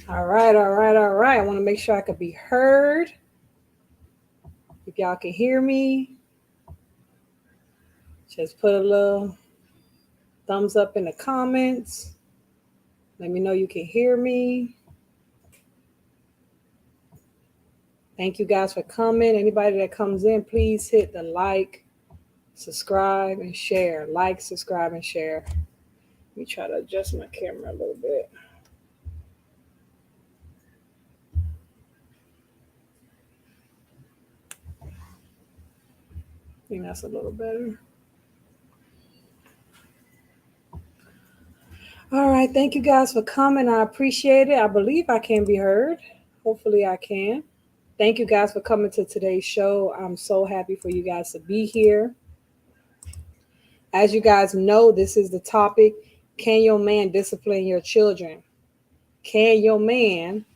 All right, all right, all right. I want to make sure I could be heard. If y'all can hear me, just put a little thumbs up in the comments. Let me know you can hear me. Thank you guys for coming. Anybody that comes in, please hit the like, subscribe, and share. Like, subscribe, and share. Let me try to adjust my camera a little bit. I think that's a little better. All right. Thank you guys for coming. I appreciate it. I believe I can be heard. Hopefully, I can. Thank you guys for coming to today's show. I'm so happy for you guys to be here. As you guys know, this is the topic. Can your man discipline your children? Can your man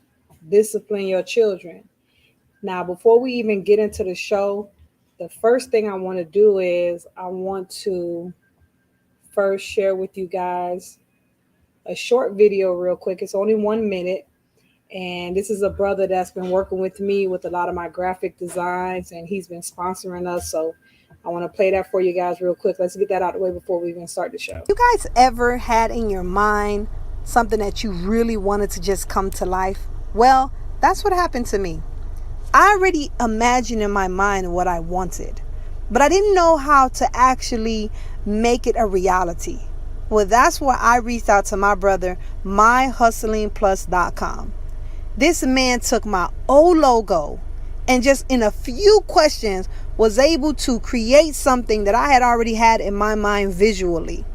discipline your children? Now, before we even get into the show, the first thing I want to do is I want to first share with you guys a short video, real quick. It's only 1 minute. And this is a brother that's been working with me with a lot of my graphic designs, and he's been sponsoring us. So I want to play that for you guys real quick. Let's get that out of the way before we even start the show. You guys ever had in your mind something that you really wanted to just come to life? Well, that's what happened to me. I already imagined in my mind what I wanted, but I didn't know how to actually make it a reality. Well, that's why I reached out to my brother, myhustlingplus.com. This man took my old logo and just in a few questions was able to create something that I had already had in my mind visually.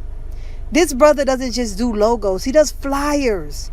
This brother doesn't just do logos. He does flyers.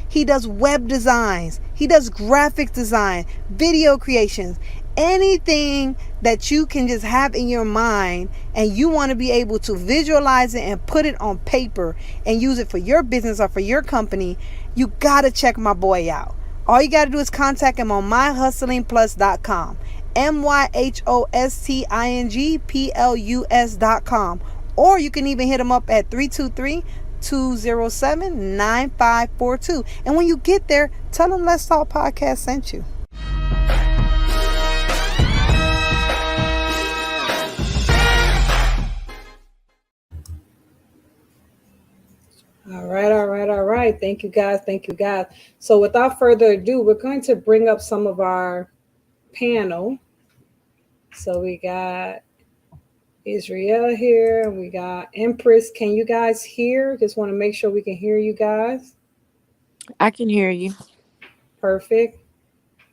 He does web designs. He does graphic design, video creations, anything that you can just have in your mind and you want to be able to visualize it and put it on paper and use it for your business or for your company. You got to check my boy out. All you got to do is contact him on myhustlingplus.com, myhustlingplus.com, or you can even hit him up at 323-207-9542. And when you get there, tell him Let's Talk Podcast sent you. All right, all right, all right. Thank you guys. Thank you guys. So without further ado, we're going to bring up some of our panel. So we got Israel here, and we got Empress. Can you guys hear? Just want to make sure we can hear you guys. I can hear you. Perfect.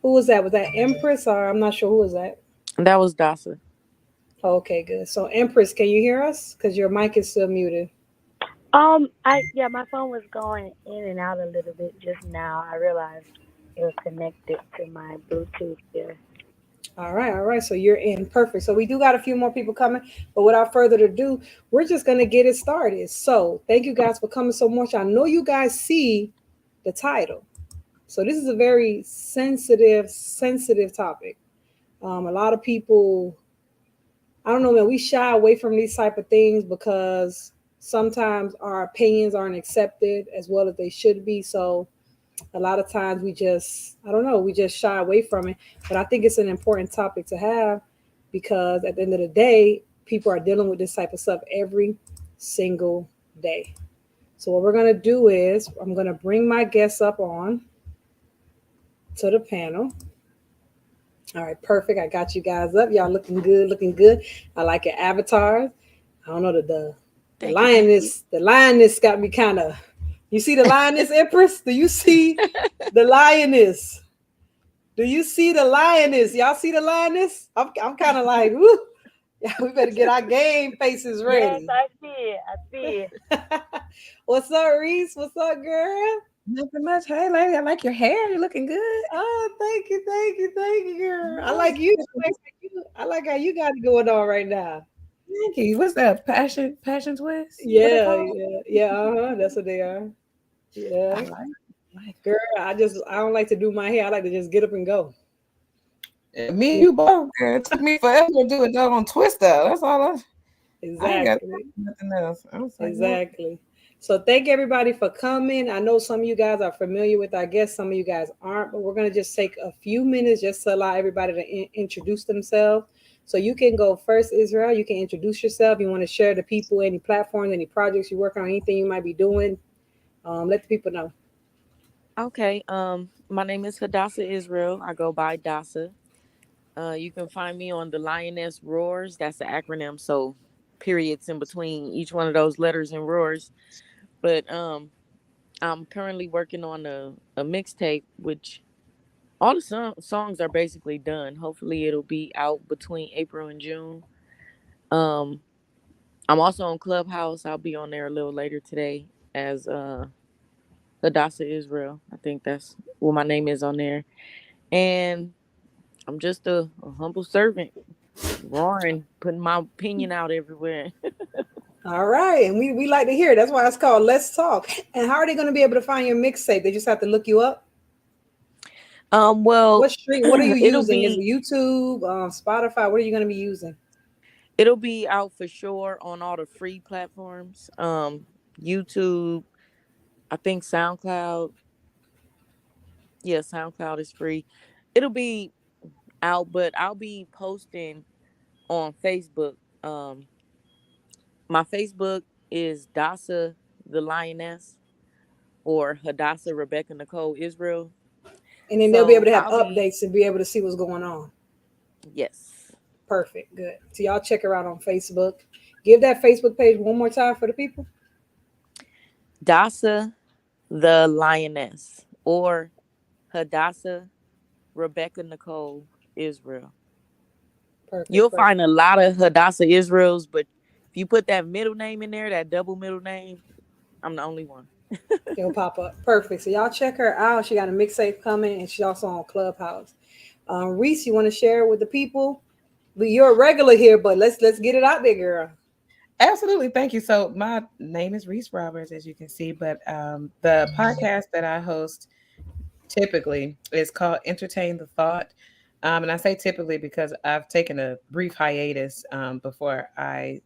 Who was that? Was that Empress, or I'm not sure who was that? That was Dasa. Okay, good. So Empress, can you hear us? Because your mic is still muted. My phone was going in and out a little bit just now. I realized it was connected to my Bluetooth here. All right, all right. So you're in. Perfect. So we do got a few more people coming, but without further ado, we're just gonna get it started. So thank you guys for coming so much. I know you guys see the title. So this is a very sensitive topic. A lot of people, I don't know, man, we shy away from these type of things because sometimes our opinions aren't accepted as well as they should be. So a lot of times we just, I don't know, we just shy away from it. But I think it's an important topic to have because at the end of the day, people are dealing with this type of stuff every single day. So what we're going to do is I'm going to bring my guests up on to the panel. All right, perfect. I got you guys up. Y'all looking good, looking good. I like your avatars. I don't know, the lioness got me kind of. You see the lioness, Empress? Do you see the lioness? Do you see the lioness? Y'all see the lioness? I'm kind of like, woo. Yeah, we better get our game faces ready. Yes, I see it. What's up, Reese? What's up, girl? Nothing much. Hey, lady, I like your hair. You're looking good. Oh, thank you, girl. I like you. I like how you got it going on right now. Thank you. What's that? Passion twist? Yeah. That's what they are. I Yeah, like girl. I don't like to do my hair. I like to just get up and go. it. Me and you both. Girl. It took me forever to do a dog on twist though. That's all I ain't got Exactly. nothing else. I was like, Exactly. So thank everybody for coming. I know some of you guys are familiar with our guests, some of you guys aren't, but we're going to just take a few minutes just to allow everybody to introduce themselves. So you can go first, Israel. You can introduce yourself. You want to share the people, any platforms, any projects you work on, anything you might be doing. Let the people know. Okay. My name is Hadassah Israel. I go by Dasa. You can find me on the Lioness Roars. That's the acronym. So periods in between each one of those letters and roars. But I'm currently working on a mixtape, which all the songs are basically done. Hopefully it'll be out between April and June. Um, I'm also on Clubhouse. I'll be on there a little later today as Hadassah Israel. I think that's what my name is on there. And I'm just a humble servant, roaring, putting my opinion out everywhere. All right. And we like to hear it. That's why it's called Let's Talk. And how are they going to be able to find your mixtape? They just have to look you up? Well, What stream? What are you it'll using? Is it be YouTube, Spotify? What are you going to be using? it'll be out for sure on all the free platforms. YouTube, I think SoundCloud. Yeah, SoundCloud is free. It'll be out, but I'll be posting on Facebook. My Facebook is Dasa the Lioness or Hadassah Rebecca Nicole Israel. And then they'll be able So to have I'll be updates and be able to see what's going on. yes. Perfect. Good. So y'all check her out on Facebook. Give that Facebook page one more time for the people. Dasa the Lioness or Hadassah Rebecca Nicole Israel. Perfect. You'll Perfect. find a lot of Hadassah Israels, but if you put that middle name in there, that double middle name, I'm the only one. It'll pop up. Perfect. So y'all check her out. She got a mixtape coming, and she's also on Clubhouse. Reese, you want to share it with the people? But you're a regular here, but let's get it out there, girl. Absolutely. Thank you. So my name is Reese Roberts, as you can see, but the podcast that I host typically is called Entertain the Thought. And I say typically because I've taken a brief hiatus before I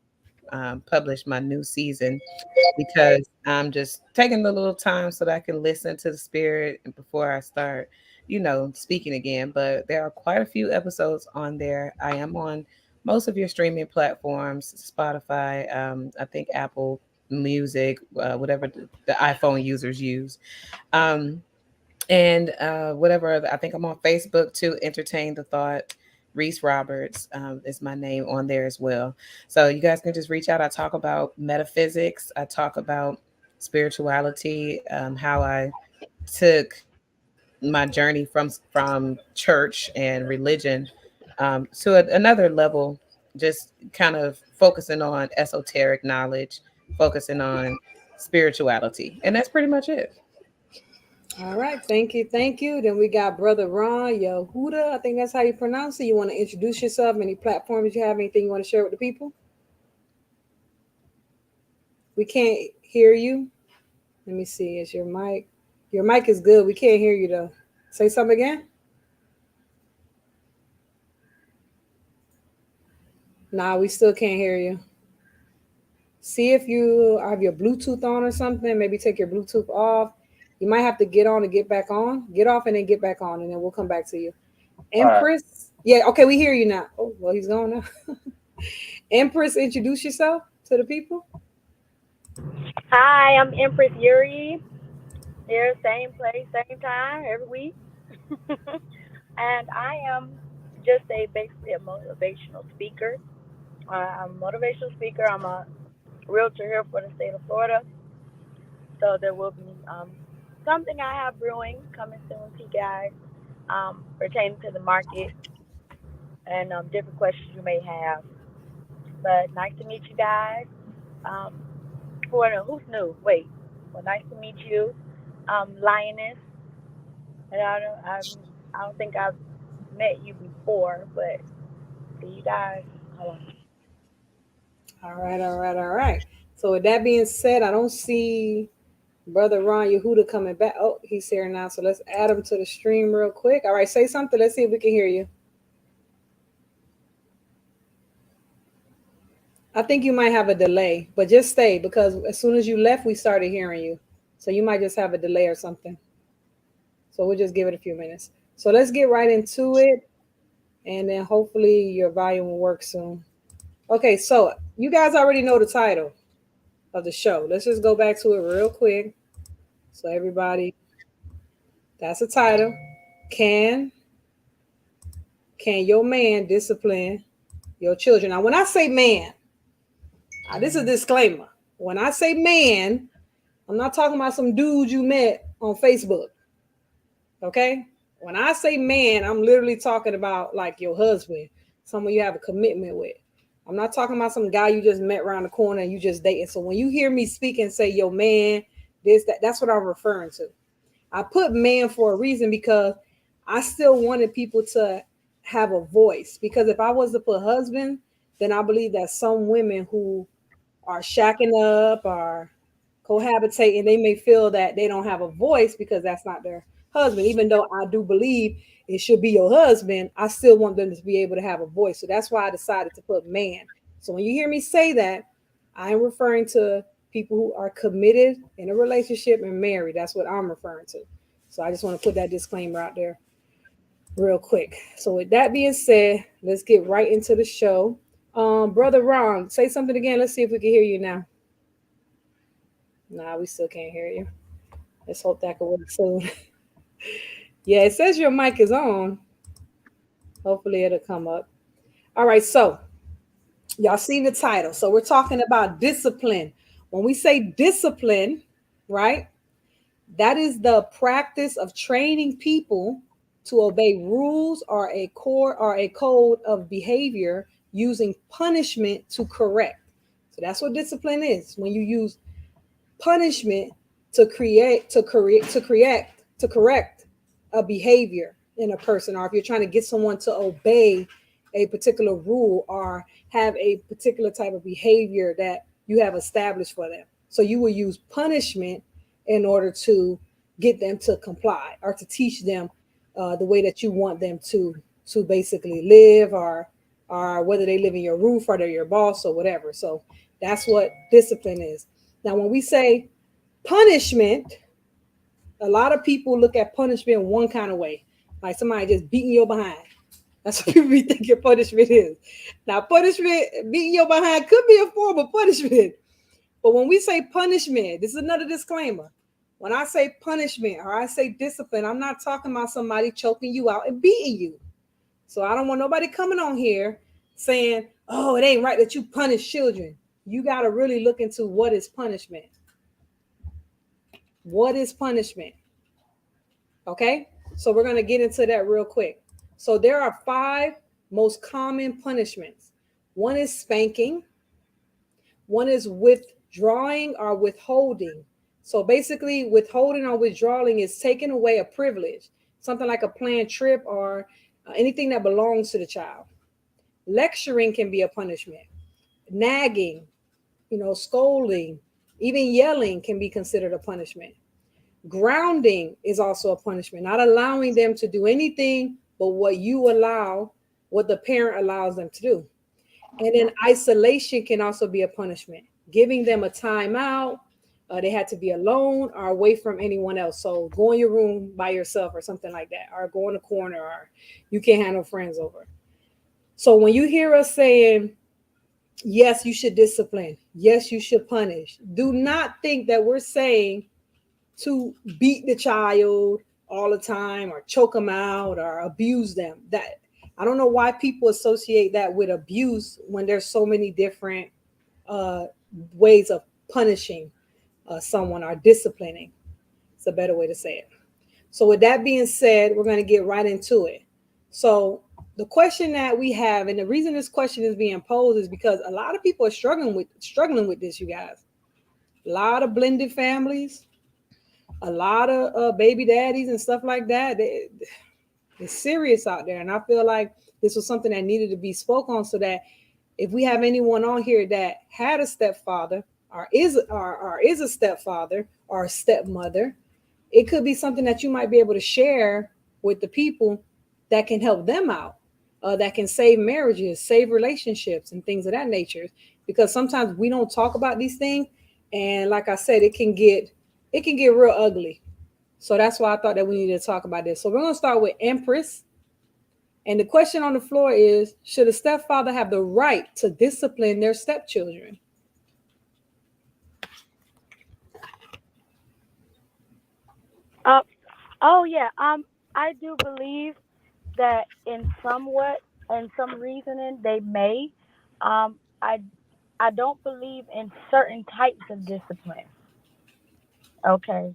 publish my new season because I'm just taking a little time so that I can listen to the spirit and before I start, speaking again. But there are quite a few episodes on there. I am on most of your streaming platforms, Spotify, I think Apple Music, whatever the iPhone users use. Um, and whatever I think I'm on Facebook too. Entertain the Thought. Reese Roberts is my name on there as well. So you guys can just reach out. I talk about metaphysics. I talk about spirituality, how I took my journey from church and religion to another level, just kind of focusing on esoteric knowledge, focusing on spirituality, and that's pretty much it. All right. Thank you. Thank you. Then we got Brother Ron Yehuda. I think that's how you pronounce it. You want to introduce yourself? Any platforms you have? Anything you want to share with the people? We can't hear you. Let me see. Is your mic? Your mic is good. We can't hear you though. Say something again. Nah, we still can't hear you. See if you have your Bluetooth on or something. Maybe take your Bluetooth off. You might have to get on and get back on. Get off and then get back on, and then we'll come back to you. Empress. Yeah, okay, we hear you now. Oh, well, he's gone now. Empress, introduce yourself to the people. Hi, I'm Empress Yuri. Here, same place, same time, every week. And I am just basically a motivational speaker. I'm a motivational speaker. I'm a realtor here for the state of Florida. So there will be something I have brewing coming soon to you guys pertaining to the market and different questions you may have. But nice to meet you guys. Um, who's new? Wait. Well, nice to meet you, Lioness. And I don't think I've met you before, but see you guys. Hold on. All right, all right, all right. So with that being said, I don't see Brother Ron Yehuda coming back. Oh, he's here now. So let's add him to the stream real quick. All right, say something. Let's see if we can hear you. I think you might have a delay, but just stay because as soon as you left, we started hearing you. So you might just have a delay or something. So we'll just give it a few minutes. So let's get right into it, and then hopefully your volume will work soon. Okay, so you guys already know the title of the show. Let's just go back to it real quick. So everybody, that's the title. Can can your man discipline your children? Now, when I say man, this is a disclaimer. When I say man, I'm not talking about some dude you met on Facebook. Okay? When I say man, I'm literally talking about like your husband, someone you have a commitment with. I'm not talking about some guy you just met around the corner and you just dating. So when you hear me speak and say, yo, man, this, that's what I'm referring to. I put man for a reason because I still wanted people to have a voice. Because if I was to put husband, then I believe that some women who are shacking up or cohabitating, they may feel that they don't have a voice because that's not their husband. Even though I do believe it should be your husband, I still want them to be able to have a voice. So that's why I decided to put man. So when you hear me say that, I am referring to people who are committed in a relationship and married. That's what I'm referring to. So I just want to put that disclaimer out there real quick. So with that being said, let's get right into the show. Brother Ron, say something again. Let's see if we can hear you now. Nah, we still can't hear you. Let's hope that can work soon. Yeah, it says your mic is on. Hopefully it'll come up. All right, so y'all seen the title. So we're talking about discipline. When we say discipline, right? That is the practice of training people to obey rules or a core or a code of behavior using punishment to correct. So that's what discipline is. When you use punishment to correct a behavior in a person, or if you're trying to get someone to obey a particular rule or have a particular type of behavior that you have established for them. So you will use punishment in order to get them to comply or to teach them the way that you want them to basically live, or whether they live in your roof or they're your boss or whatever. So that's what discipline is. Now, when we say punishment, a lot of people look at punishment one kind of way, like somebody just beating your behind. That's what people be thinking punishment is. Now, punishment, beating your behind could be a form of punishment. But when we say punishment, this is another disclaimer. When I say punishment or I say discipline, I'm not talking about somebody choking you out and beating you. So I don't want nobody coming on here saying, oh, it ain't right that you punish children. You got to really look into what is punishment. What is punishment? Okay, so we're going to get into that real quick. So there are 5 most common punishments. One is spanking. One is withdrawing or withholding. So basically, withholding or withdrawing is taking away a privilege, something like a planned trip or anything that belongs to the child. Lecturing can be a punishment. Nagging, scolding, even yelling can be considered a punishment. Grounding is also a punishment, not allowing them to do anything but what the parent allows them to do. And then isolation can also be a punishment, giving them a timeout. They had to be alone or away from anyone else. So go in your room by yourself or something like that, or go in a corner, or you can't have no friends over. So when you hear us saying, yes, you should discipline, yes, you should punish, do not think that we're saying to beat the child all the time or choke them out or abuse them. That I don't know why people associate that with abuse when there's so many different ways of punishing someone or disciplining. It's a better way to say it. So with that being said, we're going to get right into it. So the question that we have, and the reason this question is being posed is because a lot of people are struggling with this, you guys. A lot of blended families, a lot of baby daddies and stuff like that. It's serious out there. And I feel like this was something that needed to be spoke on, so that if we have anyone on here that had a stepfather or is a stepfather or a stepmother, it could be something that you might be able to share with the people that can help them out, that can save marriages, save relationships, and things of that nature. because sometimes we don't talk about these things, and like I said, it can get real ugly. So that's why I thought that we needed to talk about this. So we're gonna start with Empress. And the question on the floor is, should a stepfather have the right to discipline their stepchildren? Uh, oh yeah. I do believe that in some reasoning, they may. I don't believe in certain types of discipline. Okay,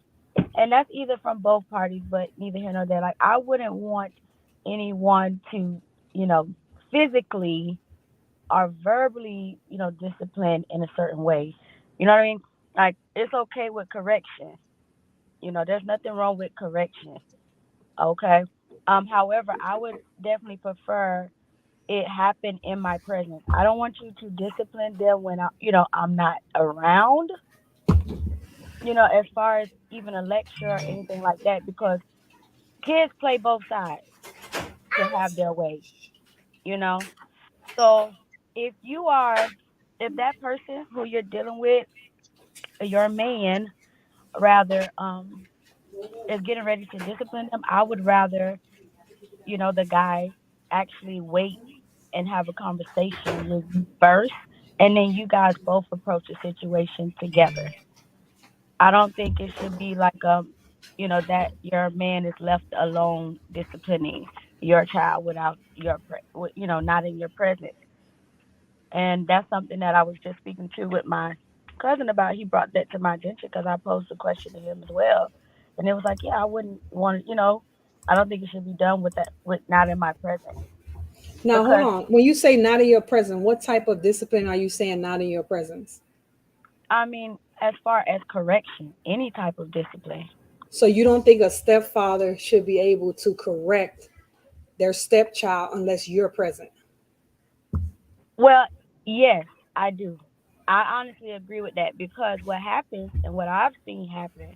and that's either from both parties, but neither here nor there. Like I wouldn't want anyone to, you know, physically or verbally, discipline in a certain way. You know what I mean? Like it's okay with correction. There's nothing wrong with correction. Okay. However, I would definitely prefer it happen in my presence. I don't want you to discipline them when I'm not around. As far as even a lecture or anything like that, because kids play both sides to have their way. You know. So if you are, if that person who you're dealing with, your man, rather, is getting ready to discipline them, I would rather, the guy actually wait and have a conversation with you first, and then you guys both approach the situation together. I don't think it should be like that your man is left alone disciplining your child without not in your presence. And that's something that I was just speaking to with my cousin about. He brought that to my attention because I posed a question to him as well, and it was like, yeah, I wouldn't want, I don't think it should be done with that, with not in my presence. Now, hold Because on. When you say not in your presence, what type of discipline are you saying not in your presence? I mean, as far as correction, any type of discipline. So you don't think a stepfather should be able to correct their stepchild unless you're present? Well, yes, I do. I honestly agree with that because what happens and what I've seen happen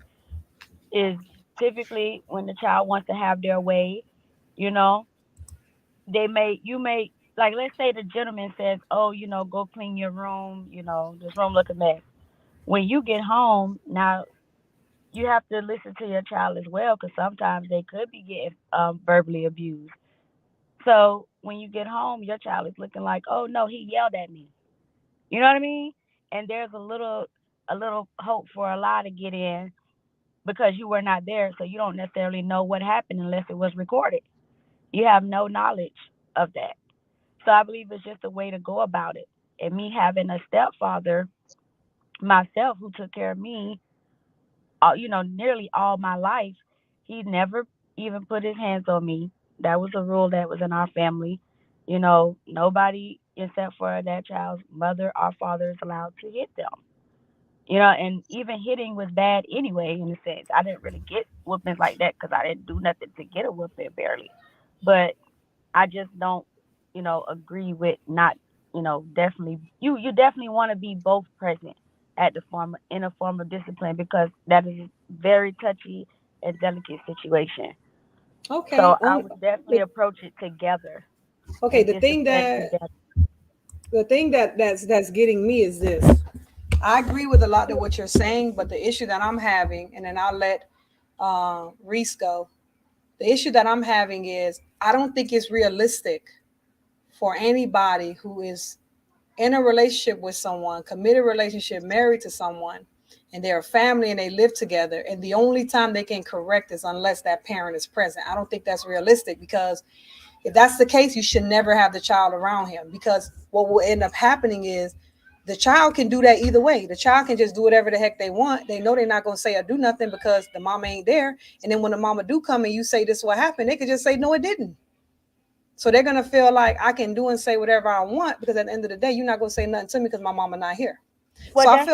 is typically when the child wants to have their way, you know, you may, like, let's say the gentleman says, oh, go clean your room, this room look a mess. When you get home, now you have to listen to your child as well because sometimes they could be getting verbally abused. So when you get home, your child is looking like, oh no, he yelled at me. You know what I mean? And there's a little hope for a lie to get in because you were not there, so you don't necessarily know what happened unless it was recorded. You have no knowledge of that. So I believe it's just a way to go about it. And me having a stepfather myself who took care of me, nearly all my life, he never even put his hands on me. That was a rule that was in our family. Nobody except for that child's mother or father is allowed to hit them. And even hitting was bad anyway, in a sense. I didn't really get whoopings like that because I didn't do nothing to get a whooping, barely. But I just don't, agree with not, definitely you definitely want to be both present at the form in a form of discipline because that is a very touchy and delicate situation. Okay. So I would definitely approach it together Okay. and The thing discipline that together. the thing that's getting me is this. I agree with a lot of what you're saying, but the issue that I'm having, and then I'll let Reese go. The issue that I'm having is I don't think it's realistic for anybody who is in a relationship with someone, committed relationship, married to someone, and they're a family and they live together, and the only time they can correct is unless that parent is present. I don't think that's realistic because if that's the case, you should never have the child around him because what will end up happening is the child can do that either way. The child can just do whatever the heck they want. They know they're not going to say or do nothing because the mama ain't there. And then when the mama do come and you say this is what happened, they could just say, no, it didn't. So they're going to feel like I can do and say whatever I want because at the end of the day, you're not going to say nothing to me because my mama not here. Well, So I that's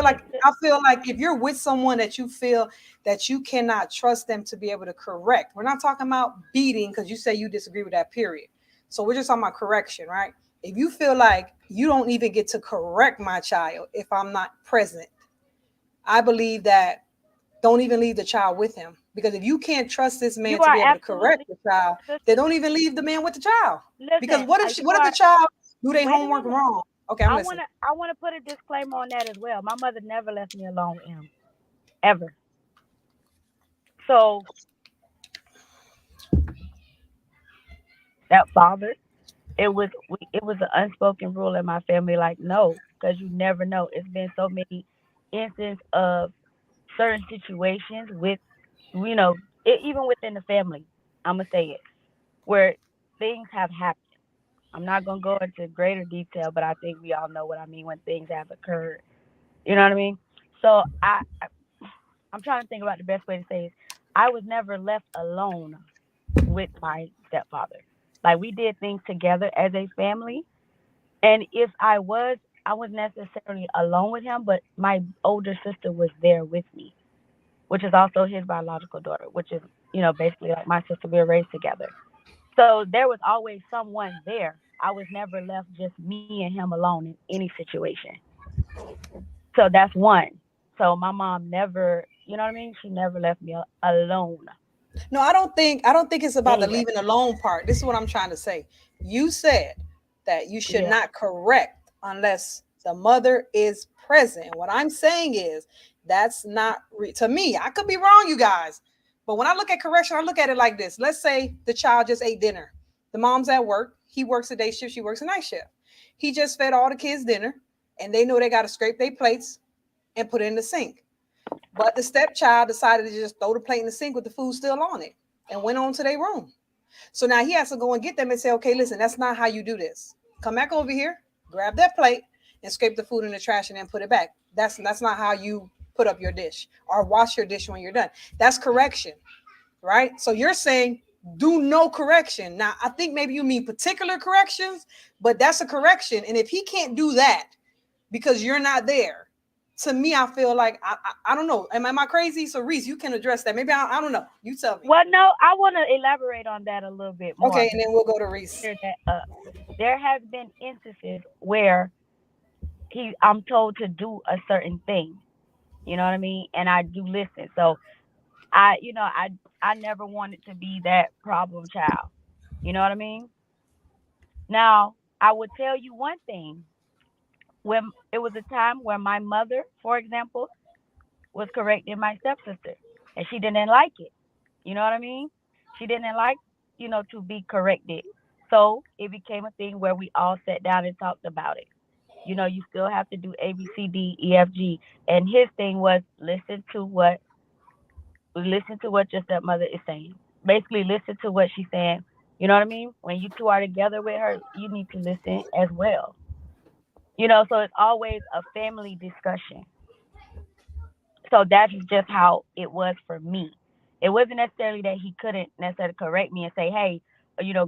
feel like if you're with someone that you feel that you cannot trust them to be able to correct, we're not talking about beating because you say you disagree with that period. So we're just talking about correction, right? If you feel like you don't even get to correct my child if I'm not present, I believe that don't even leave the child with him. Because if you can't trust this man you to are be able to correct absolutely, the child, sister, then don't even leave the man with the child. Because listen. what You if the are. child do their Wait a homework minute. wrong? Okay, I'm I listening. wanna put a disclaimer on that as well. My mother never left me alone with him, ever. So that bothered. It was an unspoken rule in my family, like no, because you never know. It's been so many instances of certain situations with, you know, even within the family. I'm gonna say it where things have happened. I'm not gonna go into greater detail, but I think we all know what I mean when things have occurred. You know what I mean? So I'm trying to think about the best way to say it. I was never left alone with my stepfather. Like we did things together as a family, and if I wasn't necessarily alone with him, but my older sister was there with me, which is also his biological daughter, which is, basically like my sister. We were raised together. So there was always someone there. I was never left just me and him alone in any situation. So that's one. So my mom never, you know what I mean? She never left me alone No, I don't think it's about the anyway. leaving alone part. This is what I'm trying to say. You said that you should Yeah. not correct unless the mother is present. What I'm saying is that's not to me. I could be wrong, you guys. But when I look at correction, I look at it like this. Let's say the child just ate dinner. The mom's at work. He works a day shift. She works a night shift. He just fed all the kids dinner, and they know they got to scrape their plates and put it in the sink. But the stepchild decided to just throw the plate in the sink with the food still on it and went on to their room. So now he has to go and get them and say, okay, listen, that's not how you do this. Come back over here, grab that plate, and scrape the food in the trash and then put it back. That's not how you put up your dish or wash your dish when you're done. That's correction, right? So you're saying do no correction. Now, I think maybe you mean particular corrections, but that's a correction. And if he can't do that because you're not there, to me, I feel like I don't know. Am I crazy? So Reese, you can address that. Maybe I don't know. You tell me. Well, no, I want to elaborate on that a little bit more Okay, and because then we'll go to Reese. clear that up. There has been instances where I'm told to do a certain thing. You know what I mean? And I do listen. So I never wanted to be that problem child. You know what I mean? Now, I would tell you one thing. When it was a time where my mother, for example, was correcting my stepsister, and she didn't like it. You know what I mean? She didn't like, to be corrected. So it became a thing where we all sat down and talked about it. You still have to do A, B, C, D, E, F, G. And his thing was listen to what your stepmother is saying. Basically, listen to what she's saying. You know what I mean? When you two are together with her, you need to listen as well. So it's always a family discussion. So that's just how it was for me. It wasn't necessarily that he couldn't necessarily correct me and say, hey,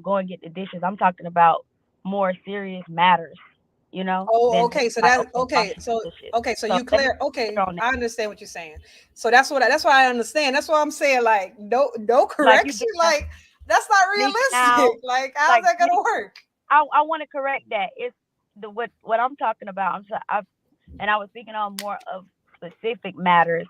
go and get the dishes. I'm talking about more serious matters, Oh, than just okay. So like, that's okay, wash okay. So the dishes. okay. So So you let me clear. Okay, clear on that. I understand what you're saying. So that's why I understand. That's why I'm saying like no Like you correction. get Like that's not me now. realistic. Like how's Like that gonna work? I want to correct that. It's what I'm talking about. And I was speaking on more of specific matters,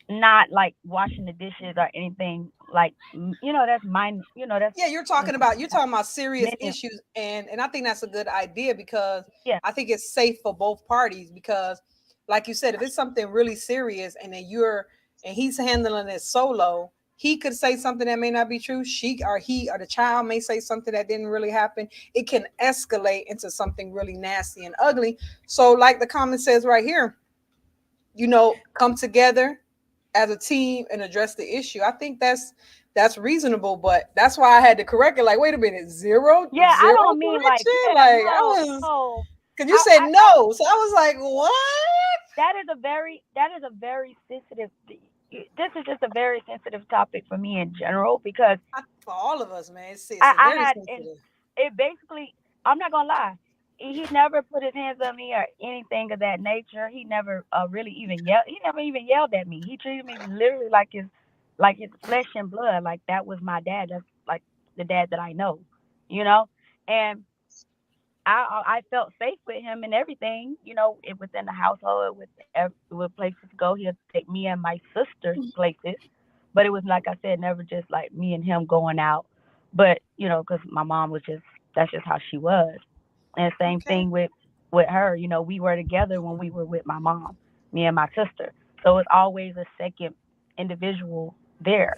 not like washing the dishes or anything like that's mine. That's Yeah, you know you're talking about serious many, issues, and I think that's a good idea because yeah. I think it's safe for both parties because, like you said, if it's something really serious and then he's handling it solo, he could say something that may not be true. She or he or the child may say something that didn't really happen. It can escalate into something really nasty and ugly. So, like the comment says right here, come together as a team and address the issue. I think that's reasonable, but that's why I had to correct it. Like, wait a minute, zero Yeah, I don't mean like, correction? yeah, Like I no, was no. because you said I no. So I was like, what? that is a very sensitive. This is just a very sensitive topic for me in general because For all of us, man. It's I very had and sensitive. it basically. I'm not gonna lie. He never put his hands on me or anything of that nature. He never really even yelled. He never even yelled at me. He treated me literally like his flesh and blood. Like that was my dad. That's like the dad that I know. You know, and I felt safe with him and everything. It within the household with places to go. He'll take me and my sisters places, but it was like I said, never just like me and him going out. But because my mom was just that's just how she was. And same Okay. thing with with her. You know, we were together when we were with my mom, me and my sister. So it's always a second individual there,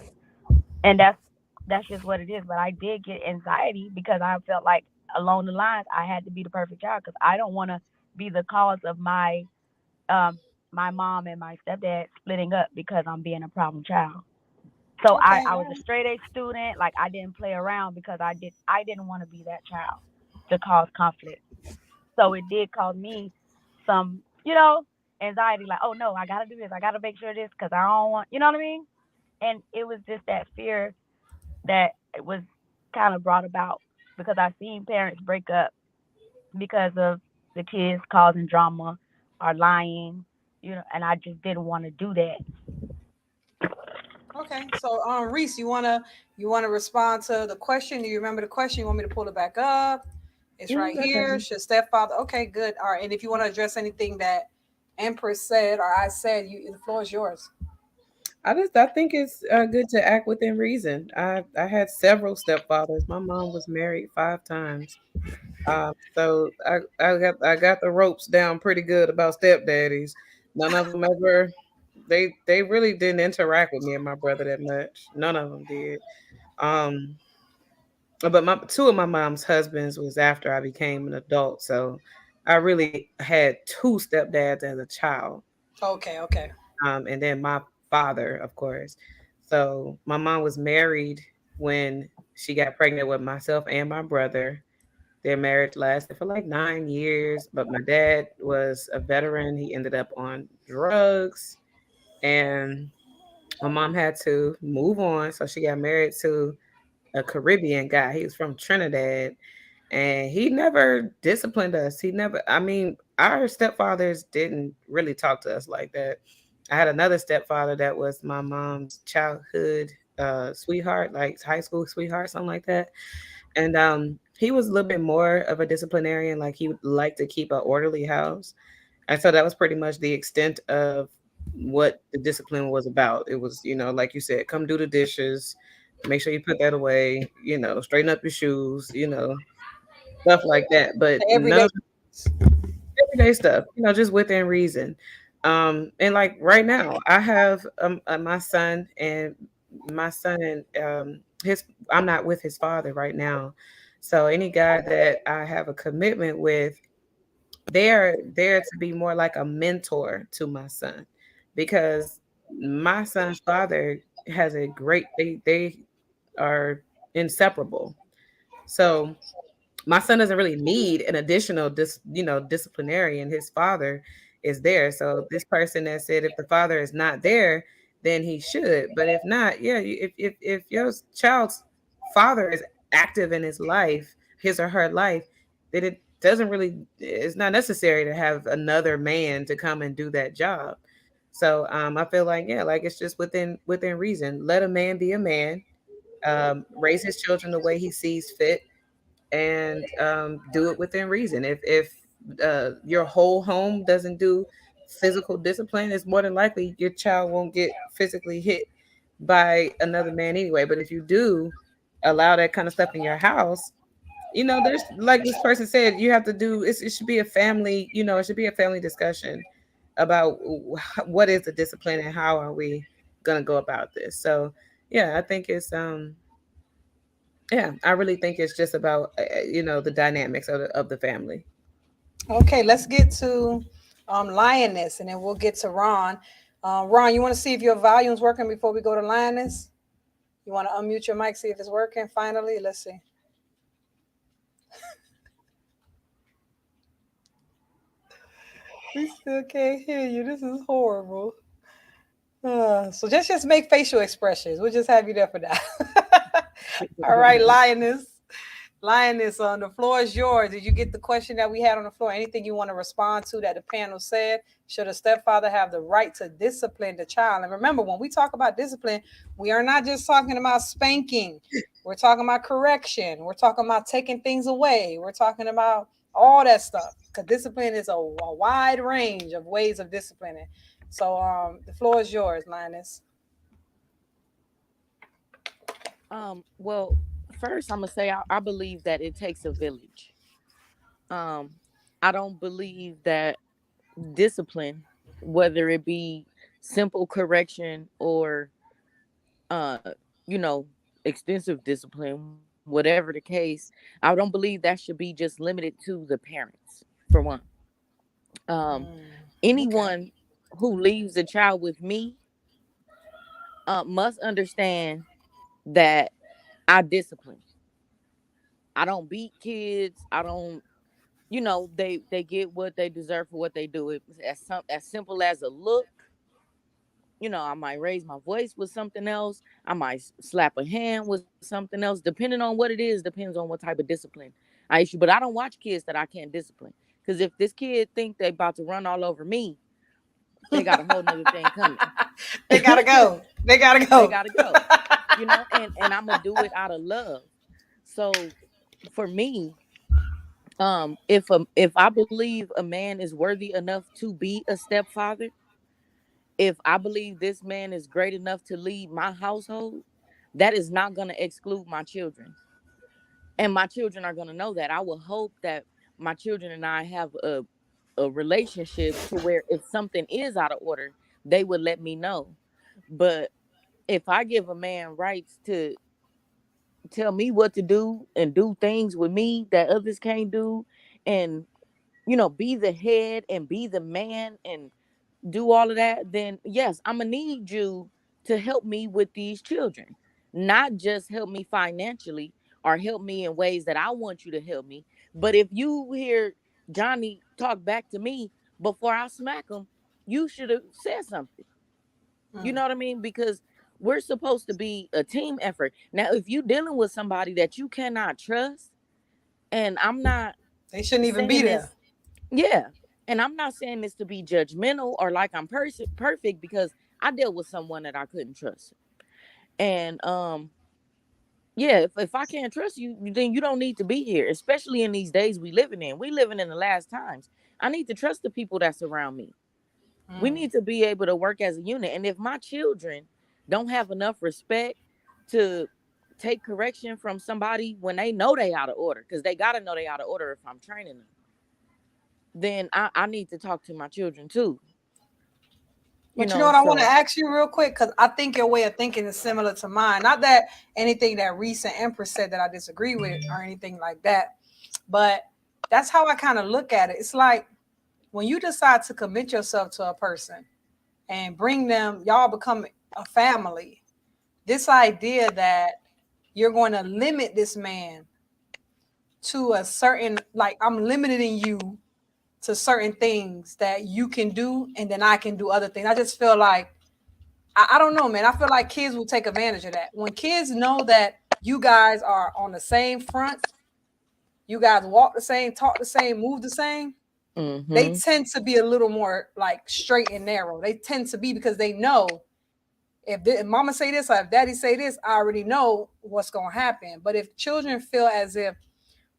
and that's just what it is. But I did get anxiety because I felt like along the lines I had to be the perfect child because I don't want to be the cause of um my mom and my stepdad splitting up because I'm being a problem child. So I, Okay. I was a straight A student. Like I didn't play around because I didn't want to be that child to cause conflict. So it did cause me some, anxiety. Like, oh no, I gotta do this. I gotta make sure this because I don't want, you know what I mean? And it was just that fear that it was kind of brought about because I've seen parents break up because of the kids causing drama or lying, and I just didn't want to do that. Okay. So, Reese, you wanna respond to the question? Do you remember the question? You want me to pull it back up? It's right I got here. you. Should stepfather? Okay, good. All right. And if you want to address anything that Empress said or I said, the floor is yours. I think it's good to act within reason. I had several stepfathers. My mom was married 5 times. So I got the ropes down pretty good about stepdaddies. None of them ever they really didn't interact with me and my brother that much. None of them did. Um, but my two of my mom's husbands was after I became an adult, so I really had two stepdads as a child. Okay. Okay. And then my father, of course. So my mom was married when she got pregnant with myself and my brother. Their marriage lasted for like 9 years, but my dad was a veteran. He ended up on drugs, and my mom had to move on. So she got married to a Caribbean guy. He was from Trinidad, and he never disciplined us. He never, I mean, our stepfathers didn't really talk to us like that. I had another stepfather that was my mom's childhood sweetheart, like high school sweetheart, something like that. And he was a little bit more of a disciplinarian. Like he would like to keep an orderly house. And so that was pretty much the extent of what the discipline was about. It was, like you said, come do the dishes, make sure you put that away, straighten up your shoes, stuff like that. But none Everyday. of everyday stuff, just within reason. And like right now, I have my son, and my son and his. I'm not with his father right now, so any guy that I have a commitment with, they are there to be more like a mentor to my son, because my son's father has a great. They are inseparable. So my son doesn't really need an additional disciplinarian. His father is there. So this person that said if the father is not there, then he should. But if not, yeah, if your child's father is active in his life, his or her life, then it doesn't really, it's not necessary to have another man to come and do that job. So I feel like, yeah, like it's just within reason. Let a man be a man, raise his children the way he sees fit, and do it within reason. If your whole home doesn't do physical discipline, it's more than likely your child won't get physically hit by another man anyway. But if you do allow that kind of stuff in your house, there's, like this person said, you have to do it should be a family, it should be a family discussion about what is the discipline and how are we going to go about this. So yeah, I think it's yeah, I really think it's just about the dynamics of the family. Okay. Let's get to Lioness, and then we'll get to Ron. Ron, you want to see if your volume's working before we go to Lioness? You want to unmute your mic, see if it's working. Finally, let's see. We still can't hear you. This is horrible. So just make facial expressions. We'll just have you there for that. All right, Lioness. Lioness, on the floor is yours. Did you get the question that we had on the floor? Anything you want to respond to that the panel said? Should a stepfather have the right to discipline the child? And remember, when we talk about discipline, we are not just talking about spanking. We're talking about correction. We're talking about taking things away. We're talking about all that stuff. Because discipline is a wide range of ways of disciplining. So the floor is yours, Linus. Well, first I'm gonna say I believe that it takes a village. Um, I don't believe that discipline, whether it be simple correction or uh you know extensive discipline, whatever the case, I don't believe that should be just limited to the parents, for one. um Okay. Anyone who leaves a child with me must understand that I discipline. I don't beat kids. I don't, they get what they deserve for what they do. It's as simple as a look. I might raise my voice with something else. I might slap a hand with something else. Depending on what it is, depends on what type of discipline I issue. But I don't watch kids that I can't discipline. Because if this kid think they about to run all over me, they got a whole nother thing coming. They gotta go. They gotta They go. gotta go. And I'm gonna do it out of love. So for me, if I believe a man is worthy enough to be a stepfather, if I believe this man is great enough to lead my household, that is not going to exclude my children. And my children are going to know that. I will hope that my children and I have a relationship to where if something is out of order, they would let me know. But if I give a man rights to tell me what to do and do things with me that others can't do, and be the head and be the man and do all of that, then yes, I'm gonna need you to help me with these children. Not just help me financially or help me in ways that I want you to help me. But if you hear Johnny talk back to me before I smack him, you should have said something. You know what I mean? Because we're supposed to be a team effort. Now, if you're dealing with somebody that you cannot trust, and I'm not They shouldn't even be saying there. this, yeah. And I'm not saying this to be judgmental or like I'm perfect, because I dealt with someone that I couldn't trust. And yeah, if I can't trust you, then you don't need to be here, especially in these days we living in. We living in the last times. I need to trust the people that surround me. We need to be able to work as a unit. And if my children don't have enough respect to take correction from somebody when they know they out of order, because they gotta know they out of order if I'm training them, then I need to talk to my children too. But you know what I want to So ask you real quick, because I think your way of thinking is similar to mine. Not that anything that recent Empress said that I disagree with or anything like that, but that's how I kind of look at it. It's like when you decide to commit yourself to a person and bring them, y'all become a family. This idea that you're going to limit this man to a certain, like I'm limiting you to certain things that you can do, and then I can do other things. I just feel like I don't know, man. I feel like kids will take advantage of that. When kids know that you guys are on the same front, you guys walk the same, talk the same, move the same, they tend to be a little more like straight and narrow. They tend to be, because they know if mama say this or if daddy say this, I already know what's going to happen. But if children feel as if,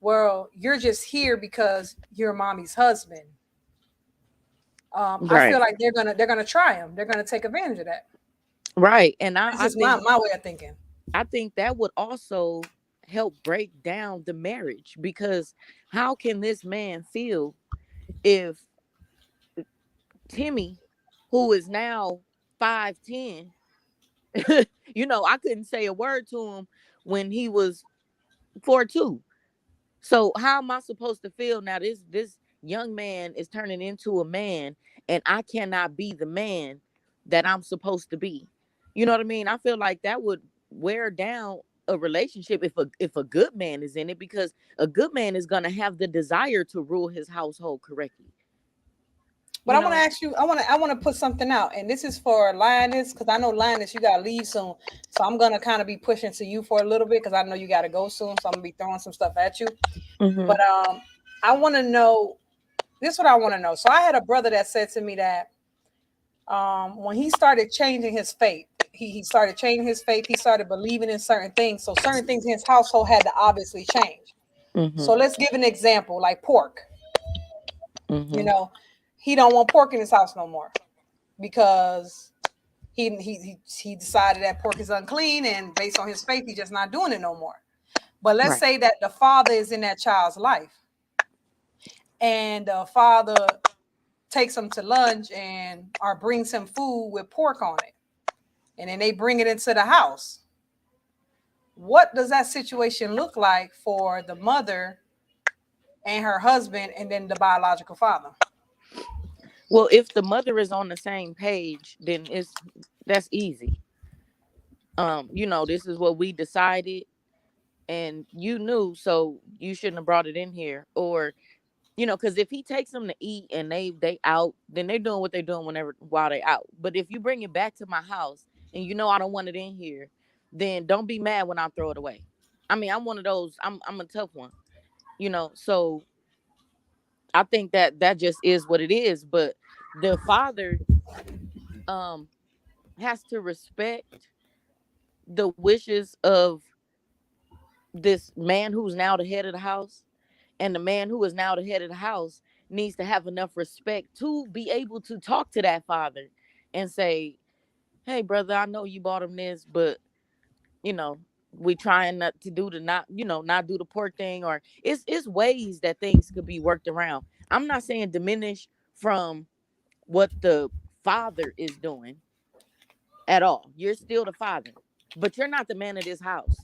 well, you're just here because you're mommy's husband, I feel right, like they're gonna try them. They're gonna take advantage of that. right. And That's I just think my way of thinking. I think that would also help break down the marriage, because how can this man feel if Timmy, who is now 5'10", I couldn't say a word to him when he was 4'2". So how am I supposed to feel now? This young man is turning into a man, and I cannot be the man that I'm supposed to be. You know what I mean? I feel like that would wear down a relationship if a good man is in it, because a good man is gonna have the desire to rule his household correctly. But You I want to know? ask you, I want to put something out, and this is for Lioness, because I know Lioness, you gotta leave soon. So I'm gonna kind of be pushing to you for a little bit, because I know you gotta go soon. So I'm gonna be throwing some stuff at you. Mm-hmm. But I want to know, this is what I want to know. So I had a brother that said to me that when he started changing his faith, he started changing his faith. He started believing in certain things. So certain things in his household had to obviously change. Mm-hmm. So let's give an example, like pork. You Mm-hmm. know, he don't want pork in his house no more because he decided that pork is unclean, and based on his faith, he's just not doing it no more. But let's Right. say that the father is in that child's life, and the father takes him to lunch or brings him food with pork on it, and then they bring it into the house. What does that situation look like for the mother and her husband and then the biological father? Well, if the mother is on the same page, then that's easy. This is what we decided, and you knew, so you shouldn't have brought it in here. Or, because if he takes them to eat and they out, then they're doing what they're doing while they out. But if you bring it back to my house and I don't want it in here, then don't be mad when I throw it away. I mean, I'm one of those. I'm a tough one, So I think that just is what it is. But the father um has to respect the wishes of this man who's now the head of the house, and the man who is now the head of the house needs to have enough respect to be able to talk to that father and say, hey brother, I know you bought him this, but you know we trying not to do the not do the pork thing. Or it's ways that things could be worked around. I'm not saying diminish from what the father is doing at all. You're still the father, but you're not the man of this house.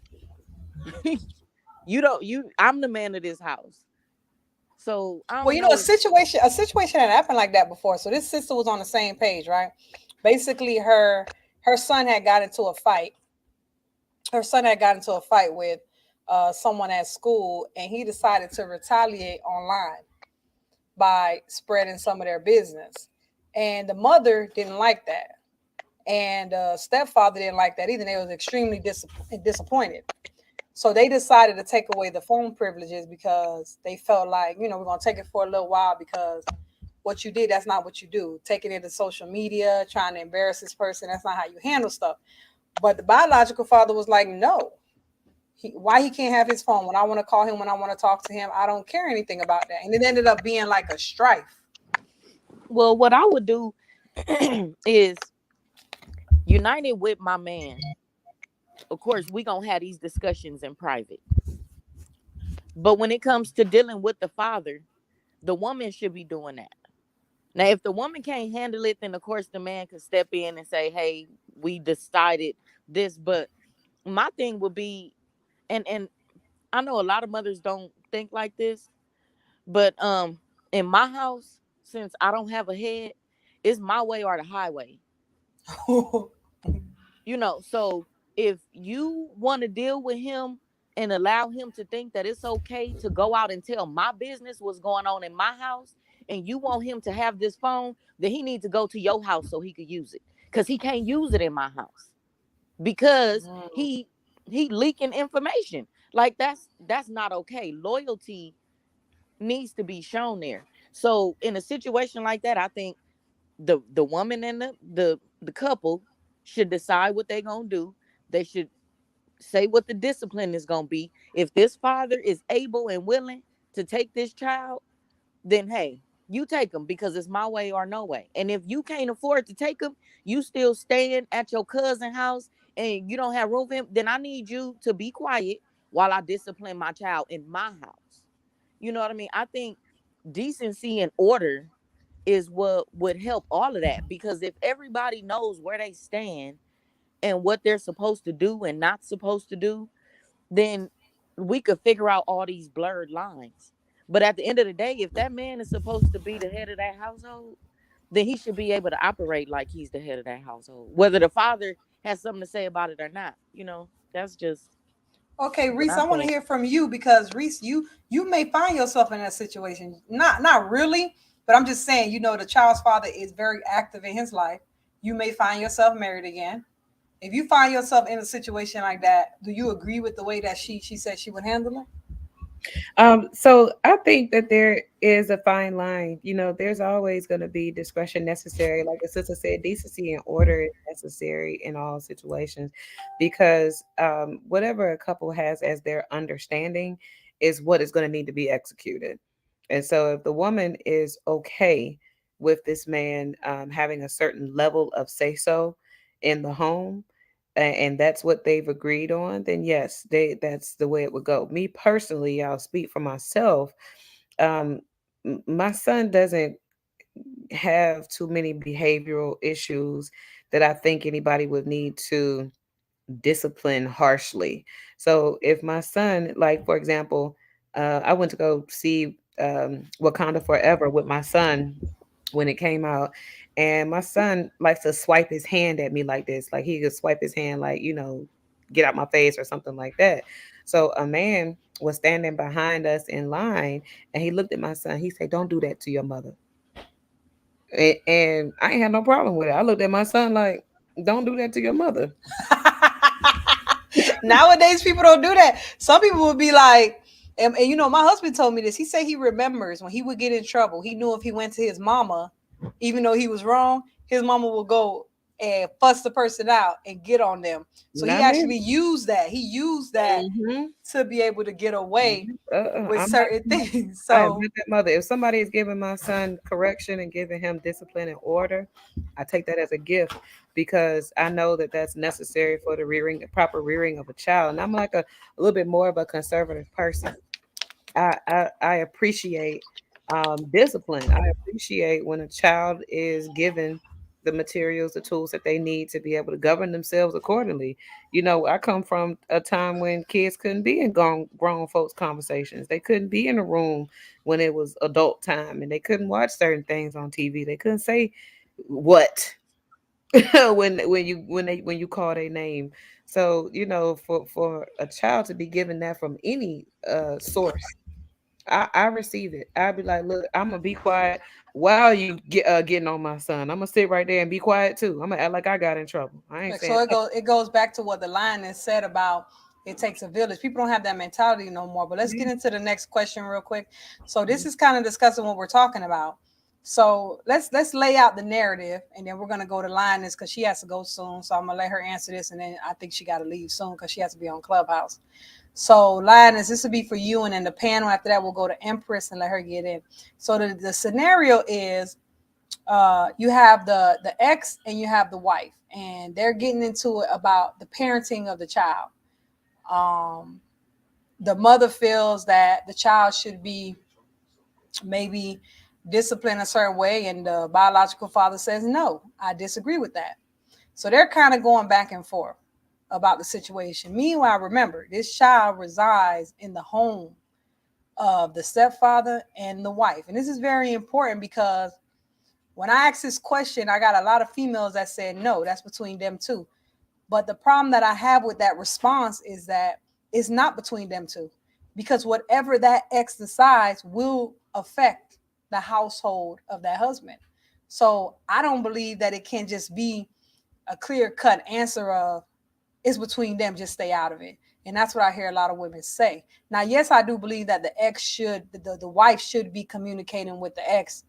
I'm the man of this house. So I Well, don't know. a situation had happened like that before. So this sister was on the same page, right? Basically, her son had got into a fight. Her son had got into a fight with someone at school, and he decided to retaliate online by spreading some of their business. And the mother didn't like that, and stepfather didn't like that either. They was extremely disappointed. So they decided to take away the phone privileges because they felt like, we're going to take it for a little while because what you did, that's not what you do. Taking it to social media, trying to embarrass this person, that's not how you handle stuff. But the biological father was like, no. Why he can't have his phone? When I want to call him, when I want to talk to him, I don't care anything about that. And it ended up being like a strife. Well, what I would do is united with my man. Of course, we gonna have these discussions in private. But when it comes to dealing with the father, the woman should be doing that. Now, if the woman can't handle it, then of course the man can step in and say, "Hey, we decided this." But my thing would be, and I know a lot of mothers don't think like this, but in my house, since I don't have a head, it's my way or the highway. So if you want to deal with him and allow him to think that it's okay to go out and tell my business what's going on in my house, and you want him to have this phone, then he needs to go to your house so he could use it, because he can't use it in my house because he leaking information. Like that's not okay. Loyalty needs to be shown there. So in a situation like that, I think the woman and the couple should decide what they're gonna do. They should say what the discipline is gonna be. If this father is able and willing to take this child, then hey, you take him, because it's my way or no way. And if you can't afford to take him, you still staying at your cousin's house and you don't have room for him, then I need you to be quiet while I discipline my child in my house. You know what I mean? I think decency and order is what would help all of that, because if everybody knows where they stand and what they're supposed to do and not supposed to do, then we could figure out all these blurred lines. But at the end of the day, if that man is supposed to be the head of that household, then he should be able to operate like he's the head of that household, whether the father has something to say about it or not. That's just Okay, what Reese, I I want to think. hear from you because Reese, you may find yourself in that situation. Not really, but I'm just saying, the child's father is very active in his life. You may find yourself married again. If you find yourself in a situation like that, do you agree with the way that she said she would handle it? So I think that there is a fine line. There's always going to be discretion necessary. Like the sister said, decency and order is necessary in all situations, because whatever a couple has as their understanding is what is going to need to be executed. And so if the woman is okay with this man having a certain level of say so in the home, and that's what they've agreed on, then yes, that's the way it would go. Me personally, I'll speak for myself. Um, my son doesn't have too many behavioral issues that I think anybody would need to discipline harshly. So if my son, like for example, I went to go see Wakanda Forever with my son when it came out, and my son likes to swipe his hand at me like this, like he could swipe his hand, like get out my face or something like that. So a man was standing behind us in line, and he looked at my son. He said, "Don't do that to your mother." And I ain't had no problem with it. I looked at my son like, "Don't do that to your mother." Nowadays, people don't do that. Some people would be like, and my husband told me this. He said he remembers when he would get in trouble. He knew if he went to his mama, even though he was wrong, his mama would go and fuss the person out and get on them. So he Not actually me. used that. He used that Mhm. to be able to get away with I'm not. certain things. I am So not that mother. If somebody is giving my son correction and giving him discipline and order, I take that as a gift because I know that that's necessary for the proper rearing of a child. And I'm like a little bit more of a conservative person. I appreciate discipline. I appreciate when a child is given the materials, the tools that they need to be able to govern themselves accordingly. I come from a time when kids couldn't be in grown folks' conversations. They couldn't be in a room when it was adult time, and they couldn't watch certain things on TV. They couldn't say what when you call their name. So for a child to be given that from any source, I receive it. I'll be like, look, I'm gonna be quiet while you getting on my son. I'm gonna sit right there and be quiet too. I'm gonna act like I got in trouble. I ain't saying so it goes back to what the line is said about it takes a village. People don't have that mentality no more. But let's get into the next question real quick. So this is kind of discussing what we're talking about. So let's lay out the narrative, and then we're gonna go to Lioness because she has to go soon. So I'm gonna let her answer this, and then I think she got to leave soon because she has to be on Clubhouse. So Lioness, this will be for you, and then the panel after that we'll go to Empress and let her get in. So the scenario is you have the ex and you have the wife, and they're getting into it about the parenting of the child. Um, the mother feels that the child should be maybe disciplined a certain way, and the biological father says, no, I disagree with that. So they're kind of going back and forth about the situation. Meanwhile, remember, this child resides in the home of the stepfather and the wife. And this is very important because when I asked this question, I got a lot of females that said, no, that's between them two. But the problem that I have with that response is that it's not between them two, because whatever that ex decides will affect the household of that husband. So I don't believe that it can just be a clear cut answer of it's between them, just stay out of it. And that's what I hear a lot of women say. Now, yes, I do believe that the wife should be communicating with the ex,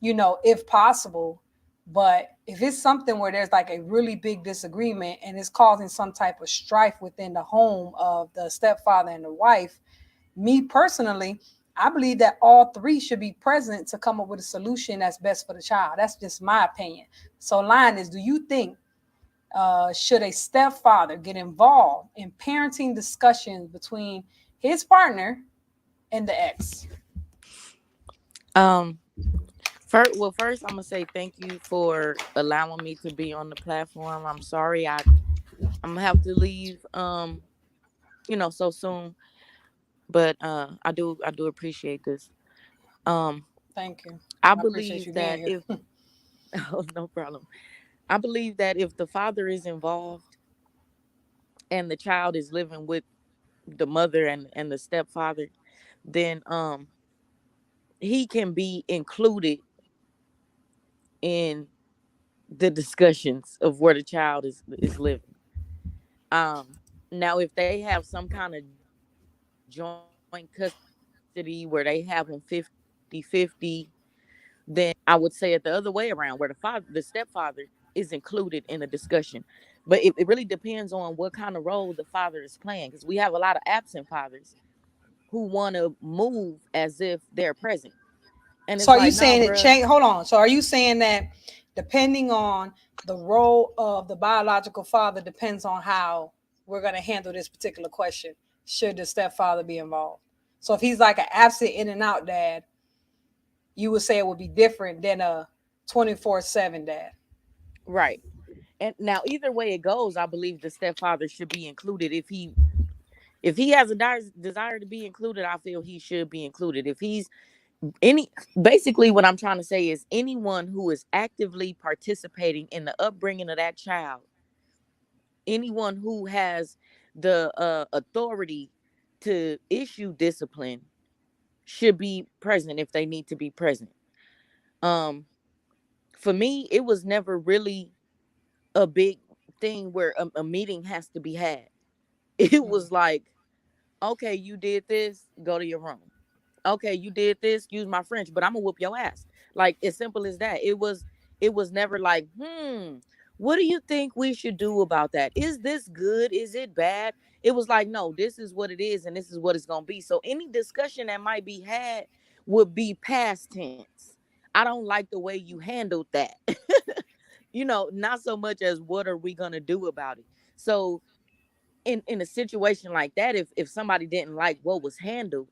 if possible. But if it's something where there's like a really big disagreement and it's causing some type of strife within the home of the stepfather and the wife, me personally, I believe that all three should be present to come up with a solution that's best for the child. That's just my opinion. So, Lioness, do you think should a stepfather get involved in parenting discussions between his partner and the ex? First I'm gonna say thank you for allowing me to be on the platform. I'm sorry I'm gonna have to leave so soon, but I do appreciate this. Um Thank you. I I appreciate you believe being that here. if oh, no problem. I believe that if the father is involved and the child is living with the mother and the stepfather, then he can be included in the discussions of where the child is living. Um, Now, if they have some kind of joint custody where they have them 50-50, then I would say it the other way around, where the stepfather is included in the discussion. But it really depends on what kind of role the father is playing, because we have a lot of absent fathers who want to move as if they're present, and So it's are you like, nah, saying it bruh. change? Hold on. So are you saying that depending on the role of the biological father depends on how we're going to handle this particular question? Should the stepfather be involved? So if he's like an absent in and out dad, you would say it would be different than a 24/7 dad. Right. And now either way it goes, I believe the stepfather should be included. If he has a desire to be included, I feel he should be included. If he's any basically what I'm trying to say is anyone who is actively participating in the upbringing of that child, anyone who has the authority to issue discipline should be present if they need to be present. um for me, it was never really a big thing where a meeting has to be had. It was like, okay, you did this, go to your room. Okay, you did this, excuse my French, but I'm gonna whoop your ass. Like, as simple as that. It was never like, what do you think we should do about that? Is this good? Is it bad? It was like, no, this is what it is, and this is what it's gonna be. So any discussion that might be had would be past tense. I don't like the way you handled that. Not so much as what are we gonna do about it. So in a situation like that, if somebody didn't like what was handled,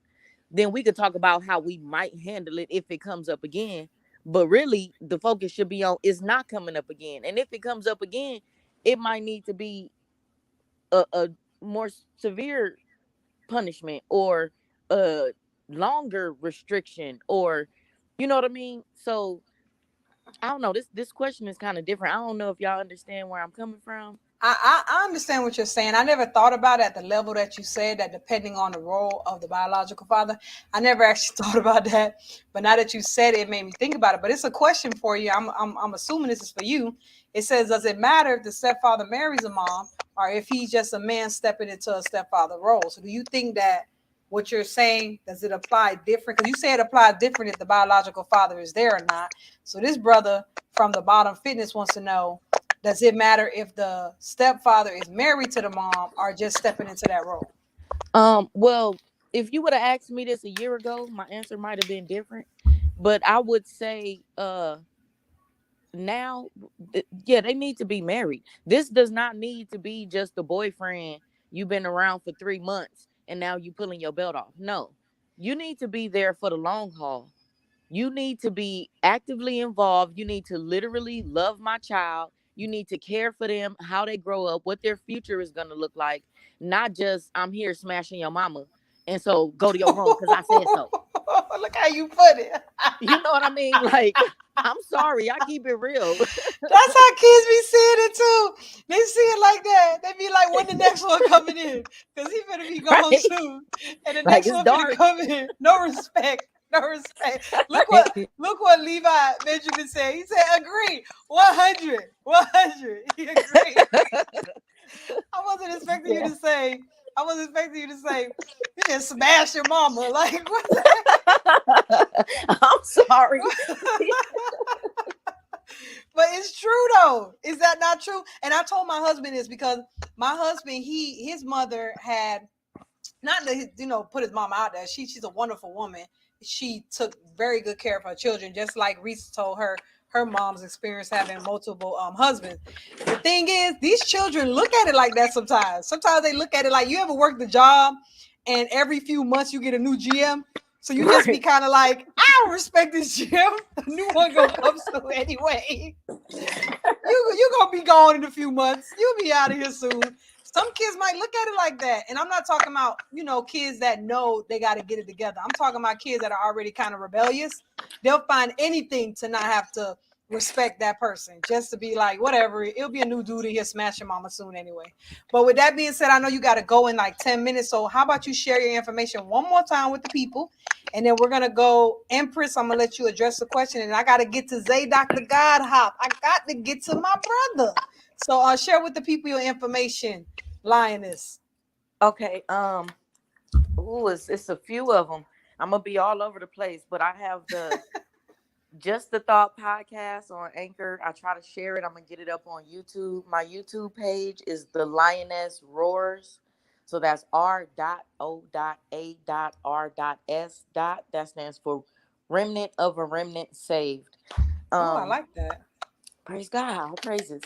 then we could talk about how we might handle it if it comes up again. But really, the focus should be on it's not coming up again. And if it comes up again, it might need to be a more severe punishment, or a longer restriction, or you know what I mean? So I don't know. This question is kind of different. I don't know if y'all understand where I'm coming from. I understand what you're saying. I never thought about it at the level that you said, that depending on the role of the biological father. I never actually thought about that. But now that you said it, it made me think about it. But it's a question for you. I'm assuming this is for you. It says, does it matter if the stepfather marries a mom or if he's just a man stepping into a stepfather role? So do you think that what you're saying, does it apply different? Because you say it applies different if the biological father is there or not. So this brother from the Bottom Fitness wants to know, does it matter if the stepfather is married to the mom or just stepping into that role? Well, if you would have asked me this a year ago, my answer might have been different. But I would say, now, yeah, they need to be married. This does not need to be just a boyfriend. You've been around for 3 months and now you pulling your belt off. No, you need to be there for the long haul. You need to be actively involved. You need to literally love my child. You need to care for them, how they grow up, what their future is going to look like. Not just, I'm here smashing your mama, and so go to your room because I said so. Look how you put it. You know what I mean? Like, I'm sorry, I keep it real. That's how kids be seeing it too. They see it like that. They be like, when the next one coming in? Because he better be gone Right? soon. And the Like, next it's one better dark. come in. No respect. No respect. Look what Levi Benjamin said. He said, agree. 100. 100. He agreed. I wasn't expecting you to say, you just smash your mama. Like, what the I'm sorry. But it's true though. Is that not true? And I told my husband this because my husband, his mother had not to, put his mama out there. She's a wonderful woman. She took very good care of her children, just like Reese told her mom's experience having multiple husbands. The thing is, these children look at it like that sometimes. Sometimes they look at it like, you ever work the job and every few months you get a new GM? So you just be kind of like, I don't respect this GM. A new one gonna come soon anyway. You gonna be gone in a few months. You'll be out of here soon. Some kids might look at it like that. And I'm not talking about, kids that know they got to get it together. I'm talking about kids that are already kind of rebellious. They'll find anything to not have to respect that person, just to be like, whatever, it'll be a new dude in here smashing mama soon anyway. But with that being said, I know you got to go in like 10 minutes. So how about you share your information one more time with the people? And then we're going to go, Empress, I'm going to let you address the question. And I got to get to Zay Dr. Godhop. I got to get to my brother. So share with the people your information, Lioness. Okay. It's a few of them. I'm gonna be all over the place, but I have the Just the Thought podcast on Anchor. I try to share it. I'm gonna get it up on YouTube. My YouTube page is The Lioness Roars. So that's R.O.A.R.S. That stands for Remnant of a Remnant Saved. I like that. Praise God. All praises.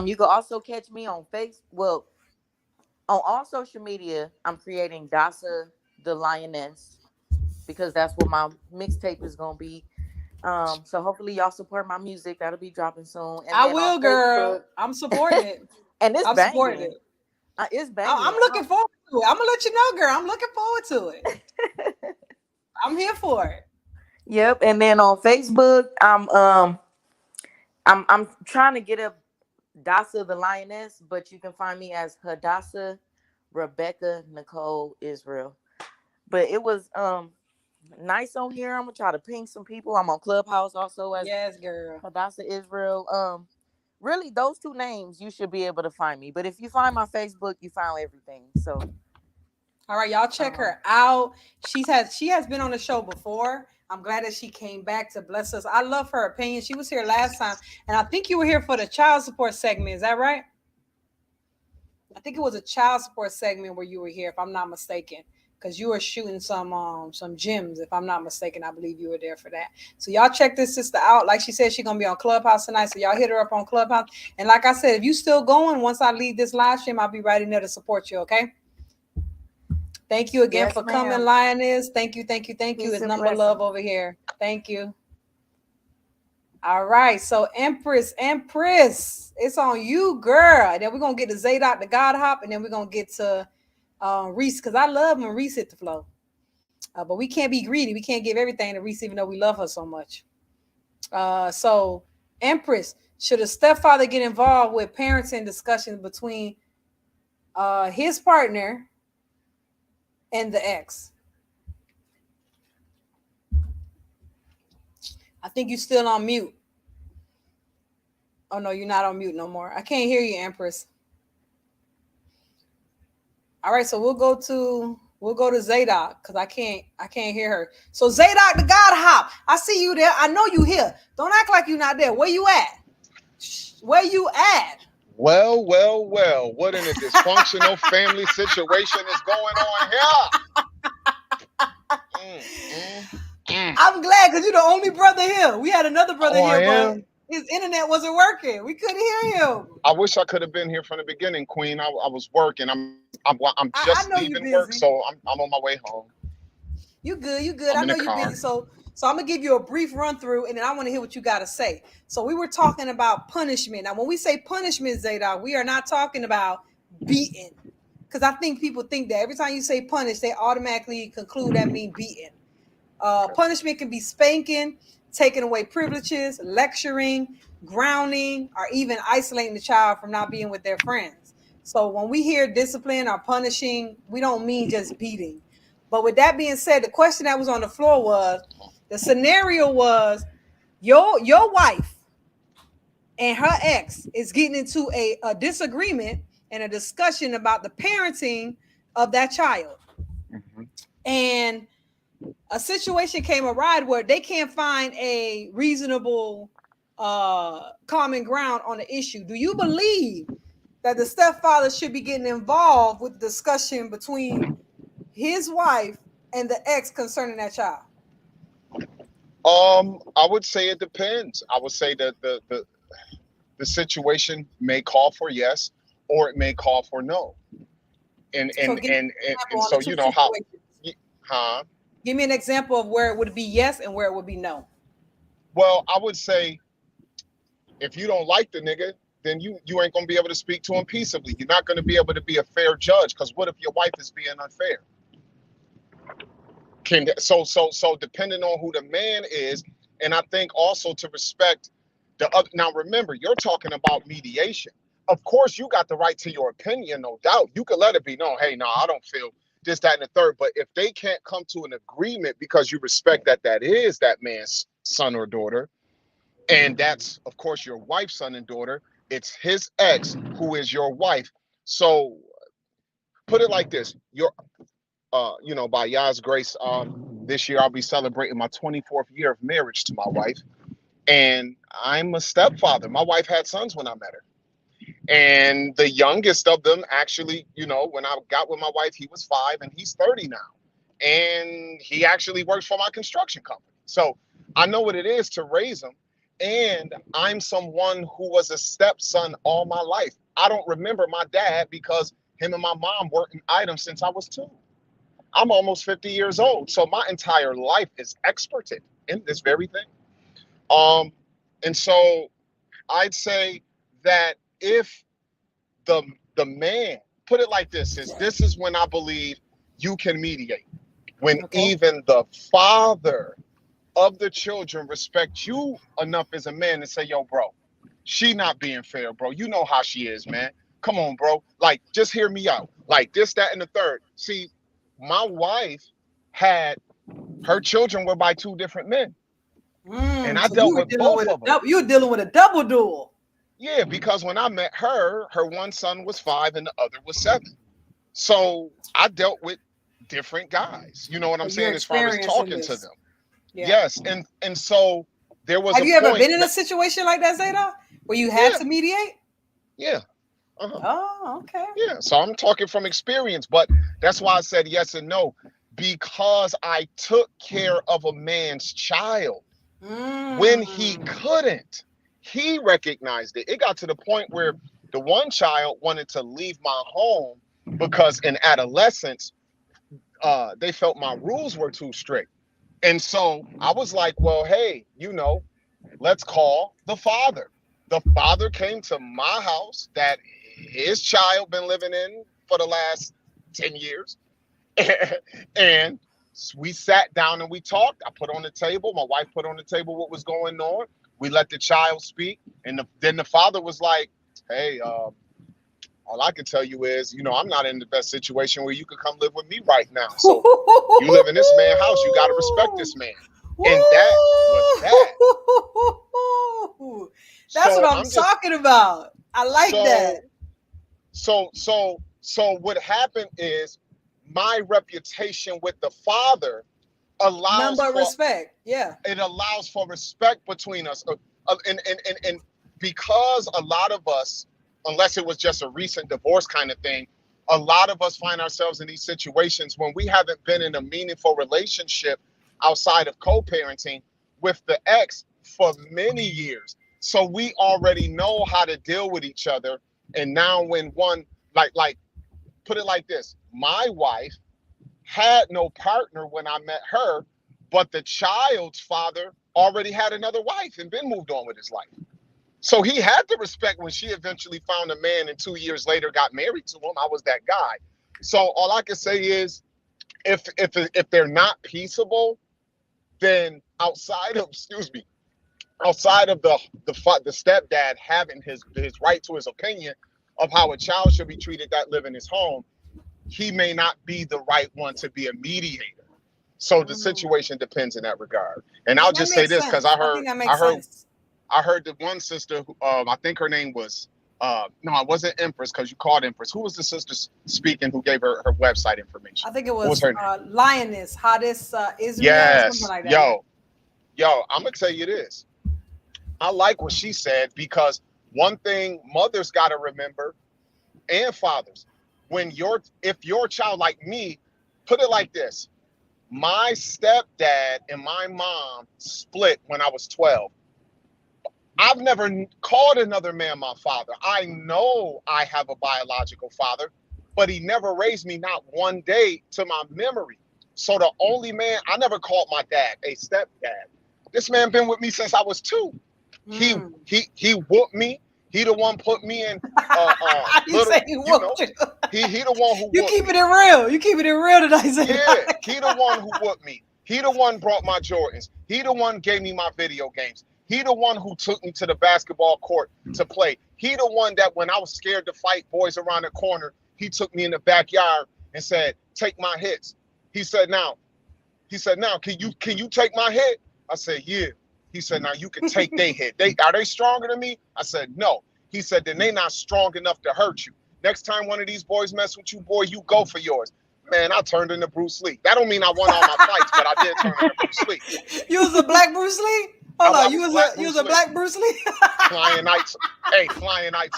You can also catch me on on all social media. I'm creating Dasa the Lioness. because that's what my mixtape is gonna be. So hopefully y'all support my music. That'll be dropping soon. And I then on will, girl. Facebook, I'm supporting it. and it's I'm supporting banging. it. It's I'm banging. looking forward to it. I'm gonna let you know, girl. I'm looking forward to it. I'm here for it. Yep. And then on Facebook, I'm trying to get up Dasa the Lioness, but you can find me as Hadassah Rebecca Nicole Israel. But it was nice on here. I'm gonna try to ping some people. I'm on Clubhouse also as Yes, girl. Hadassah Israel. Really those two names you should be able to find me. But if you find my Facebook, you found everything. So All right, y'all check her out. She has been on the show before. I'm glad that she came back to bless us. I love her opinion. She was here last time, and I think you were here for the child support segment. Is that right? I think it was a child support segment where you were here, if I'm not mistaken, because you were shooting some gyms, if I'm not mistaken. I believe you were there for that. So y'all check this sister out. Like she said, she's gonna be on Clubhouse tonight. So y'all hit her up on Clubhouse. And like I said, if you still going, once I leave this live stream, I'll be right in there to support you. Okay. Thank you again for coming, Lioness. Thank you. It's number love over here. Thank you. All right. So Empress, it's on you, girl. And then we're going to get to Zadok, the God Hop, and then we're going to get to Reese, because I love when Reese hit the flow. But we can't be greedy. We can't give everything to Reese, even though we love her so much. So Empress, should a stepfather get involved with parenting discussions between his partner and the ex? I think you're still on mute. Oh no, you're not on mute no more. I can't hear you, Empress. All right, so we'll go to Zadok, because I can't hear her. So Zadok, the God Hop, I see you there. I know you here. Don't act like you're not there. Where you at? Where you at? Well. What in a dysfunctional family situation is going on here? I'm glad, because you're the only brother here. We had another brother here, but his internet wasn't working. We couldn't hear him. I wish I could have been here from the beginning, Queen. I was working. I'm just leaving work, so I'm on my way home. You good. I know you're busy. So I'm gonna give you a brief run through, and then I want to hear what you got to say. So we were talking about punishment. Now, when we say punishment, Zadok, we are not talking about beating, because I think people think that every time you say punish, they automatically conclude that means beating. Punishment can be spanking, taking away privileges, lecturing, grounding, or even isolating the child from not being with their friends. So when we hear discipline or punishing, we don't mean just beating. But with that being said, the question that was on the floor was, the scenario was your wife and her ex is getting into a disagreement and a discussion about the parenting of that child. Mm-hmm. And a situation came awry where they can't find a reasonable common ground on the issue. Do you believe that the stepfather should be getting involved with the discussion between his wife and the ex concerning that child? I would say it depends. I would say that the situation may call for yes, or it may call for no. And so you know how, huh? Give me an example of where it would be yes and where it would be no. Well, I would say, if you don't like the nigga, then you ain't gonna be able to speak to him peaceably. You're not gonna be able to be a fair judge, because what if your wife is being unfair? So depending on who the man is, and I think also to respect the other. Now remember, you're talking about mediation. Of course, you got the right to your opinion, no doubt. You could let it be known, hey, no, I don't feel this, that, and the third. But if they can't come to an agreement because you respect that is that man's son or daughter, and that's, of course, your wife's son and daughter, it's his ex who is your wife. So put it like this. By Yah's grace, this year I'll be celebrating my 24th year of marriage to my wife. And I'm a stepfather. My wife had sons when I met her. And the youngest of them, actually, when I got with my wife, he was 5 and he's 30 now. And he actually works for my construction company. So I know what it is to raise him. And I'm someone who was a stepson all my life. I don't remember my dad because him and my mom worked in items since I was 2. I'm almost 50 years old. So my entire life is experted in this very thing. Um, and so I'd say that if the the man, put it like this is when I believe you can mediate. When Okay. even the father of the children respect you enough as a man to say, yo, bro, she not being fair, bro. You know how she is, man. Come on, bro. Like, just hear me out. Like this, that, and the third. See, my wife had her children were by two different men, and I So dealt with both of them. you were dealing with a double duel. Yeah, because when I met her, her one son was 5 and the other was 7. So I dealt with different guys. You know what I'm So you're saying? As far as experienced in talking to this. them. Yeah. Yes, and so there was Have a you ever point been in a that- situation like that, Zeta, where you had Yeah. to mediate? yeah. Uh-huh. Oh, okay. Yeah, so I'm talking from experience, but that's why I said yes and no, because I took care of a man's child when he couldn't. He recognized it. It got to the point where the one child wanted to leave my home because in adolescence, they felt my rules were too strict. And so I was like, well, hey, let's call the father. The father came to my house that his child been living in for the last 10 years. And we sat down and we talked. I put on the table, my wife put on the table what was going on. We let the child speak. And then the father was like, hey, all I can tell you is, I'm not in the best situation where you could come live with me right now. So you live in this man's house, you got to respect this man. And that was that. That's So what I'm talking about. I like that. So what happened is my reputation with the father allows Number for respect. Yeah. It allows for respect between us. And because a lot of us, unless it was just a recent divorce kind of thing, a lot of us find ourselves in these situations when we haven't been in a meaningful relationship outside of co-parenting with the ex for many years. So we already know how to deal with each other. And now when one, like, put it like this, my wife had no partner when I met her, but the child's father already had another wife and been moved on with his life. So he had to respect when she eventually found a man and 2 years later got married to him. I was that guy. So all I can say is if they're not peaceable, then outside of the stepdad having his right to his opinion of how a child should be treated that live in his home, he may not be the right one to be a mediator. So the situation depends in that regard. And I'll just say this because I heard that one sister, I think her name was, no, it wasn't Empress because you called Empress. Who was the sister speaking who gave her website information? I think it What was her name? Lioness, Hottest Israel, Yes. something like that. Yo, I'm going to tell you this. I like what she said because one thing mothers got to remember and fathers, if your child like me, put it like this. My stepdad and my mom split when I was 12. I've never called another man my father. I know I have a biological father, but he never raised me not one day to my memory. So the only man, I never called my dad a stepdad. This man been with me since I was 2. He whooped me. He the one put me in he the one who you keeping it real. You keeping it real tonight. Yeah, he the one who whooped me. He the one brought my Jordans. He the one gave me my video games. He the one who took me to the basketball court to play. He the one that when I was scared to fight boys around the corner, he took me in the backyard and said, "Take my hits." He said, now, can you take my hit? I said, yeah. He said, now you can take their hit. Are they stronger than me? I said, no. He said, then they not strong enough to hurt you. Next time one of these boys mess with you, boy, you go for yours. Man, I turned into Bruce Lee. That don't mean I won all my fights, but I did turn into Bruce Lee. You was a black Bruce Lee? Hold on, you was a black Bruce Lee? Flying knights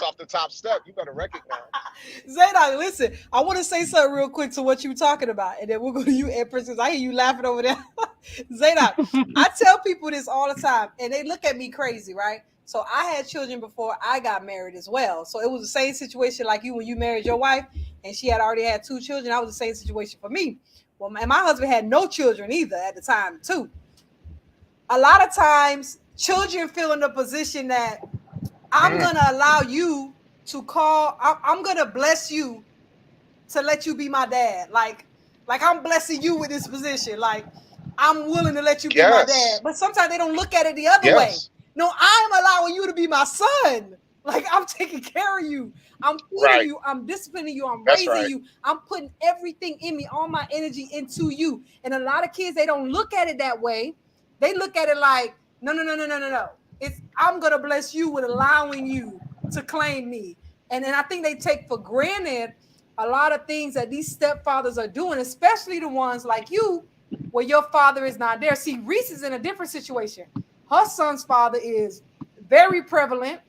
off the top step. You better recognize. Zadok, listen, I want to say something real quick to what you were talking about, and then we'll go to you, Empress, because I hear you laughing over there. Zadok, I tell people this all the time, and they look at me crazy, right? So I had children before I got married as well. So it was the same situation like you when you married your wife, and she had already had 2 children. That was the same situation for me. well, and my husband had no children either at the time too. A lot of times children feel in the position that I'm going to allow you to call, I'm going to bless you to let you be my dad. Like I'm blessing you with this position. Like I'm willing to let you be my dad. But sometimes they don't look at it the other way. No, I'm allowing you to be my son. Like I'm taking care of you. I'm feeding you. I'm disciplining you. I'm raising you. I'm putting everything in me, all my energy into you. And a lot of kids, they don't look at it that way. They look at it like, no. It's I'm gonna bless you with allowing you to claim me. And then I think they take for granted a lot of things that these stepfathers are doing, especially the ones like you, where your father is not there. See, Reese is in a different situation. Her son's father is very prevalent,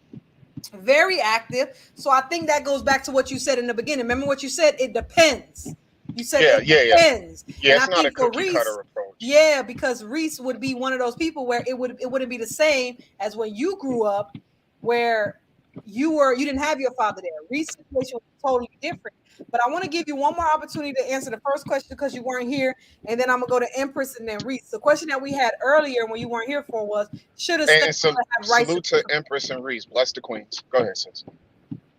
very active. So I think that goes back to what you said in the beginning. Remember what you said? It depends. You said it depends. Yeah, and it's not a cookie cutter approach. Yeah, because Reese would be one of those people where it wouldn't be the same as when you grew up, where you didn't have your father there. Reese's situation was totally different. But I want to give you one more opportunity to answer the first question because you weren't here, and then I'm gonna go to Empress and then Reese. The question that we had earlier when you weren't here for was, should a stepfather have rights? Salute to Empress and Reese. Bless the queens. Go ahead, sis.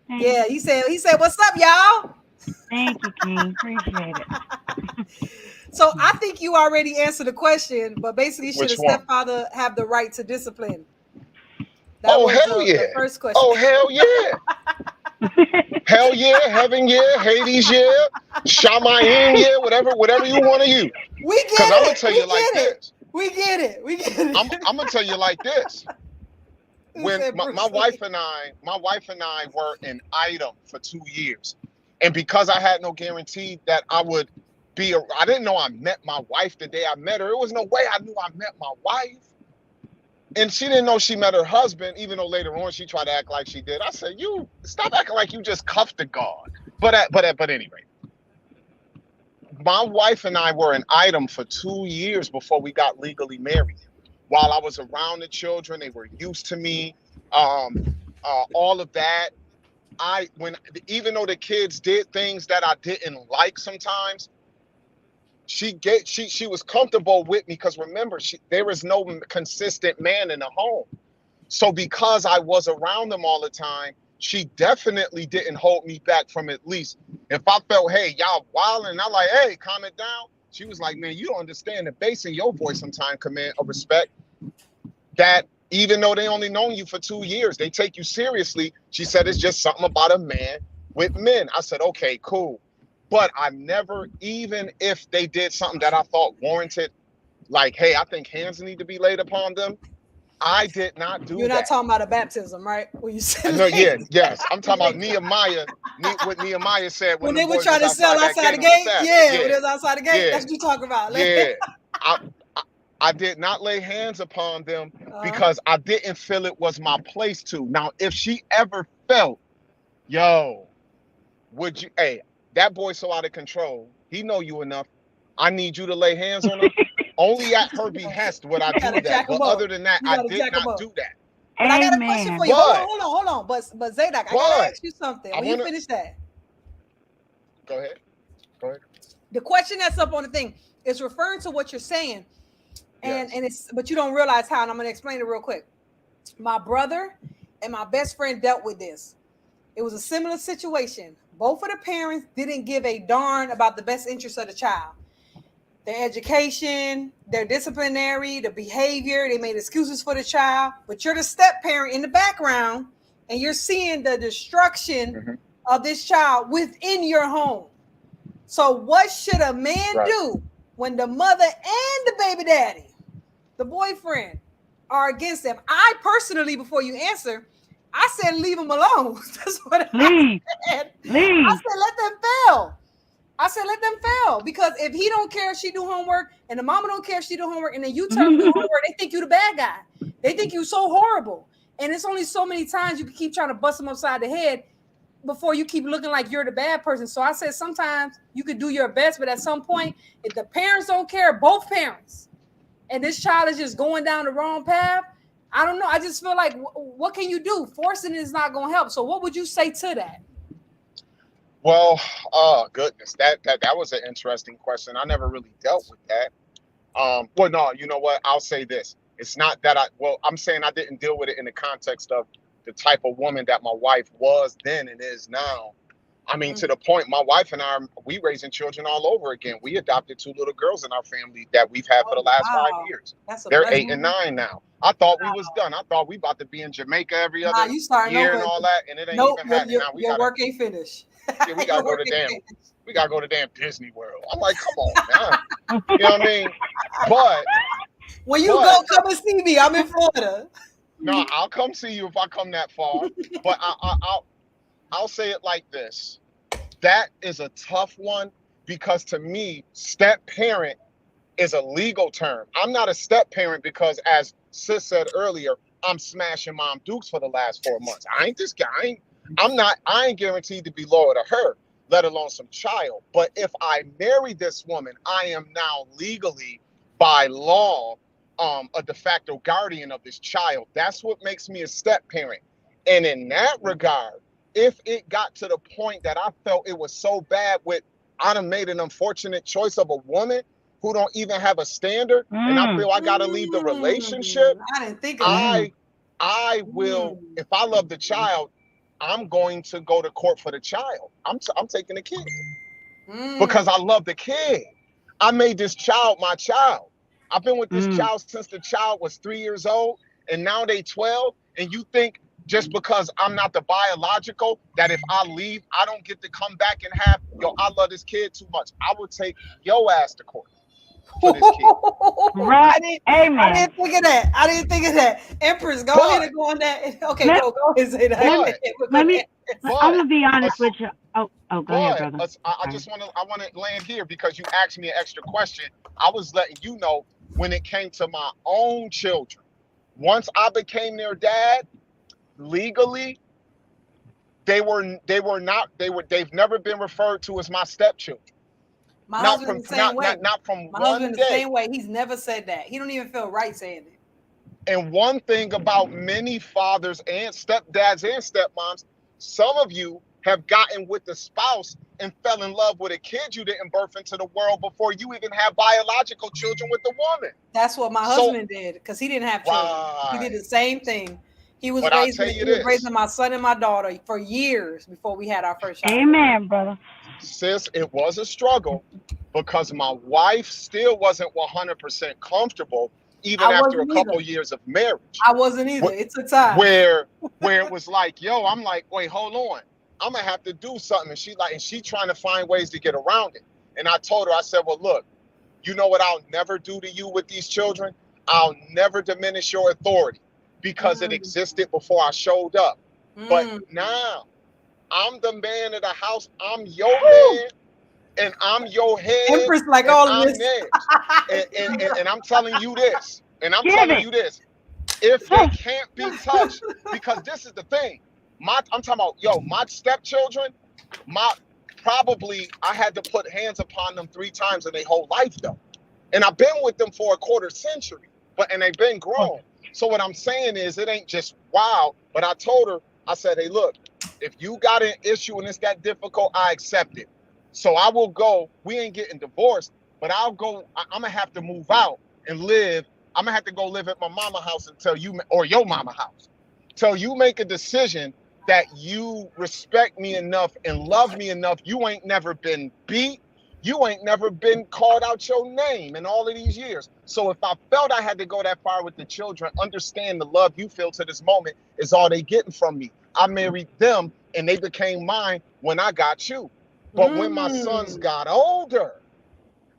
Yeah, he said, what's up, y'all? Thank you, King. Appreciate it. So I think you already answered the question, but basically, should a stepfather have the right to discipline? That was hell yeah! The first question. Oh hell yeah! Hell yeah! Heaven yeah! Hades yeah! Shamayim yeah! Whatever you want to use. We get it. Because I'm gonna tell you like this. We get it. I'm gonna tell you like this. When my wife and I were an item for 2 years, and because I had no guarantee that I would be, I didn't know I met my wife the day I met her. It was no way I knew I met my wife. And she didn't know she met her husband, even though later on she tried to act like she did. I said, you stop acting like you just cuffed the guard. But anyway, my wife and I were an item for 2 years before we got legally married. While I was around the children, they were used to me. All of that. Even though the kids did things that I didn't like sometimes, she was comfortable with me because remember, there was no consistent man in the home. So because I was around them all the time, she definitely didn't hold me back from, at least if I felt, hey, y'all wilding, and I'm like, hey, calm it down. She was like, man, you don't understand the bass in your voice sometimes command a respect that even though they only known you for 2 years, they take you seriously. She said, it's just something about a man with men. I said, okay, cool. But I never, even if they did something that I thought warranted, like, hey, I think hands need to be laid upon them, I did not do that. You're not talking about a baptism, right? When you said no, yes. I'm talking about Nehemiah, what Nehemiah said when they were trying to sell outside the gate. Yeah, when it was outside the gate. That's what you talking about. Yeah. I did not lay hands upon them because I didn't feel it was my place to. Now, if she ever felt, would you, hey, that boy's so out of control. He know you enough. I need you to lay hands on him. Only at her behest would I do that. But other than that, I did not do that. But I got a question for you. Hold on. But Zadok, I gotta ask you something. When you finish that. Go ahead. The question that's up on the thing is referring to what you're saying. And but you don't realize how, and I'm gonna explain it real quick. My brother and my best friend dealt with this. It was a similar situation. Both of the parents didn't give a darn about the best interest of the child. Their education, their disciplinary, the behavior, they made excuses for the child, but you're the step parent in the background and you're seeing the destruction of this child within your home. So what should a man do when the mother and the baby daddy, the boyfriend, are against them? I personally, before you answer, I said leave them alone. That's what I said. I said let them fail. Let them fail, because if he don't care if she do homework and the mama don't care if she do homework, and then you tell them to do homework, they think you the bad guy. They think you so horrible. And it's only so many times you can keep trying to bust them upside the head before you keep looking like you're the bad person. So I said sometimes you could do your best, but at some point, if the parents don't care, both parents, and this child is just going down the wrong path, I don't know. I just feel like, what can you do? Forcing it is not going to help. So what would you say to that? Well, oh goodness, that was an interesting question. I never really dealt with that. Well, no, you know what? I'll say this. It's not that I'm saying I didn't deal with it in the context of the type of woman that my wife was then and is now. I mean, to the point, my wife and we raising children all over again. We adopted 2 little girls in our family that we've had for the last 5 years. That's a They're blessing. 8 and 9 now. I thought we was done. I thought we about to be in Jamaica every Nah, other you starting year over. and all that, and it ain't Nope, even happening. Now we your gotta, work ain't finished. yeah, we gotta Your go to work ain't finished. we gotta go to damn Disney World. I'm like, come on, man. You know what I mean? But When you go, come and see me. I'm in Florida. no, I'll come see you if I come that far. But I'll say it like this. That is a tough one because to me, step parent is a legal term. I'm not a step parent because, as Sis said earlier, I'm smashing Mom Dukes for the last 4 months. I ain't this guy. I ain't guaranteed to be loyal to her, let alone some child. But if I marry this woman, I am now legally, by law, a de facto guardian of this child. That's what makes me a step parent. And in that regard, if it got to the point that I felt it was so bad with, I done made an unfortunate choice of a woman who don't even have a standard, and I feel I gotta leave the relationship. I didn't think of that. I will, if I love the child, I'm going to go to court for the child. I'm taking the kid because I love the kid. I made this child my child. I've been with this child since the child was 3 years old, and now they 12. And you think just because I'm not the biological, that if I leave, I don't get to come back and have, I love this kid too much. I would take your ass to court for this kid. Right. Amen. I didn't think of that. I didn't think of that. Empress, go ahead and go on that. Okay, go ahead and say that. Let me. I'm gonna be honest with you. Oh, go ahead, brother. I want to land here because you asked me an extra question. I was letting you know when it came to my own children. Once I became their dad, legally, they've never been referred to as my stepchildren. My husband the same way. Not from my one husband day. the same way. He's never said that. He don't even feel right saying it. And one thing about many fathers and stepdads and stepmoms, some of you have gotten with the spouse and fell in love with a kid you didn't birth into the world before you even had biological children with the woman. That's what my husband did because he didn't have children. Right. He did the same thing. He was But raising my son and my daughter for years before we had our first child. Amen, brother. Sis, it was a struggle because my wife still wasn't 100% comfortable even after a couple years of marriage. I wasn't either. It took time. Where it was like, yo, I'm like, wait, hold on. I'm gonna have to do something. And she trying to find ways to get around it. And I told her, I said, well, look, you know what I'll never do to you with these children? I'll never diminish your authority because it existed before I showed up. But now I'm the man of the house. I'm your man. And I'm your head. Empress like all of this. And I'm telling you this. And I'm telling you this. If they can't be touched, because this is the thing. I'm talking about, my stepchildren, I had to put hands upon them 3 times in their whole life though. And I've been with them for a quarter century, and they've been grown. So what I'm saying is it ain't just wow, but I told her, I said, hey, look, if you got an issue and it's that difficult, I accept it. So I will go, we ain't getting divorced, but I'll go, I'm gonna have to move out and live. I'm gonna have to go live at my mama house until or your mama house, till you make a decision that you respect me enough and love me enough. You ain't never been beat. You ain't never been called out your name in all of these years. So if I felt I had to go that far with the children, understand the love you feel to this moment is all they getting from me. I married them and they became mine when I got you. But when my sons got older,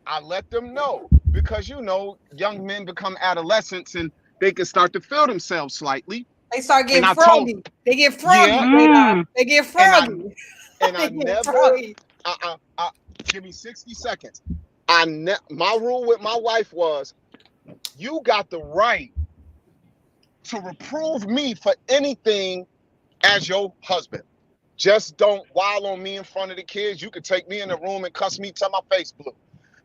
I let them know because, young men become adolescents and they can start to feel themselves slightly. They start getting froggy. They get froggy. Yeah. They get froggy. And I never, give me 60 seconds. My rule with my wife was, you got the right to reprove me for anything as your husband. Just don't while on me in front of the kids. You could take me in the room and cuss me till my face blue.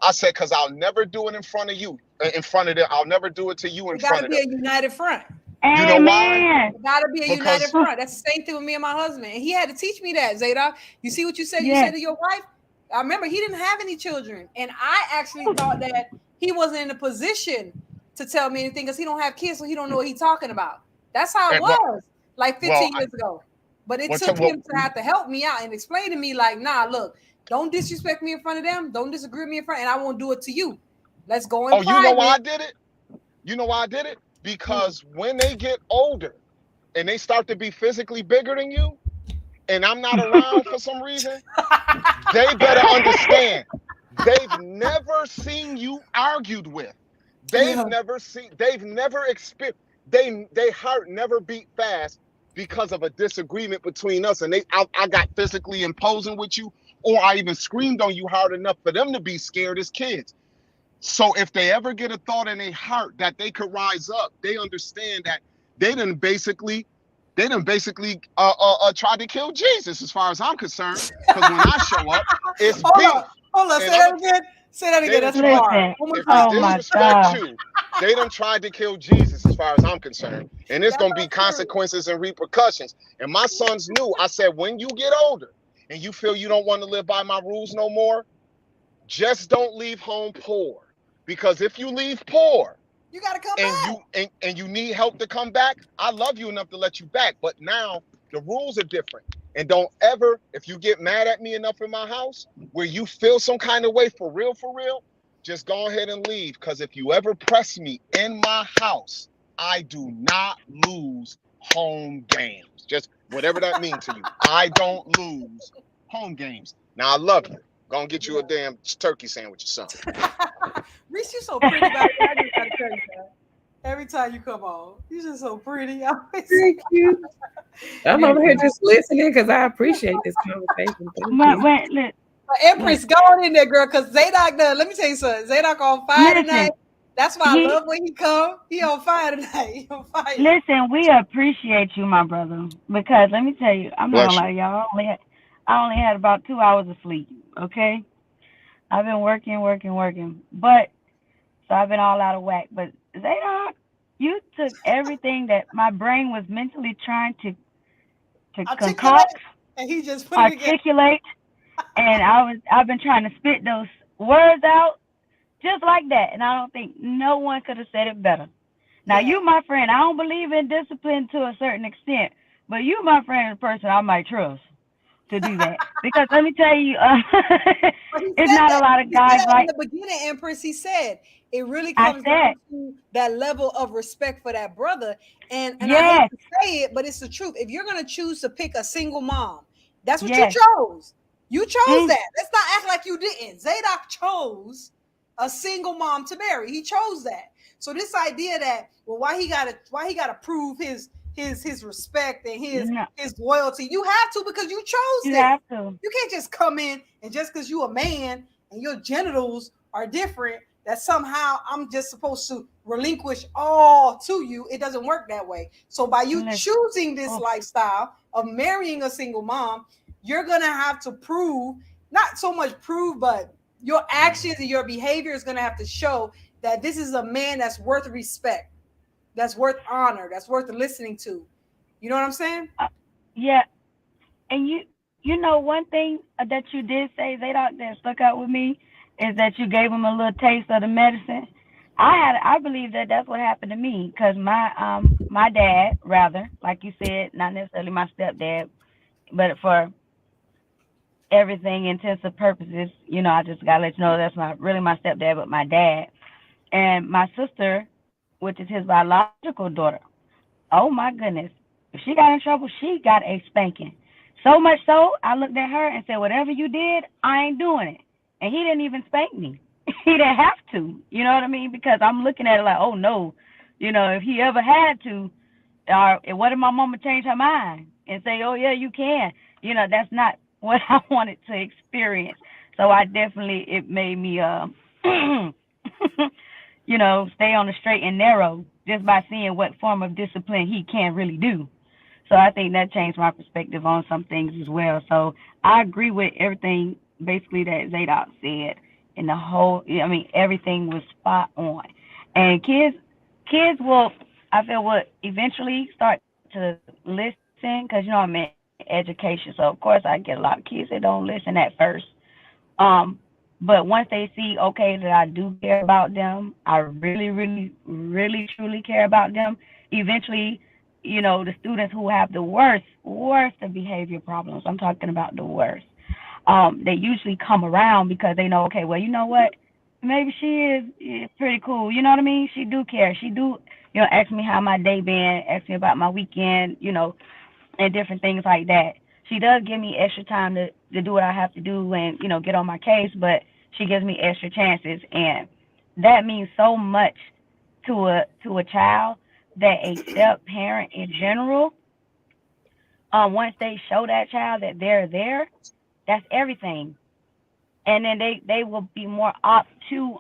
I said, because I'll never do it in front of you. I'll never do it to you in front of them. It got to be a united front. You know why? Amen. It gotta be a united Because front. That's the same thing with me and my husband. And he had to teach me that, Zadok. You see what you said? You Yes. said to your wife. I remember he didn't have any children. And I actually thought that he wasn't in a position to tell me anything because he don't have kids, so he don't know what he's talking about. That's how it was like 15 years ago. But it took him to have to help me out and explain to me, like, nah, look, don't disrespect me in front of them. Don't disagree with me in front, and I won't do it to you. Let's go in private. You know why I did it? You know why I did it? Because when they get older and they start to be physically bigger than you, and I'm not around for some reason, they better understand. They've never seen you argued with. They've never experienced, they heart never beat fast because of a disagreement between us. And I got physically imposing with you, or I even screamed on you hard enough for them to be scared as kids. So if they ever get a thought in their heart that they could rise up, they understand that they done basically tried to kill Jesus, as far as I'm concerned. Because when I show up, it's beef. Hold on, say that again. Say that again. That's hard. If they disrespect you, they done tried to kill Jesus, as far as I'm concerned. And it's gonna be consequences and repercussions. And my sons knew. I said, when you get older and you feel you don't want to live by my rules no more, just don't leave home poor. Because if you leave poor, you gotta come back. And you need help to come back, I love you enough to let you back. But now the rules are different. And don't ever, if you get mad at me enough in my house where you feel some kind of way for real, just go ahead and leave. Because if you ever press me in my house, I do not lose home games. Just whatever that means to you. I don't lose home games. Now I love you. Go and get you a damn turkey sandwich or something. Reese, you're so pretty, baby. I just gotta tell you that. Every time you come on, you're just so pretty. Thank you. I'm over here just listening because I appreciate this conversation. Wait, Empress, go on in there, girl, because Zadok does. Let me tell you something. Zadok on fire tonight. That's why I love when he come. He on fire tonight. He on fire. Listen, we appreciate you, my brother, because let me tell you, I'm not gonna lie to y'all. I only had about 2 hours of sleep. Okay, I've been working, but so I've been all out of whack. But Zadok, you took everything that my brain was mentally trying to concoct, and he just put articulate, and I've been trying to spit those words out just like that, and I don't think no one could have said it better. Now you, my friend, I don't believe in discipline to a certain extent, but you, my friend, is a person I might trust to do that, because let me tell you, it's not a lot of guys like. In the beginning, Empress, he said it really comes down to that level of respect for that brother, and I hate to say it, but it's the truth. If you're gonna choose to pick a single mom, that's what you chose. You chose that. Let's not act like you didn't. Zadok chose a single mom to marry. He chose that. So this idea that, well, why he gotta prove his respect and his loyalty. You have to, because you chose you it. Have to. You can't just come in and just because you a man and your genitals are different, that somehow I'm just supposed to relinquish all to you. It doesn't work that way. So by you choosing this lifestyle of marrying a single mom, you're gonna have to prove, not so much prove, but your actions and your behavior is gonna have to show that this is a man that's worth respect, that's worth honor, that's worth listening to. You know what I'm saying? Yeah. And you know, one thing that you did say, Zadok, that stuck out with me is that you gave him a little taste of the medicine. I believe that that's what happened to me, because my dad, rather, like you said, not necessarily my stepdad, but for everything intents and purposes, you know, I just gotta let you know that's not really my stepdad, but my dad. And my sister, which is his biological daughter, oh my goodness, if she got in trouble, she got a spanking. So much so, I looked at her and said, whatever you did, I ain't doing it. And he didn't even spank me. He didn't have to, you know what I mean? Because I'm looking at it like, oh no, you know, if he ever had to, what if my mama change her mind and say, oh yeah, you can? You know, that's not what I wanted to experience. So it made me, you know, stay on the straight and narrow just by seeing what form of discipline he can really do. So I think that changed my perspective on some things as well. So I agree with everything basically that Zadok said, and the whole, I mean, everything was spot on. And kids will, I feel what eventually start to listen, because I'm in education, so of course I get a lot of kids that don't listen at first. Um, but once they see, okay, that I do care about them, I really, really, really, truly care about them. Eventually, the students who have the worst of behavior problems, I'm talking about the worst. They usually come around because they know, okay, well, you know what? Maybe she is pretty cool. You know what I mean? She do care. She do, ask me how my day been, ask me about my weekend, and different things like that. She does give me extra time to do what I have to do and, get on my case, but she gives me extra chances, and that means so much to a child that a step parent in general, once they show that child that they're there, that's everything. And then they will be more apt to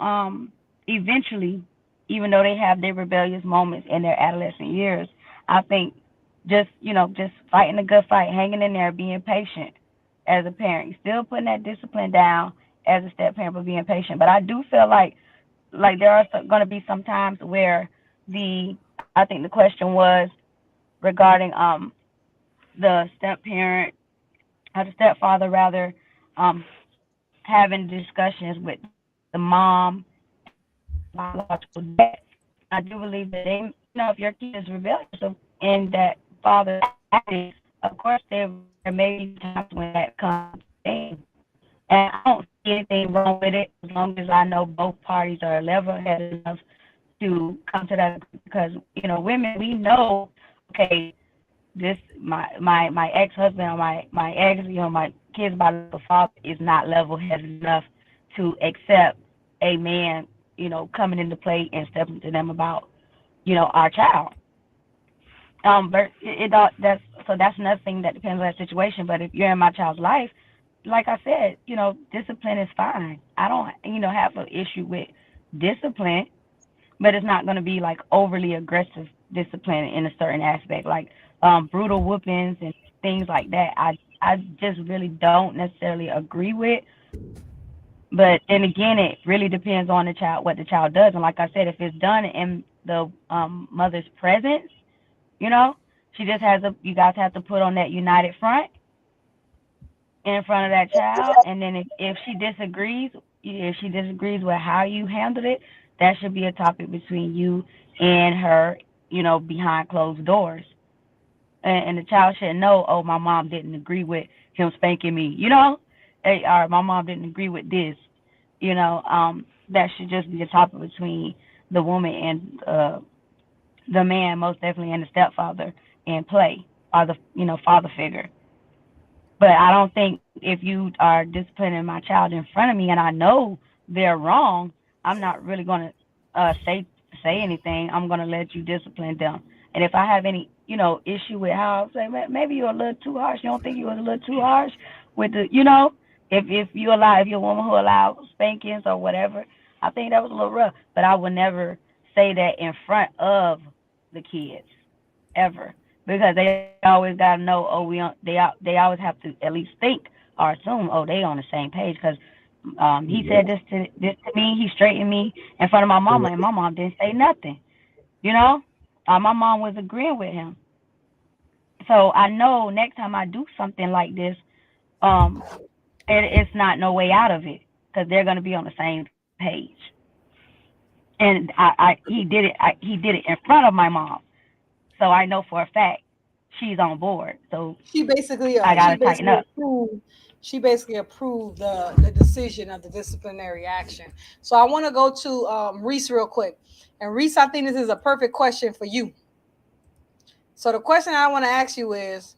eventually, even though they have their rebellious moments in their adolescent years, I think just fighting a good fight, hanging in there, being patient as a parent, still putting that discipline down as a step parent, but being patient. But I do feel like there are going to be some times where I think the question was regarding the step parent or the stepfather rather, um having discussions with the mom, biological dad. I do believe that if your kid is rebellious and that father acting, of course there may be times when that comes in. And I don't see anything wrong with it as long as I know both parties are level-headed enough to come to that, because women, we know, okay, this my ex-husband or my ex, my kid's biological father is not level-headed enough to accept a man, coming into play and stepping to them about, our child. But that's another thing that depends on that situation. But if you're in my child's life, like I said, discipline is fine. I don't, have an issue with discipline, but it's not going to be like overly aggressive discipline in a certain aspect, like brutal whoopings and things like that. I just really don't necessarily agree with. But then again, it really depends on the child, what the child does. And like I said, if it's done in the mother's presence, she just you guys have to put on that united front in front of that child. And then if she disagrees with how you handled it, that should be a topic between you and her, behind closed doors. And the child should know, oh, my mom didn't agree with him spanking me, hey, or my mom didn't agree with this, that should just be a topic between the woman and the man, most definitely, and the stepfather in play, or the father figure. But I don't think if you are disciplining my child in front of me and I know they're wrong, I'm not really going to say anything. I'm going to let you discipline them. And if I have any, issue with how I say, maybe you're a little too harsh. You don't think you was a little too harsh with the, if you're a woman who allows spankings or whatever, I think that was a little rough. But I would never say that in front of the kids ever, because they always got to know, oh, they always have to at least think or assume, oh, they on the same page, because he said this to me, he straightened me in front of my mama, and my mom didn't say nothing. My mom was agreeing with him. So I know next time I do something like this, it's not no way out of it, because they're going to be on the same page. And he did it in front of my mom, so I know for a fact she's on board. So she basically I gotta tighten up. She basically approved the decision of the disciplinary action. So I want to go to Reese real quick. And Reese, I think this is a perfect question for you. So the question I want to ask you is,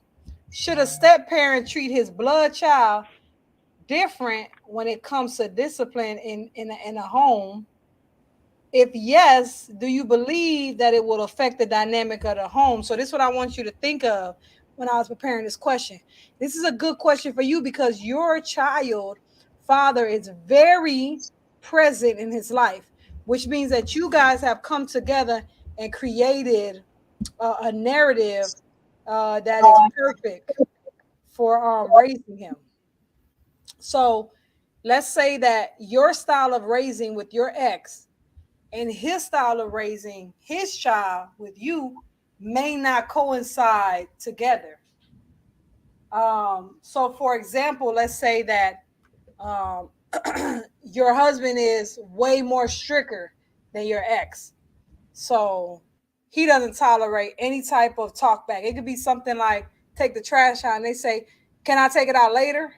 should a step parent treat his blood child different when it comes to discipline in a home? If yes, do you believe that it will affect the dynamic of the home? So this is what I want you to think of when I was preparing this question. This is a good question for you because your child father is very present in his life, which means that you guys have come together and created a narrative that is perfect for raising him. So let's say that your style of raising with your ex and his style of raising his child with you may not coincide together. So for example, let's say that um, your husband is way more stricter than your ex. So he doesn't tolerate any type of talk back. It could be something like take the trash out and they say, "Can I take it out later?"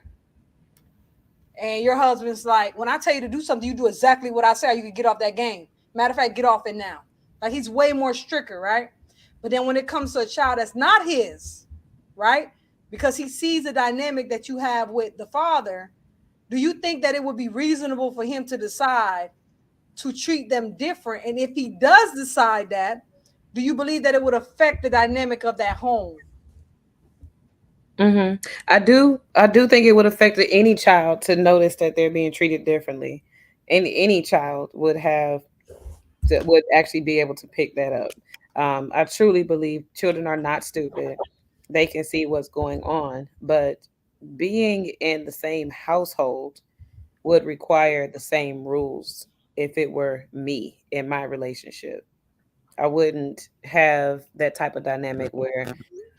And your husband's like, "When I tell you to do something, you do exactly what I say, or you can get off that game. Matter of fact, get off it now." Like he's way more stricter, right? But then when it comes to a child that's not his, right? Because he sees the dynamic that you have with the father, do you think that it would be reasonable for him to decide to treat them different? And if he does decide that, do you believe that it would affect the dynamic of that home? I do. I do think it would affect any child to notice that they're being treated differently. Any child would have would actually be able to pick that up. I truly believe children are not stupid. They can see what's going on, but being in the same household would require the same rules if it were me in my relationship. I wouldn't have that type of dynamic where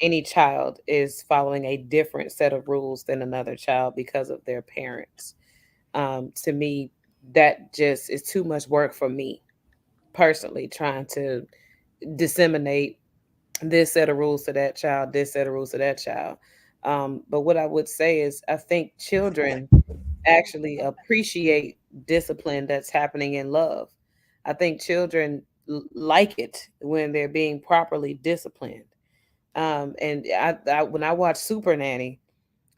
any child is following a different set of rules than another child because of their parents. To me, that just is too much work for me personally, trying to disseminate this set of rules to that child, this set of rules to that child. But what I would say is, I think children actually appreciate discipline that's happening in love. I think children like it when they're being properly disciplined. And when I watch Super Nanny,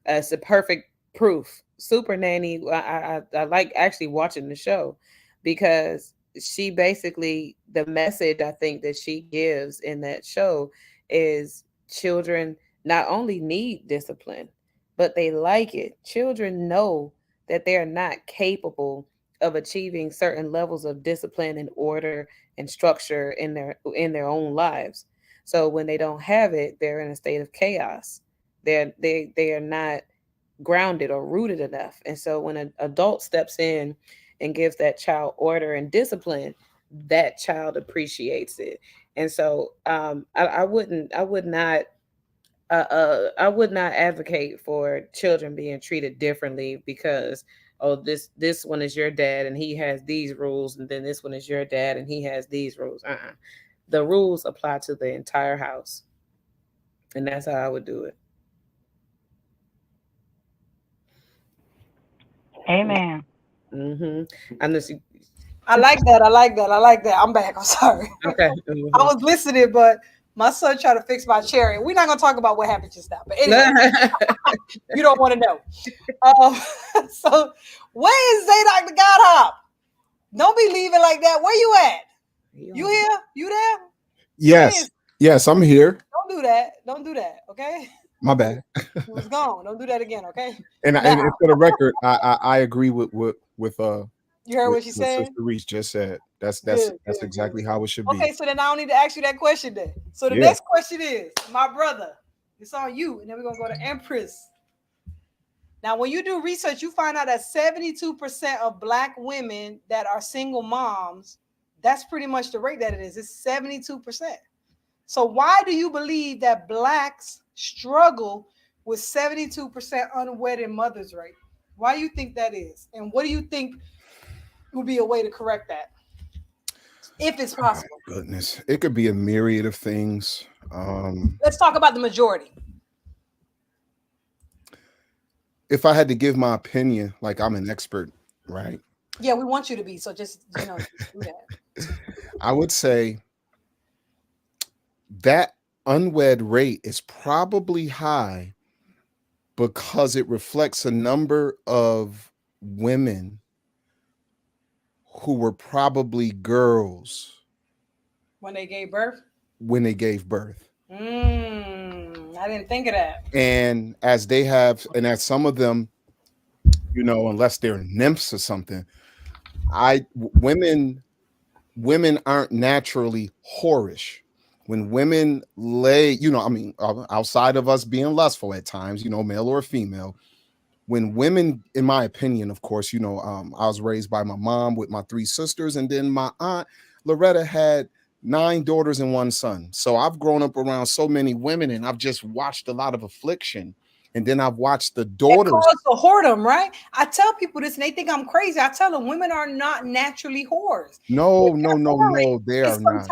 it's a perfect proof. Super Nanny, I like actually watching the show because she basically, the message I think that she gives in that show is children not only need discipline, but they like it. Children know that they are not capable of achieving certain levels of discipline and order and structure in their own lives. So when they don't have it, they're in a state of chaos. They are not grounded or rooted enough. And so when an adult steps in and gives that child order and discipline, that child appreciates it. And so I would not advocate for children being treated differently because, oh, this one is your dad and he has these rules, and then this one is your dad and he has these rules. The rules apply to the entire house, and that's how I would do it. Amen. I'm just I like that. I like that. I like that. I'm back. I'm sorry. okay. I was listening, but my son tried to fix my chair. And we're not going to talk about what happened just now. But anyway, you don't want to know. So where is Zadok the God Hop? Don't be leaving like that. Where you at? You here? You there? Yes. Yes, I'm here. Don't do that. Don't do that. Okay. My bad. He was gone. Don't do that again. Okay. And for the record, I agree with you heard what she said? Sister Reese just said. That's Good, exactly how it should be. Okay, so then I don't need to ask you that question then. So the Yeah. next question is, my brother, it's on you, and then we're gonna go to Empress. Now, when you do research, you find out that 72% of Black women that are single moms, that's pretty much the rate that it is. It's 72%. So why do you believe that Blacks struggle with 72% unwedded mothers rate? Why do you think that is? And what do you think would be a way to correct that, if it's possible? Oh, goodness, it could be a myriad of things. Let's talk about the majority. If I had to give my opinion, like I'm an expert, right? Yeah, we want you to be. So just do that. I would say that unwed rate is probably high because it reflects a number of women who were probably girls when they gave birth. I didn't think of that. And as some of them, unless they're nymphs or something, women aren't naturally whorish. When women lay, outside of us being lustful at times, male or female, when women, in my opinion, of course, I was raised by my mom with my 3 sisters, and then my aunt Loretta had 9 daughters and 1 son. So I've grown up around so many women, and I've just watched a lot of affliction. And then I've watched the It daughters. caused a whoredom, right? I tell people this and they think I'm crazy. I tell them women are not naturally whores. No, When they're whoring, they are not.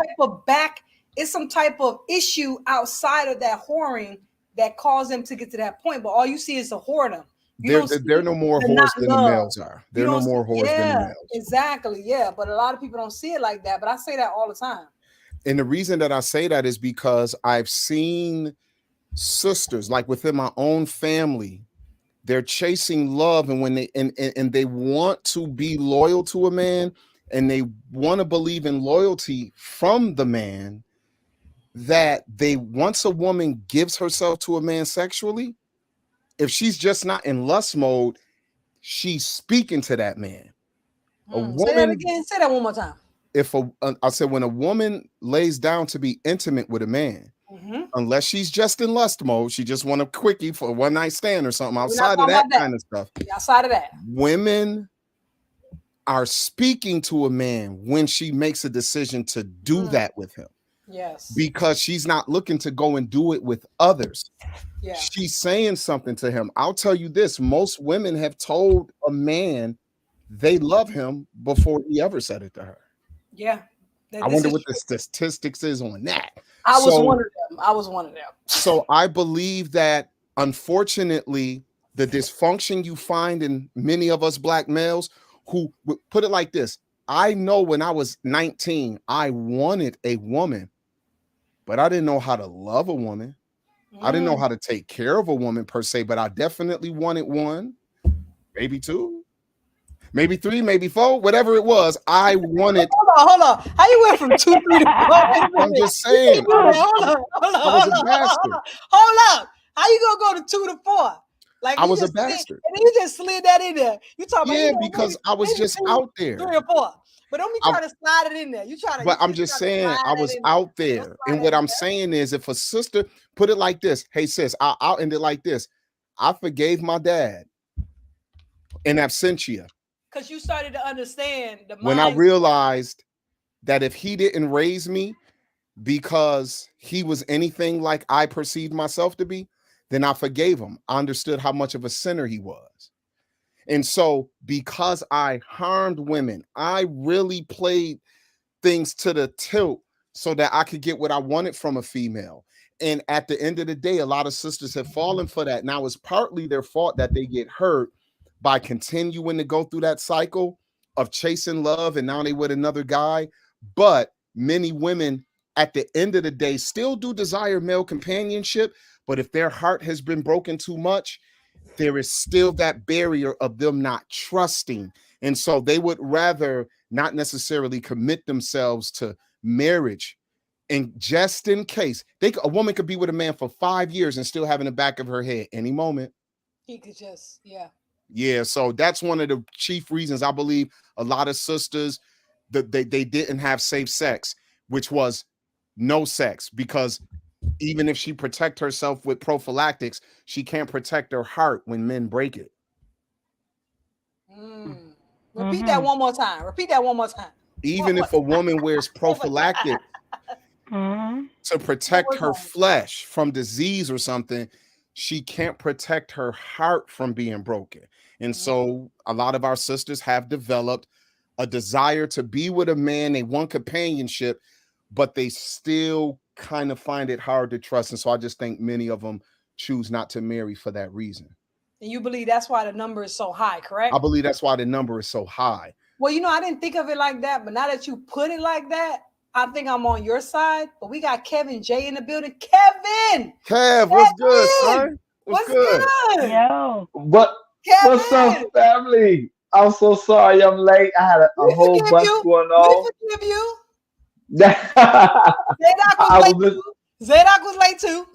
It's some type of issue outside of that whoring that caused them to get to that point. But all you see is a whoredom. They're no more whores than the males are. They're no more whores than the males. Exactly. Yeah. But a lot of people don't see it like that. But I say that all the time. And the reason that I say that is because I've seen sisters, like within my own family, they're chasing love, and when they want to be loyal to a man, and they want to believe in loyalty from the man, that once a woman gives herself to a man sexually, if she's just not in lust mode, she's speaking to that man. A woman, say that again. Say that one more time. I said, when a woman lays down to be intimate with a man, unless she's just in lust mode, she just want a quickie for a one night stand or something outside of that kind of stuff. Outside of that, women are speaking to a man when she makes a decision to do that with him. Yes. Because she's not looking to go and do it with others. Yeah. She's saying something to him. I'll tell you this, most women have told a man they love him before he ever said it to her. Yeah. I wonder what the statistics is on that. I was one of them. So I believe that, unfortunately, the dysfunction you find in many of us Black males, who put it like this, I know when I was 19, I wanted a woman, but I didn't know how to love a woman. I didn't know how to take care of a woman per se, but I definitely wanted 1, maybe 2, maybe 3, maybe 4, whatever it was. I wanted. Hold on. How you went from 2, 3 to 4? I'm just saying. Hold up. How you gonna go to 2 to 4? Like I was a bastard. And you just slid that in there. You talking about because I was just out there. 3 or 4. But don't be trying to slide it in there. But I'm just saying I was out there. And what I'm saying is, if a sister, put it like this, hey sis, I'll end it like this. I forgave my dad in absentia. Because you started to understand when I realized that if he didn't raise me because he was anything like I perceived myself to be, then I forgave him. I understood how much of a sinner he was. And so because I harmed women, I really played things to the tilt so that I could get what I wanted from a female. And at the end of the day, a lot of sisters have fallen for that. Now it's partly their fault that they get hurt by continuing to go through that cycle of chasing love, and now they with another guy. But many women at the end of the day still do desire male companionship. But if their heart has been broken too much, there is still that barrier of them not trusting. And so they would rather not necessarily commit themselves to marriage. And just in case, a woman could be with a man for 5 years and still have in the back of her head any moment. He could just, Yeah, so that's one of the chief reasons I believe a lot of sisters, they didn't have safe sex, which was no sex, because even if she protect herself with prophylactics, she can't protect her heart when men break it. Repeat that one more time. Even if a woman wears prophylactic to protect her flesh from disease or something, she can't protect her heart from being broken. And so a lot of our sisters have developed a desire to be with a man. They want companionship, but they still kind of find it hard to trust. And so I just think many of them choose not to marry for that reason. And you believe that's why the number is so high, correct? I believe that's why the number is so high. Well, I didn't think of it like that, but now that you put it like that, I think I'm on your side. But we got Kevin J in the building. Kev, what's good, son? What's good? Yo. What's up, family? I'm so sorry I'm late. I had a whole bunch going on. We forgive you. Zadok was late too.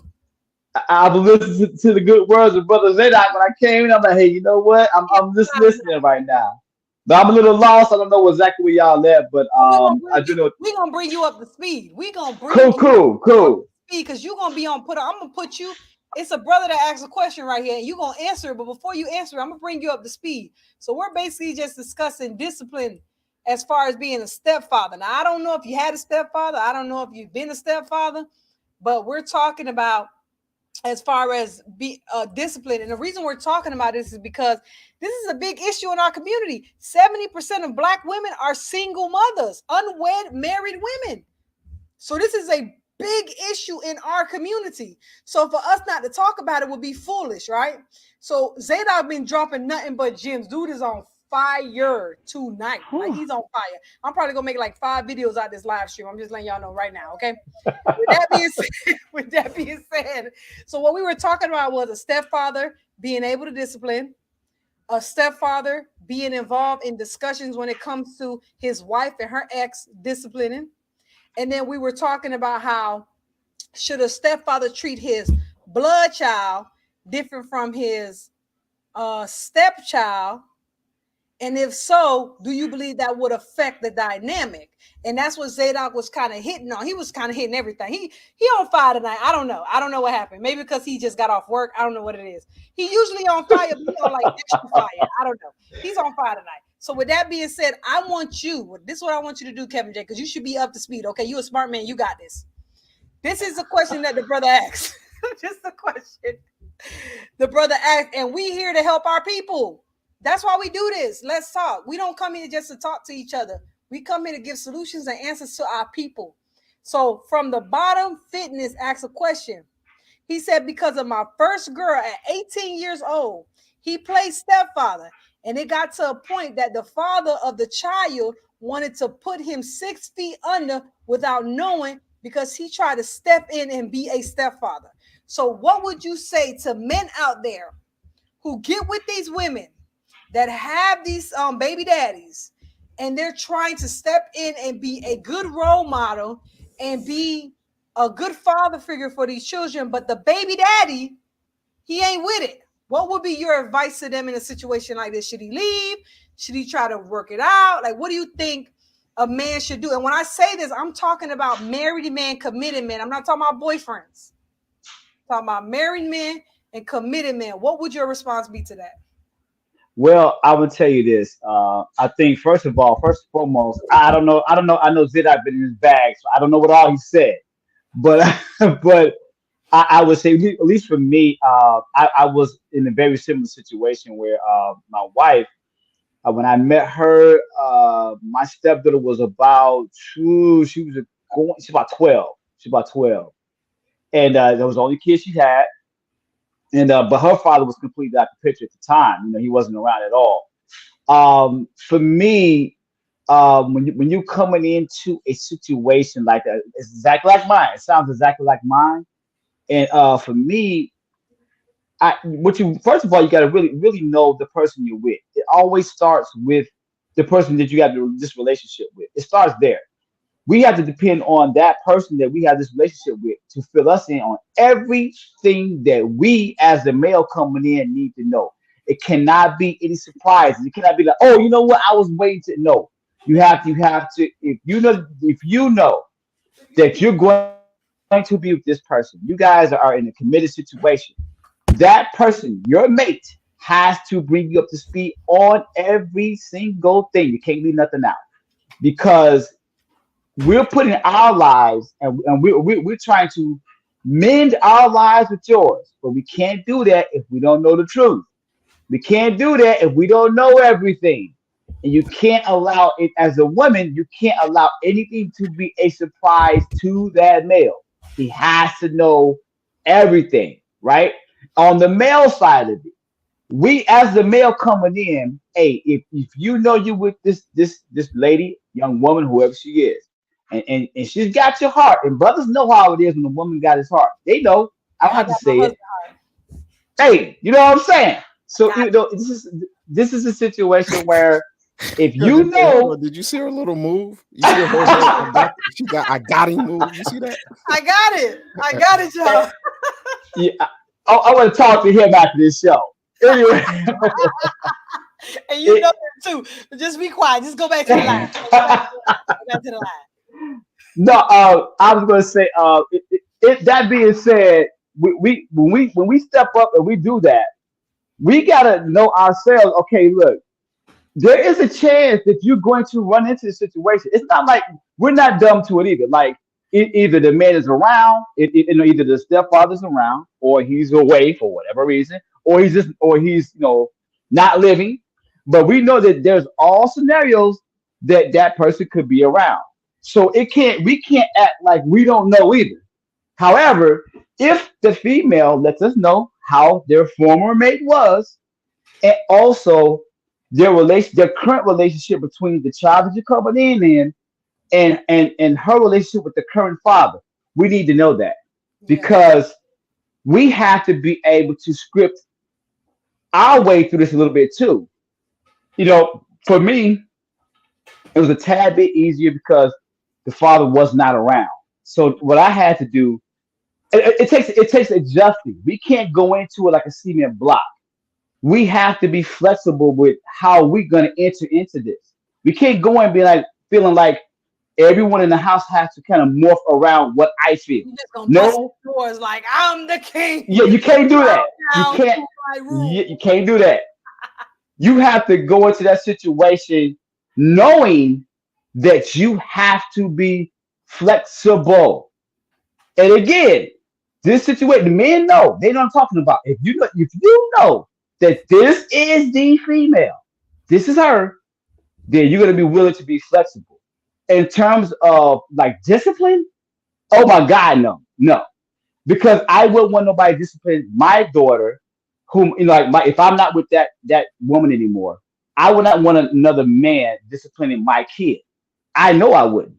I was listening to the good words of Brother Zadok when I came in. I'm like, hey, you know what? I'm just listening right now. But I'm a little lost. I don't know exactly where y'all at, but I do know. We're gonna bring you up to speed. Cool. Because you're gonna be on I'm gonna put you it's a brother that asks a question right here, and you're gonna answer it. But before you answer it, I'm gonna bring you up to speed. So we're basically just discussing discipline as far as being a stepfather. Now, I don't know if you had a stepfather, I don't know if you've been a stepfather, but we're talking about as far as be discipline. And the reason we're talking about this is because this is a big issue in our community. 70% of Black women are single mothers, unwed, married women. So this is a big issue in our community. So for us not to talk about it would be foolish, right? So Zadok been dropping nothing but gems. Dude is on fire tonight. Like, he's on fire. I'm probably gonna make like 5 videos out this live stream. I'm just letting y'all know right now. Okay. With that being said, so what we were talking about was a stepfather being able to discipline, a stepfather being involved in discussions when it comes to his wife and her ex disciplining. And then we were talking about how should a stepfather treat his blood child different from his stepchild? And if so, do you believe that would affect the dynamic? And that's what Zadok was kind of hitting on. He was kind of hitting everything. He on fire tonight. I don't know. I don't know what happened. Maybe because he just got off work. I don't know what it is. He usually on fire, but on like extra fire. I don't know. He's on fire tonight. So with that being said, I want you, this is what I want you to do, Kevin J, because you should be up to speed. Okay, you a smart man. You got this. This is a question that the brother asked. Just a question the brother asked, and we here to help our people. That's why we do this. Let's talk. We don't come here just to talk to each other. We come here to give solutions and answers to our people. So from the bottom, Fitness asks a question. He said, because of my first girl at 18 years old, he played stepfather. And it got to a point that the father of the child wanted to put him 6 feet under without knowing, because he tried to step in and be a stepfather. So what would you say to men out there who get with these women that have these baby daddies, and they're trying to step in and be a good role model and be a good father figure for these children, but the baby daddy, he ain't with it? What would be your advice to them in a situation like this? Should he leave? Should he try to work it out? Like, what do you think a man should do? And when I say this, I'm talking about married men, committed men. I'm not talking about boyfriends. I'm talking about married men and committed men. What would your response be to that? Well, I would tell you this. I think first and foremost, I don't know. I know Zidane been in his bag, so I don't know what all he said. But but I would say, at least for me, I was in a very similar situation where my wife, when I met her, my stepdaughter was about 2. She's about 12. She's about 12, and that was the only kid she had. And but her father was completely out the picture at the time. You know, he wasn't around at all. For me, when you coming into a situation like that, it's exactly like mine. It sounds exactly like mine. And for me, first of all, you got to really know the person you're with. It always starts with the person that you have this relationship with. It starts there. We have to depend on that person that we have this relationship with to fill us in on everything that we as the male coming in need to know. It cannot be any surprises. It cannot be like, oh, you know what? I was waiting to know. You have to, if you know that you're going to be with this person, you guys are in a committed situation. That person, your mate, has to bring you up to speed on every single thing. You can't leave nothing out, because we're putting our lives and we're trying to mend our lives with yours, but we can't do that if we don't know the truth. We can't do that if we don't know everything. And you can't allow it, as a woman, you can't allow anything to be a surprise to that male. He has to know everything, right? On the male side of it, we as the male coming in, hey, if you know you with this lady, young woman, whoever she is, and she's got your heart, and brothers know how it is when a woman got his heart. They know. I don't have to say it. Hey, you know what I'm saying? So you know, this is a situation where if you know, did you see her little move? You see her I got him move. You see that? I got it, y'all. Yeah, I want to talk to him after this show. Anyway. And you know him too. But just be quiet. Just go back to the line. Go back to the line. No, I was going to say, that being said, when we step up and we do that, we gotta know ourselves. Okay, look, there is a chance that you're going to run into the situation. It's not like we're not dumb to it either. Like either the man is around, either the stepfather's around, or he's away for whatever reason, or he's not living. But we know that there's all scenarios that that person could be around. So we can't act like we don't know either. However, if the female lets us know how their former mate was, and also their current relationship between the child that you're coming in and her relationship with the current father, we need to know that Yeah. because we have to be able to script our way through this a little bit too. For me, it was a tad bit easier because the father was not around. So what I had to do, it takes adjusting. We can't go into it like a cement block. We have to be flexible with how we're gonna enter into this. We can't go and be like feeling like everyone in the house has to kind of morph around what I feel. You just gonna bust No, the doors like I'm the king. yeah, you can't do that. You Down can't. to my room. You can't do that. You have to go into that situation knowing that you have to be flexible. And again, this situation, the men know, they know what I'm talking about. If you know that this is the female, this is her, then you're gonna be willing to be flexible. In terms of like discipline, oh my God, no, no. Because I wouldn't want nobody to discipline my daughter, whom like if I'm not with that woman anymore, I would not want another man disciplining my kid. I know I wouldn't,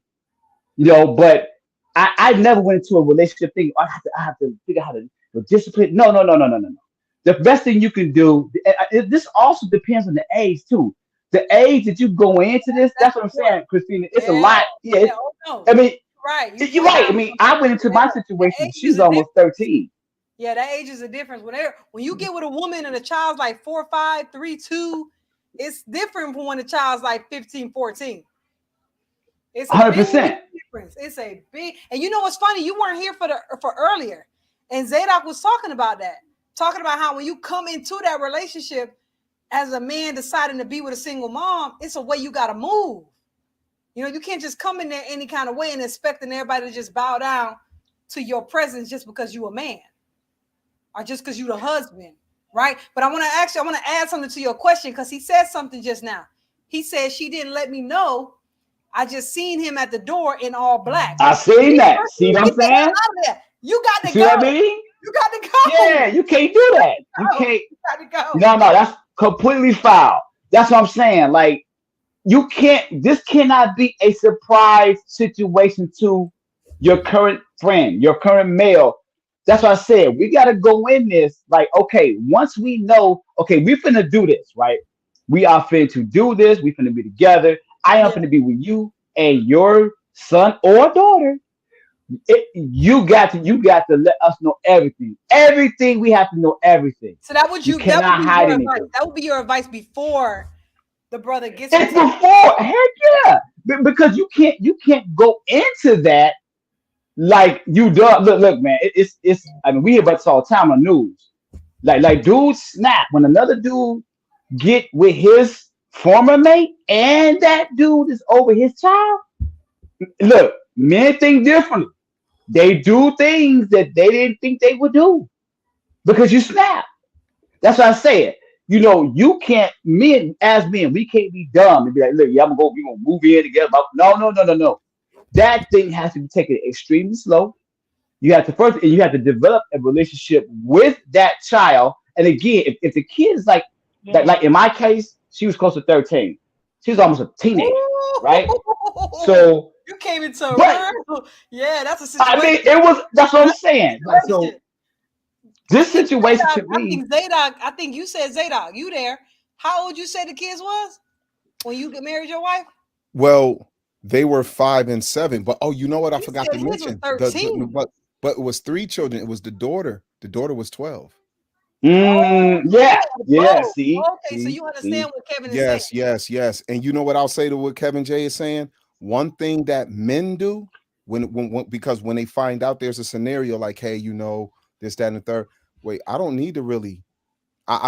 but I never went into a relationship thinking I have to figure out how to discipline. No, no, no, no, no, no, no. The best thing you can do, this also depends on the age too. The age that you go into this, that's what I'm saying, Christina. It's a lot. Yeah, Yeah. Oh no. I mean, Right. you're right. I mean, I went into my That situation. age She's is a almost 13. Yeah, that age is a difference. When you get with a woman and a child's like 4, 5, 3, 2, it's different from when the child's like 15, 14. It's a big 100%. difference. It's a big, and you know what's funny? You weren't here for earlier, and Zadok was talking about that, talking about how when you come into that relationship as a man deciding to be with a single mom, it's a way you got to move. You can't just come in there any kind of way and expecting everybody to just bow down to your presence just because you a man or just because you the husband, right? But I want to add something to your question because he said something just now. He said she didn't let me know. I just seen him at the door in all black. I seen that. See what I'm saying? You got to See go. what I mean? You got to go. Yeah, you can't do that. You No, can't. You got to go. No, that's completely foul. That's what I'm saying. Like, you can't, this cannot be a surprise situation to your current friend, your current male. That's what I said. We got to go in this like, okay, once we know, okay, we finna do this, right? We are finna to do this. We finna be together. I am finna be with you and your son or daughter. You got to let us know everything. Everything, we have to know everything. So that would You that cannot would be hide your anything. advice. That would be your advice before the brother gets It's into before, heck yeah, because you can't go into that like you done. Look, man, it's. I mean, we hear about this all the time on the news. Like dudes snap when another dude get with his former mate, and that dude is over his child. Look, men think differently. They do things that they didn't think they would do because you snap. That's what I said. You can't, as men, we can't be dumb and be like, look, yeah, we're gonna move in together. No, no, no, no, no. That thing has to be taken extremely slow. You have to develop a relationship with that child. And again, if the kid is like in my case, she was close to 13. She was almost a teenager, right? So you came into a but- world. Yeah, that's a situation. I mean, that's what I'm saying. Like, so this situation to me, I think you said Zadok. You there? How old you say the kids was when you married your wife? Well, they were 5 and 7, but you know what? I You forgot said to his was mention. 13. But it was 3 children. It was the daughter. The daughter was 12. yeah. Both. See, Okay, so see, you understand what Kevin is Yes, saying. yes. And you know what I'll say to what Kevin J is saying? One thing that men do because when they find out there's a scenario like, hey, this, that, and the third. Wait, I don't need to really.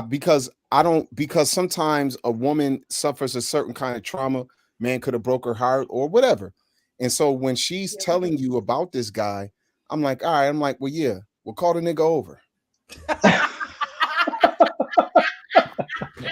Because sometimes a woman suffers a certain kind of trauma. Man could have broke her heart or whatever. And so when she's telling you about this guy, I'm like, all right. I'm like, well, yeah, we'll call the nigga over.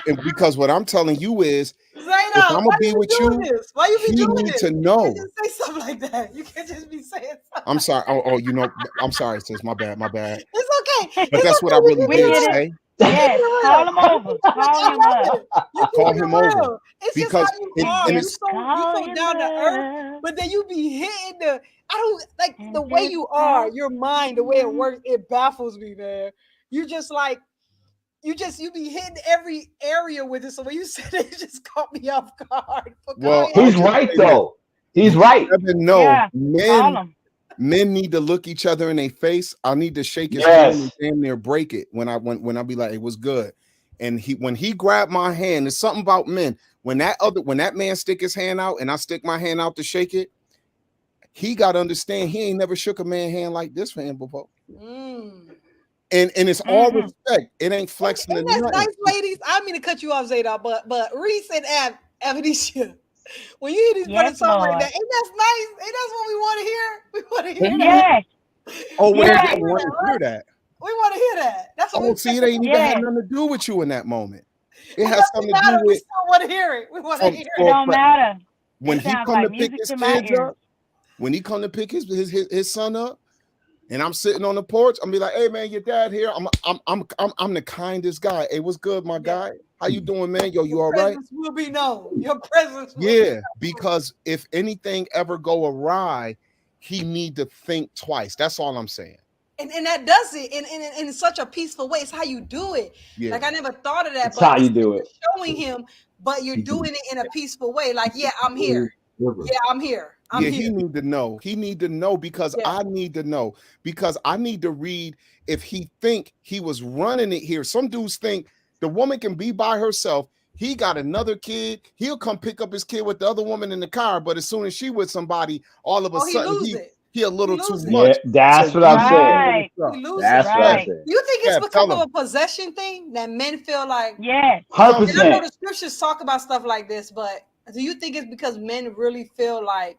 And because what I'm telling you is, Zainab, if I'm gonna be with you, why you be he doing need this? to know. You can't just say something like that. You can't just be saying something. I'm sorry. Oh, you know, I'm sorry, sis. My bad. It's okay. But that's what I really We did get it. say. Yes, call him over. Call him up. You Call keep it him over. real. It's Because just how you are. and You it's Call so him down to earth, up. but then you be hitting the. I don't like And the way just you are. ask Your mind, the way it him. works, it baffles me, man. You just like you be hitting every area with it. So when you said it, it just caught me off guard. For Well, crying I'll He's out just right say this. though. He's right. Never know. Yeah, call him. Men need to look each other in their face. I need to shake his hand and Yes. damn near break it when I be like, it was good. And when he grabbed my hand, there's something about men. When that man stick his hand out and I stick my hand out to shake it, he got to understand he ain't never shook a man hand like this for him before. Mm. And it's all Mhm. respect. It ain't flexing And or that's nothing. nice, ladies. I didn't mean to cut you off, Zayda, but Reese and Avenisha, when you hear these brothers Yes, talk like Lord. that, ain't that nice? Ain't that's what we want to hear? We want to hear that. Yes, Oh, wait, Yes. I want to hear that. We want to hear that. That's what Oh, we see, it ain't even Yes. had nothing to do with you in that moment. It It has doesn't something to matter. do We with still want to hear it. We want to from, hear it it. don't matter. when It he sounds come like to pick music his to my kids ears. up, when he come to pick his son up, and I'm sitting on the porch, I'm be like, "Hey man, your dad here. I'm the kindest guy. Hey, what's good, my guy? How you doing, man? Yo, you Your all right? presence will be known. Your presence will be Yeah, known. because if anything ever go awry, he need to think twice. That's all I'm saying. And that does it in such a peaceful way. It's how you do it. Yeah. Like I never thought of that, That's how but you it's do it. showing him, but you're doing it in a peaceful way. Like, yeah, I'm here. Yeah, I'm here. I'm Yeah, here. he need to know. He need to know because Yeah. I need to know because I need to read if he think he was running it here. Some dudes think the woman can be by herself. He got another kid. He'll come pick up his kid with the other woman in the car. But as soon as she with somebody, all of a Oh, he sudden lose it. he a little He too lose it. much. Yeah, that's So what I'm read saying. all Right. the stuff. He lose That's it. what I'm Right. saying. You think it's Yeah, become tell of him. a possession thing that men feel like? Yes. 100%. And I know the scriptures talk about stuff like this, but do you think it's because men really feel like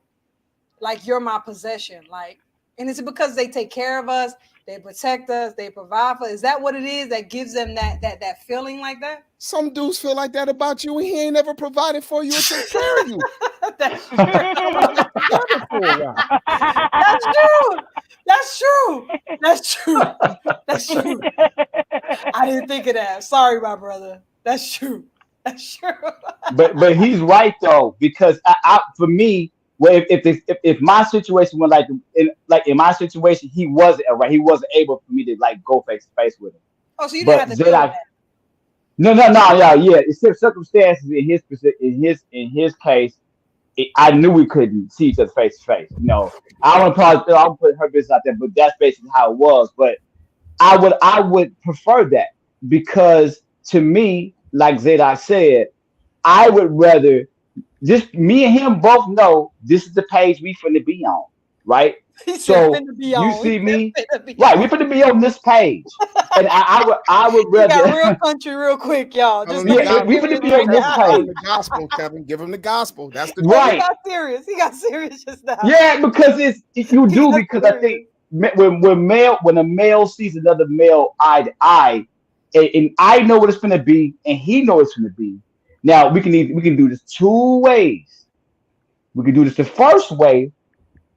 you're my possession? Like, and is it because they take care of us, they protect us, they provide for us? Is that what it is that gives them that feeling like that? Some dudes feel like that about you, and he ain't never provided for you or take care of you. That's Together for a while. true. That's true. That's true. That's true. I didn't think of that. Sorry, my brother. That's true. That's true. But he's right though, because for me, well, if my situation was in my situation, he wasn't right. He wasn't able for me to like go face to face with him. Oh, so you didn't But have to deal with that. no, yeah. It's circumstances in his case. I knew we couldn't see each other face to face. You know, I'll put her business out there, but that's basically how it was. But I would prefer that because to me, like Zadok said, I would rather just me and him both know this is the page we finna be on, right? He said, So "Finna be you on." see He me, said, "Finna be right? on." We finna be on this page, and I would He got rather. real country real quick, y'all. Tell Just him the Yeah, we gospel. finna be on this Give him page, the gospel, Kevin. Give him the gospel. That's the He right? got serious. He got serious just now. Yeah, because you He do got because I think serious. when a male sees another male eye to eye, and I know what it's gonna be, and he knows it's gonna be. Now we can do this two ways. We can do this the first way,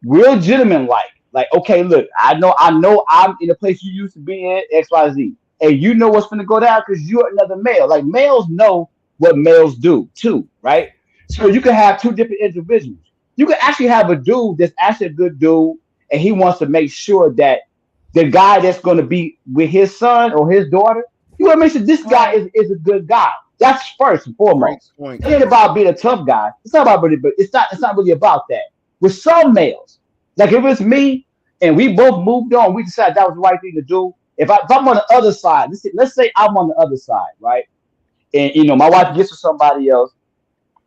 real gentleman like okay, look, I know I'm in the place you used to be in XYZ, and you know what's gonna go down because you're another male. Like males know what males do too, right? So you can have two different individuals. You can actually have a dude that's actually a good dude, and he wants to make sure that the guy that's going to be with his son or his daughter, you want to make sure this guy Right. is a good guy. That's first and great foremost. point. It ain't about being a tough guy. It's not about really, but it's not really about that. With some males, like if it's me and we both moved on, we decided that was the right thing to do. If I'm on the other side, let's say I'm on the other side, right? And my wife gets with somebody else.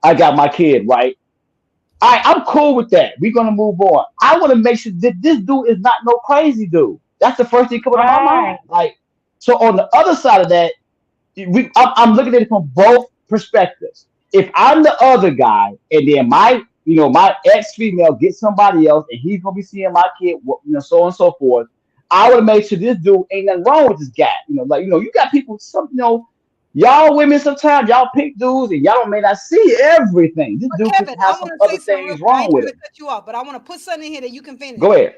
I got my kid, right? I'm cool with that. We're gonna move on. I want to make sure that this dude is not no crazy dude. That's the first thing coming to my Right. mind. Like, so on the other side of that, I'm looking at it from both perspectives. If I'm the other guy, and then my ex female gets somebody else, and he's gonna be seeing my kid, so on and so forth, I would have made sure this dude ain't nothing wrong with this guy. Like you got people, y'all women sometimes y'all pick dudes, and y'all may not see everything. This But dude could Kevin, have I some want to say other something real things quick. I wrong ain't with trying him. to cut you off, but I want to put something in here that you can finish. Go ahead.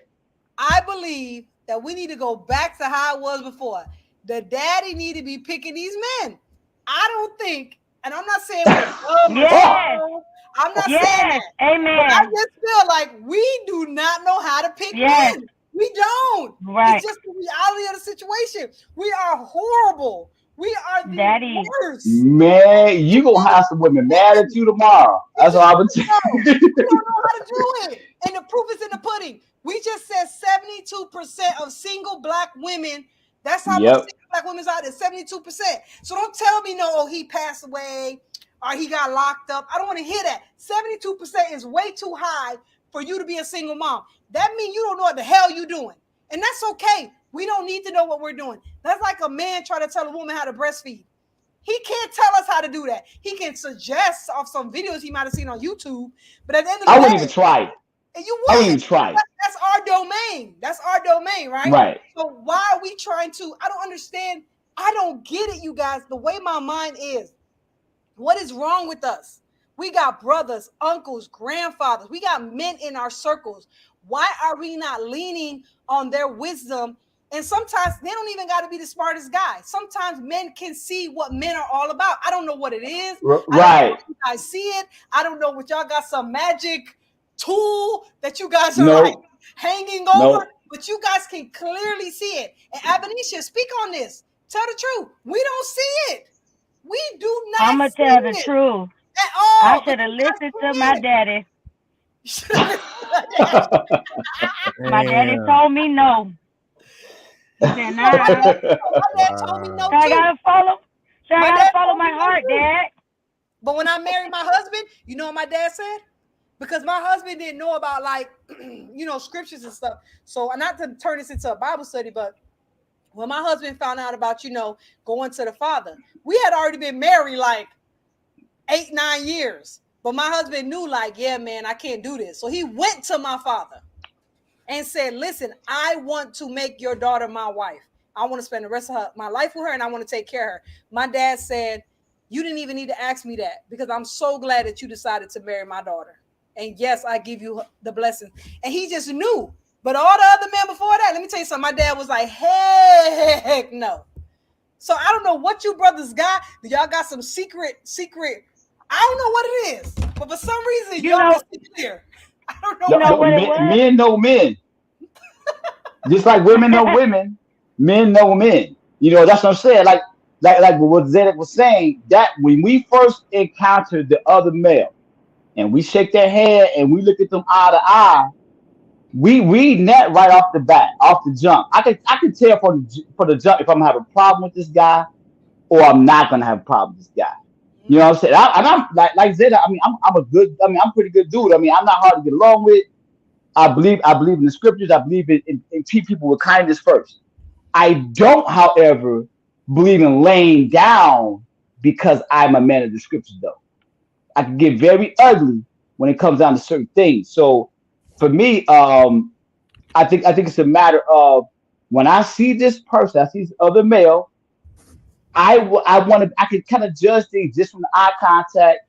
I believe that we need to go back to how it was before. The daddy need to be picking these men. I don't think, and I'm not saying we're dumb or Yes. slow. I'm not saying Yes. that. But I Amen. just feel like we do not know how to pick Yes. men. We don't. Right. It's just the reality of the situation. We are horrible. We are the Daddy. worst. Man, you gonna have some women mad at you tomorrow. That's all I'm We saying. don't know how to do it. And the proof is in the pudding. We just said 72% of single black women. That's how much Yep. single black women's out there, 72%. So don't tell me he passed away or he got locked up. I don't want to hear that. 72% is way too high for you to be a single mom. That means you don't know what the hell you're doing. And that's okay. We don't need to know what we're doing. That's like a man trying to tell a woman how to breastfeed. He can't tell us how to do that. He can suggest off some videos he might have seen on YouTube, but at the end of the I day, wouldn't even try it. you I wouldn't wouldn't. even try it. That's our domain. That's our domain, right? Right. So why are we trying to? I don't understand. I don't get it, you guys. The way my mind is, what is wrong with us? We got brothers, uncles, grandfathers. We got men in our circles. Why are we not leaning on their wisdom? And sometimes they don't even got to be the smartest guy. Sometimes men can see what men are all about. I don't know what it is. I don't know Right. if you guys see it. I don't know what y'all got some magic tool that you guys are like No. hanging over, No. but you guys can clearly see it. And Abonisha, speak on this. Tell the truth. We don't see it. We do not I'm going to see tell the it truth. at all. I But should have you guys listened see to my it. daddy. You should have listened to my dad. My daddy Damn. told me no. He said, My nah. dad told me no So I too. gotta follow. So I My gotta dad follow told my me no heart, too. Dad. But when I married my husband, you know what my dad said? Because my husband didn't know about scriptures and stuff. So not to turn this into a Bible study, but when my husband found out about, going to the Father, we had already been married like 8-9 years. But my husband knew yeah, man, I can't do this. So he went to my father and said, listen, I want to make your daughter my wife. I want to spend the rest of my life with her and I want to take care of her. My dad said, you didn't even need to ask me that because I'm so glad that you decided to marry my daughter. And yes, I give you the blessing. And he just knew. But all the other men before that, let me tell you something. My dad was like, heck no. So I don't know what you brothers got. Y'all got some secret. I don't know what it is. But for some reason, y'all can see clear. I don't know. You know what it was? Men know men. Just like women know women, men know men. That's what I'm saying. Like what Zedek was saying, that when we first encountered the other male and we shake their hand and we look at them eye to eye, we read that right off the bat, off the jump. I can tell from the jump if I'm gonna have a problem with this guy or I'm not gonna have a problem with this guy. You know what I'm saying? I'm like Zedek. I mean, I'm pretty good dude. I mean, I'm not hard to get along with. I believe in the scriptures. I believe in treat people with kindness first. I don't, however, believe in laying down because I'm a man of the scriptures, though. I can get very ugly when it comes down to certain things. So for me, I think it's a matter of when I see this person, I see this other male, I can kind of judge things just from the eye contact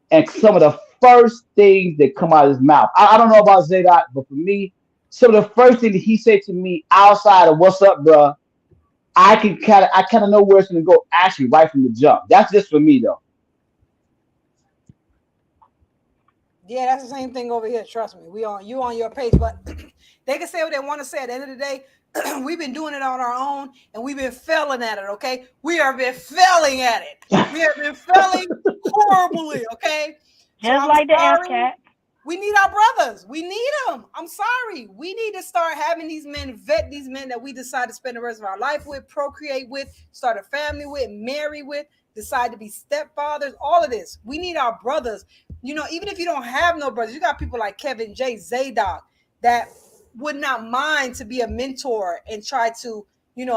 and some of the first things that come out of his mouth. I don't know about Zadok, but for me, some of the first things that he said to me outside of "What's up, bro," I kind of know where it's gonna go. Actually, right from the jump. That's just for me, though. Yeah, that's the same thing over here. Trust me, you on your page, but they can say what they want to say. At the end of the day, we've been doing it on our own, and we've been failing at it. Okay, we have been failing at it. We have been failing horribly. Okay, Just like the F-cat. We need our brothers. We need them. I'm sorry. We need to start having these men vet these men that we decide to spend the rest of our life with, procreate with, start a family with, marry with, decide to be stepfathers. All of this. We need our brothers. Even if you don't have no brothers, you got people like Kevin J. Zadok that would not mind to be a mentor and try to,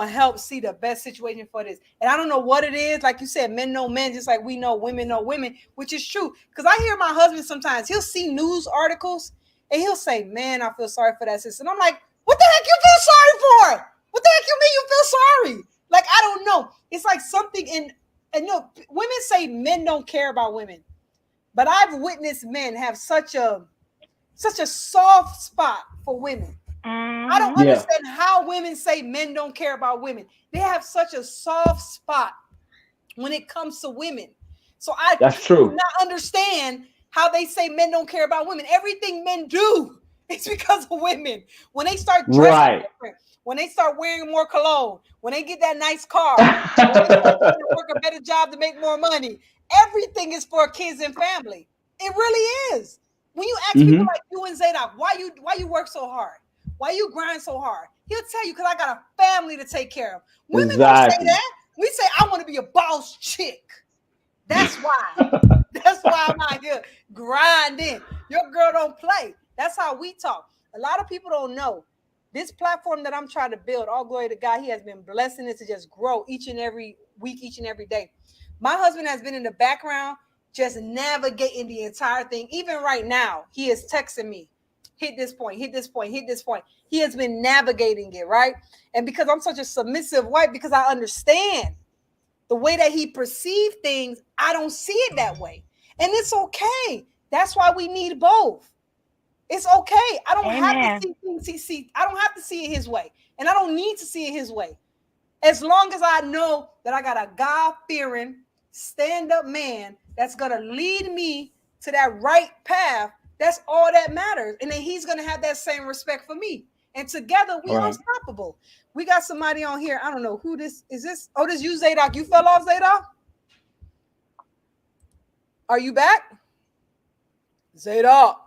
help see the best situation for this. And I don't know what it is. Like you said, men know men, just like we know women, which is true. Because I hear my husband sometimes, he'll see news articles and he'll say, man, I feel sorry for that sister. And I'm like, what the heck you feel sorry for? What the heck you mean you feel sorry? Like, I don't know. It's like something and women say men don't care about women. But I've witnessed men have such a soft spot for women. I don't understand how women say men don't care about women. They have such a soft spot when it comes to women. So That's true. do not understand how they say men don't care about women. Everything men do is because of women. When they start dressing different, when they start wearing more cologne, when they get that nice car, when they start work a better job to make more money, everything is for kids and family. It really is. When you ask people like you and Zadok, why you work so hard? Why you grind so hard? He'll tell you, because I got a family to take care of. Women don't say that. We say, I want to be a boss chick. That's why. That's why I'm out here grinding. Your girl don't play. That's how we talk. A lot of people don't know. This platform that I'm trying to build, all glory to God, he has been blessing it to just grow each and every week, each and every day. My husband has been in the background just navigating the entire thing. Even right now, he is texting me. Hit this point, hit this point, hit this point. He has been navigating it, right? And because I'm such a submissive wife, because I understand the way that he perceived things, I don't see it that way. And it's okay. That's why we need both. It's okay. I don't have to see I don't have to see it his way. And I don't need to see it his way. As long as I know that I got a God-fearing, stand-up man that's going to lead me to that right path, that's all that matters. And then he's going to have that same respect for me. And together, we are unstoppable. We got somebody on here. I don't know who this is. This you, Zadok. You fell off, Zadok? Are you back? Zadok.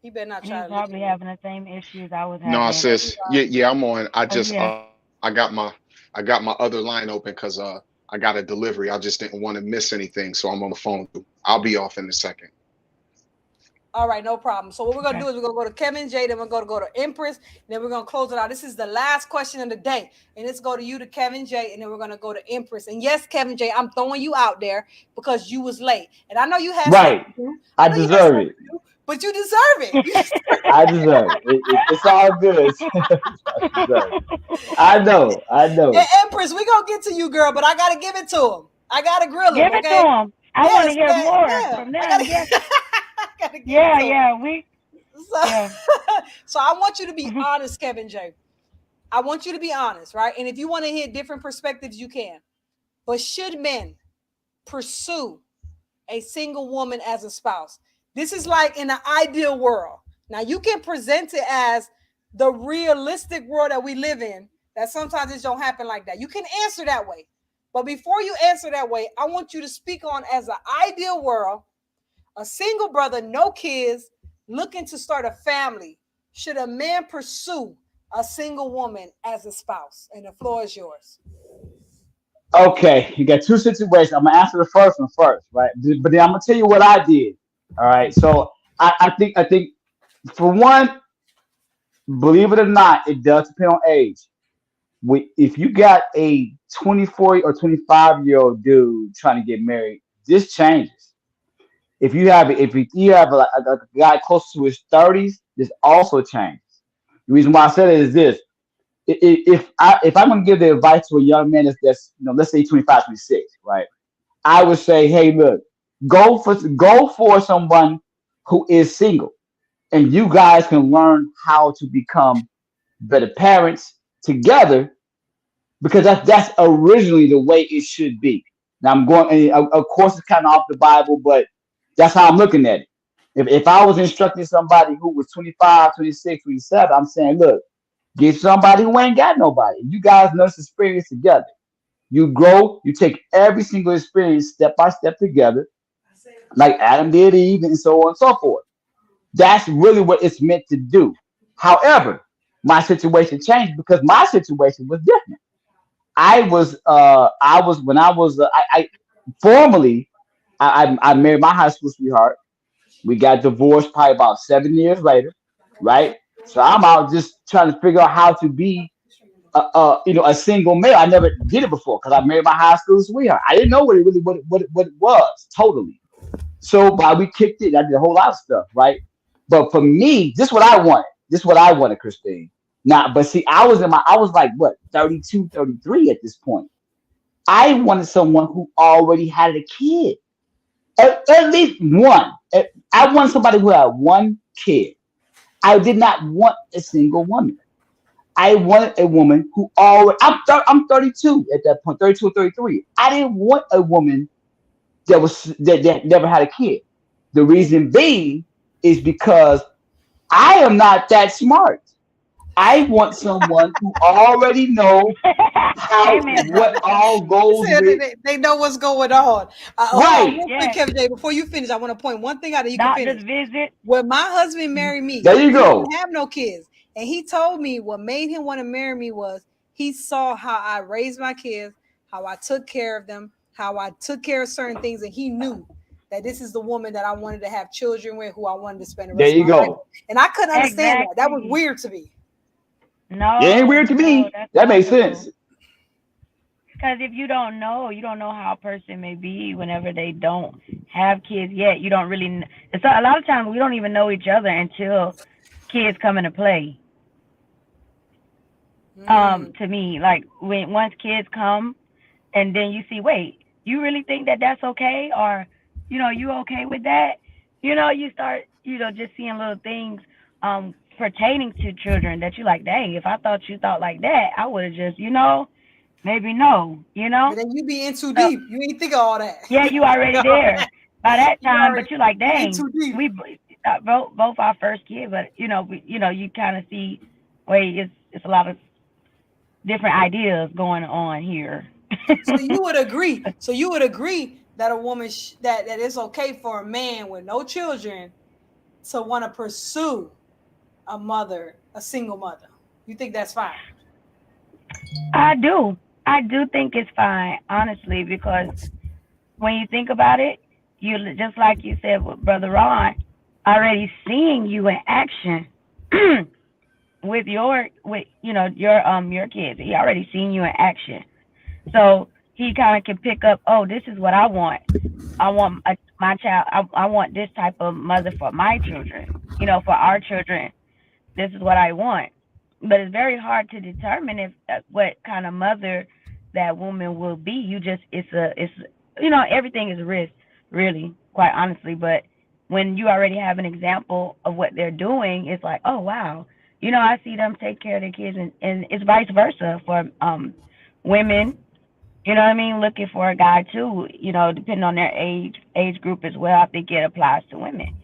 He better not try. He's probably having the same issues I was having. No, sis. Yeah, I'm on. I just I got my other line open because I got a delivery. I just didn't want to miss anything, so I'm on the phone. I'll be off in a second. All right, no problem. So what we're going to do is we're going to go to Kevin J, then we're going to go to Empress, and then we're going to close it out. This is the last question of the day. And let's go to you to Kevin J, and then we're going to go to Empress. And yes, Kevin J, I'm throwing you out there because you was late. And I know you had right. I deserve it. But you deserve it. I deserve it. It's all good. I know. And Empress, we're going to get to you, girl, but I got to give it to him. I got to grill him. Give it to him. I want to hear more from them. So I want you to be honest, Kevin J. I want you to be honest, right? And if you want to hear different perspectives, you can. But should men pursue a single woman as a spouse? This is like in the ideal world. Now, you can present it as the realistic world that we live in, that sometimes it don't happen like that. You can answer that way. But before you answer that way, I want you to speak on as an ideal world, a single brother, no kids, looking to start a family. Should a man pursue a single woman as a spouse? And the floor is yours. Okay, you got two situations. I'm gonna answer the first one first, right? But then I'm gonna tell you what I did. All right. So I think for one, believe it or not, it does depend on age. If you got a 24 or 25-year-old dude trying to get married, this changes. If you have a guy close to his 30s, this also changes. The reason why I said it is this: if I'm going to give the advice to a young man that's let's say 25, 26, right? I would say, hey, look, go for someone who is single, and you guys can learn how to become better parents together, because that's originally the way it should be. Now I'm going, and of course, it's kind of off the Bible, but that's how I'm looking at it. If I was instructing somebody who was 25, 26, 27, I'm saying, look, get somebody who ain't got nobody. You guys learn this experience together. You grow, you take every single experience step by step together, like Adam did Eve, and so on and so forth. That's really what it's meant to do. However, my situation changed because my situation was different. I married my high school sweetheart. We got divorced probably about 7 years later, right? So I'm out just trying to figure out how to be a single male. I never did it before because I married my high school sweetheart. I didn't know what it really what it was totally. So by we kicked it, I did a whole lot of stuff, right? But for me, this is what I wanted. This is what I wanted, Christine. Now, but see, I was like what 32, 33 at this point. I wanted someone who already had a kid. At least one. I wanted somebody who had one kid. I did not want a single woman. I wanted a woman who already. I'm 32 at that point, 32 or 33. I didn't want a woman that never had a kid. The reason being is because I am not that smart. I want someone who already know how Amen, what brother. all goes Said with. they know what's going on. Hold on, Right. real quick, Yes. Kevin J. Before you finish, I want to point one thing out that you can Doctor's finish. visit. When my husband married me, There you he go. didn't have no kids, and he told me what made him want to marry me was he saw how I raised my kids, how I took care of them, how I took care of certain things, and he knew that this is the woman that I wanted to have children with, who I wanted to spend the There rest you of my life. go. And I couldn't understand that. That was Exactly. weird to me. No, It ain't weird to no, me. that's That makes wonderful. sense. Because if you don't know how a person may be whenever they don't have kids yet. You don't really. It's a lot of times we don't even know each other until kids come into play. To me, like once kids come, and then you see, wait, you really think that that's okay, or you okay with that? You start, just seeing little things pertaining to children that you like. Dang, if I thought you thought like that, I would have just, maybe no, But then you be in too So, deep. You ain't think of all that. yeah, you already there by that You time, already- but you like, you in dang, too deep. we both our first kid, but you kind of see, wait, it's a lot of different ideas going on here. So you would agree. So you would agree that a woman that it's okay for a man with no children to want to pursue a single mother. You think that's fine? I do think it's fine, honestly, because when you think about it, you just like you said with Brother Ron, already seeing you in action with your kids. He already seen you in action, so he kind of can pick up. Oh, this is what I want. I want my child. I want this type of mother for my children. For our children, this is what I want. But it's very hard to determine if what kind of mother that woman will be. It's everything is risk, really, quite honestly. But when you already have an example of what they're doing, it's like, oh wow, I see them take care of their kids, and it's vice versa for women. You know what I mean? Looking for a guy too. Depending on their age group as well. I think it applies to women.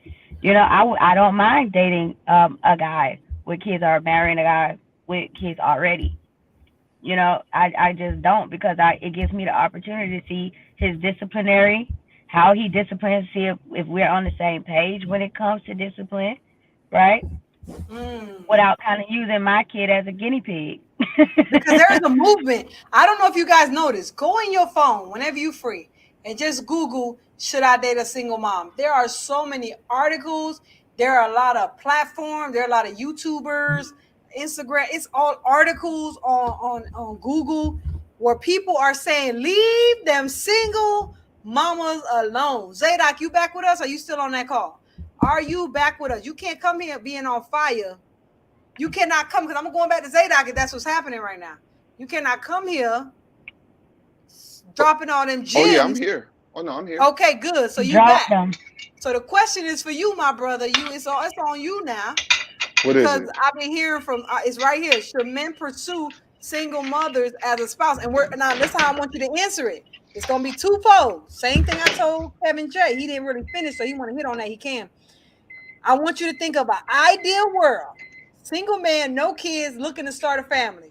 I don't mind dating a guy with kids or marrying a guy with kids already. I just don't, because it gives me the opportunity to see his disciplinary, how he disciplines, see if we're on the same page when it comes to discipline, right? Without kind of using my kid as a guinea pig. Because there is a movement. I don't know if you guys noticed. Go in your phone whenever you're free and just Google, should I date a single mom? There are so many articles. There are a lot of platforms. There are a lot of YouTubers, Instagram. It's all articles on Google where people are saying, leave them single mamas alone. Zadok, you back with us? Or are you still on that call? Are you back with us? You can't come here being on fire. You cannot come, because I'm going back to Zadok if that's what's happening right now. You cannot come here dropping all them gems. Oh yeah, I'm here. Oh no, I'm here. Okay, good. So you Drop back. them. So the question is for you, my brother. It's on you now. What is Because it? I've been hearing from it's right here. Should men pursue single mothers as a spouse? And now this is how I want you to answer it. It's gonna be twofold. Same thing I told Kevin J. He didn't really finish, so he want to hit on that. He can. I want you to think of an ideal world. Single man, no kids, looking to start a family,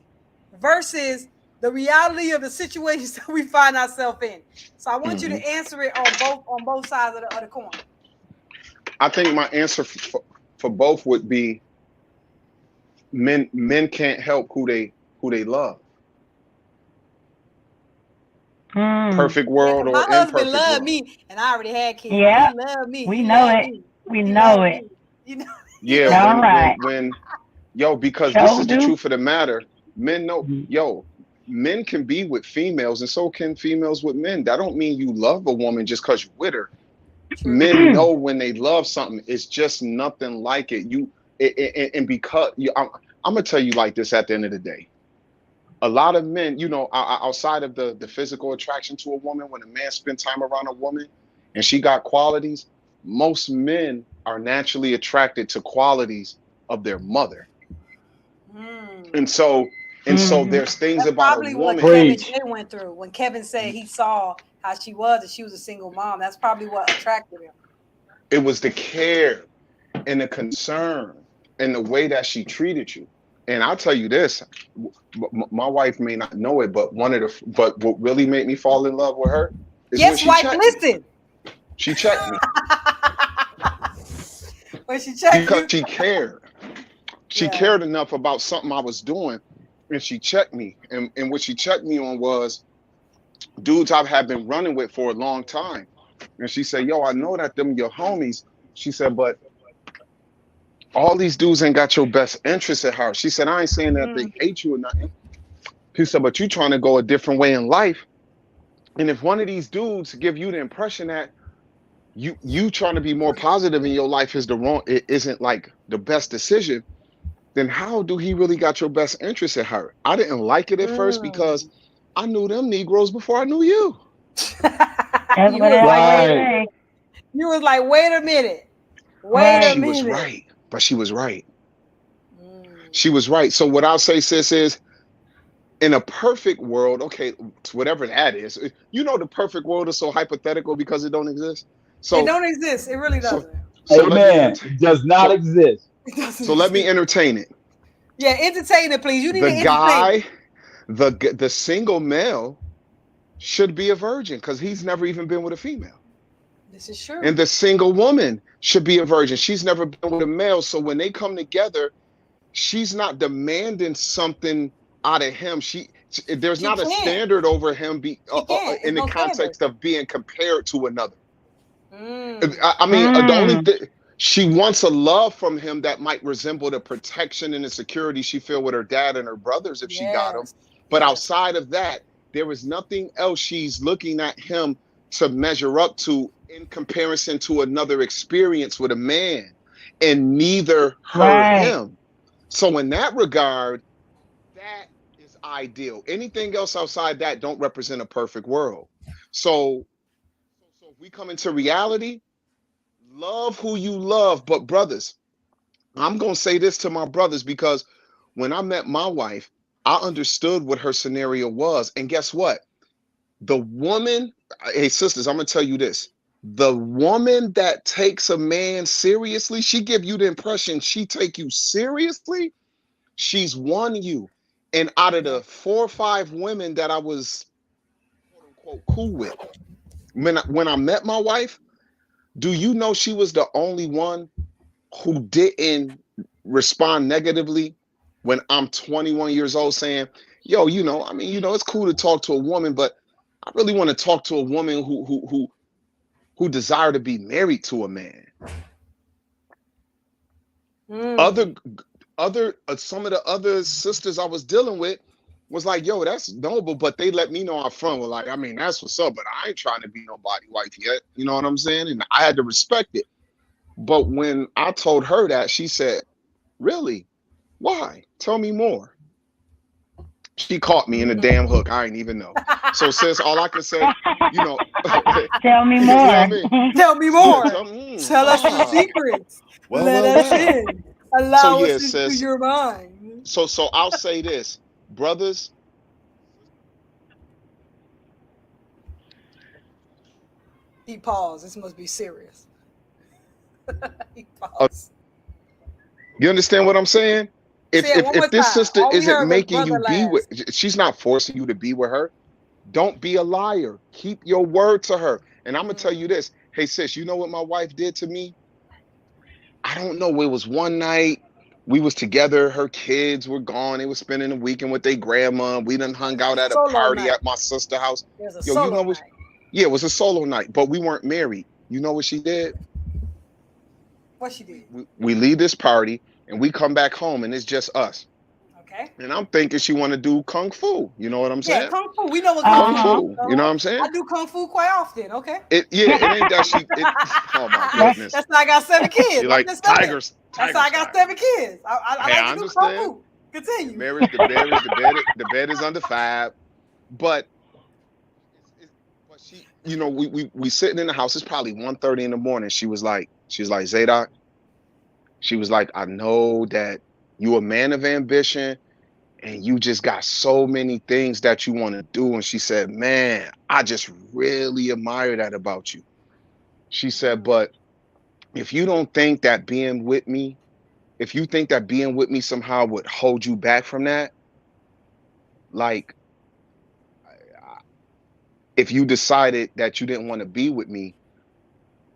versus the reality of the situations that we find ourselves in. So I want you to answer it on both sides of the coin. I think my answer for both would be men can't help who they love. Perfect world My or husband imperfect loved world. me, and I already had kids. Yeah. He loved me. We He know loved it. me. We He know loved it. me. You know. Yeah, All right. Yo, because this Sure is the do. truth of the matter. Men know, Mhm. yo, men can be with females, and so can females with men. That don't mean you love a woman just because you're with her. True. Men know when they love something, it's just nothing like it. And because I'm gonna tell you like this at the end of the day. A lot of men, outside of the physical attraction to a woman, when a man spends time around a woman and she got qualities, most men are naturally attracted to qualities of their mother. Mm. And so Mhm. there's things That's about a probably what woman. Kevin Preach. J went through when Kevin said he saw how she was and she was a single mom. That's probably what attracted him. It was the care and the concern and the way that she treated you. And I'll tell you this, my wife may not know it, but but what really made me fall in love with her is when Yes, she wife, checked me. listen. She checked me When she checked because you. she cared. She Yeah. cared enough about something I was doing, and she checked me. And what she checked me on was dudes I've had been running with for a long time. And she said, yo, I know that them your homies. She said, but all these dudes ain't got your best interest at heart. She said, I ain't saying that they hate you or nothing. She said, but you trying to go a different way in life. And if one of these dudes give you the impression that you trying to be more positive in your life it isn't like the best decision, then how do he really got your best interest at heart? I didn't like it at first because I knew them Negroes before I knew you. That's You what was I like, always Right. say. you was like, wait a minute. Wait Right. a She was minute. right, but she was right. Mm. She was right. So what I'll say, sis, is in a perfect world, okay, whatever that is, the perfect world is so hypothetical because it don't exist. It So don't exist. It really so doesn't. so let me Amen. entertain. It does not So exist. It doesn't so let me exist. entertain it. Yeah, entertain it, please. You need The to entertain it. guy, the single male should be a virgin because he's never even been with a female. This is true. And the single woman should be a virgin. She's never been with a male. So when they come together, she's not demanding something out of him. There's She not a can't. standard over him She can't. in It's the no standard. context of being compared to another. Mm. I mean, the only Mm. thing she wants a love from him that might resemble the protection and the security she feel with her dad and her brothers if she got them. Yes. But Yes. outside of that, there is nothing else she's looking at him to measure up to in comparison to another experience with a man, and neither her Right. him. So in that regard, that is ideal. Anything else outside that don't represent a perfect world. So if we come into reality, love who you love. But brothers, I'm going to say this to my brothers because when I met my wife, I understood what her scenario was. And guess what? The woman, hey sisters, I'm going to tell you this. The woman that takes a man seriously, she give you the impression she take you seriously. She's won you. And out of the 4 or 5 women that I was quote unquote cool with, when I met my wife, do you know she was the only one who didn't respond negatively when I'm 21 years old saying, yo, it's cool to talk to a woman, but I really want to talk to a woman who desire to be married to a man. Mm. Some of the other sisters I was dealing with was like, yo, that's noble, but they let me know out front. Well, like, I mean, that's what's up, but I ain't trying to be nobody wife yet. You know what I'm saying? And I had to respect it. But when I told her that, she said, really? Why? Tell me more. She caught me in a damn hook. I ain't even know. So sis, all I can say, Tell me you more. know what I mean? Tell me Yeah, more. tell us your ah. secrets. Well, Let well, us well. in. Allow So yeah, us into sis. your mind. So I'll say this, brothers. He paused. This must be serious. He paused. You understand what I'm saying? Say it one more If this time. sister All we isn't heard was making you brother be with, last. she's not forcing you to be with her. Don't be a liar. Keep your word to her. And I'm gonna tell you this. Hey sis, you know what my wife did to me? I don't know. It was one night we was together. Her kids were gone. They were spending the weekend with their grandma. We done hung out at a Solo party night. at my sister's house. It was a Yo, you solo know what? night. Yeah, it was a solo night, but we weren't married. You know what she did? What she did? We leave this party. and we come back home and it's just us. Okay. And I'm thinking she want to do kung fu. You know what I'm saying? Yeah, kung fu. We know what Kung kung fu. You know what I'm saying? I do kung fu quite often. Okay. It ain't that she. Oh my goodness. That's why I got 7 kids. You're like I'm just saying. tigers. That's why I got 7 kids. I Hey, like to do kung fu. Continue. The bed is under 5, but she, you know, we sitting in the house. It's probably 1:30 in the morning. She was like, Zadok. She was like, I know that you a man of ambition, and you just got so many things that you want to do. And she said, man, I just really admire that about you. She said, but if you don't think that being with me, if you think that being with me somehow would hold you back from that, like, if you decided that you didn't want to be with me,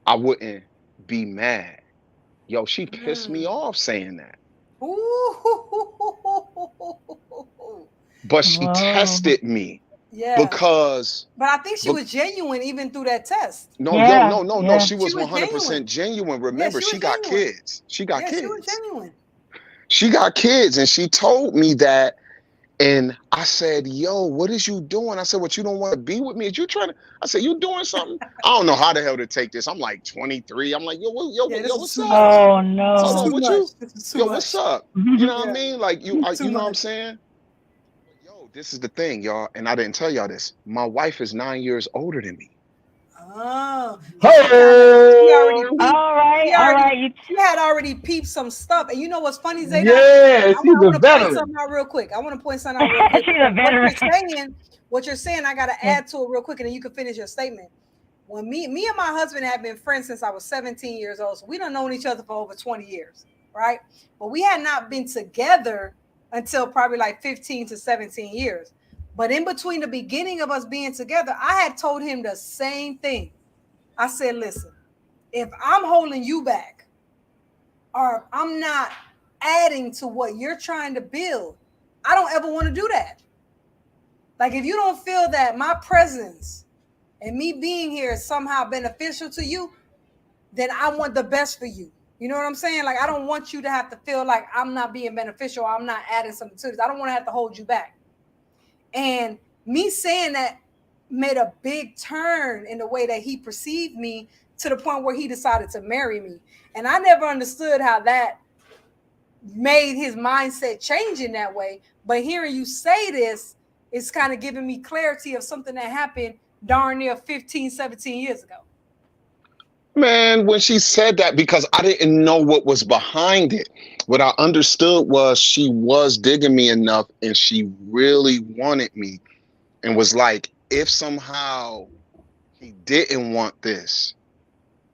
I wouldn't be mad. Yo, she pissed me off saying that. But she tested me. Yeah. Because. But I think she was genuine even through that test. No. She was 100% genuine. Remember, she got kids. She got kids. She was genuine. She got kids, and she told me that. And I said, yo, what is you doing? I said, what, you don't want to be with me? Is you trying to? I said, you doing something? I don't know how the hell to take this. I'm like 23. I'm like, yo, what's up? Oh no. Hold on, what you? Yo, much. What's up? You know what I mean? Like you know what I'm saying? Yo, this is the thing, y'all. And I didn't tell y'all this. My wife is 9 years older than me. Oh. Hey. All right. She had already peeped some stuff. And you know what's funny, Zayda? Yes, I he's want a to point veteran. something out real quick. She's a veteran. What you're saying, I got to add to it real quick, and then you can finish your statement. When me and my husband have been friends since I was 17 years old, so we done known each other for over 20 years, right? But we had not been together until probably like 15 to 17 years. But in between the beginning of us being together, I had told him the same thing. I said, listen, if I'm holding you back or I'm not adding to what you're trying to build, I don't ever want to do that. Like, if you don't feel that my presence and me being here is somehow beneficial to you, then I want the best for you. You know what I'm saying? Like, I don't want you to have to feel like I'm not being beneficial. I'm not adding something to this. I don't want to have to hold you back. And me saying that made a big turn in the way that he perceived me, to the point where he decided to marry me. And I never understood how that made his mindset change in that way. But hearing you say this is kind of giving me clarity of something that happened darn near 15, 17 years ago. Man, when she said that, because I didn't know what was behind it. What I understood was she was digging me enough, and she really wanted me, and was like, if somehow he didn't want this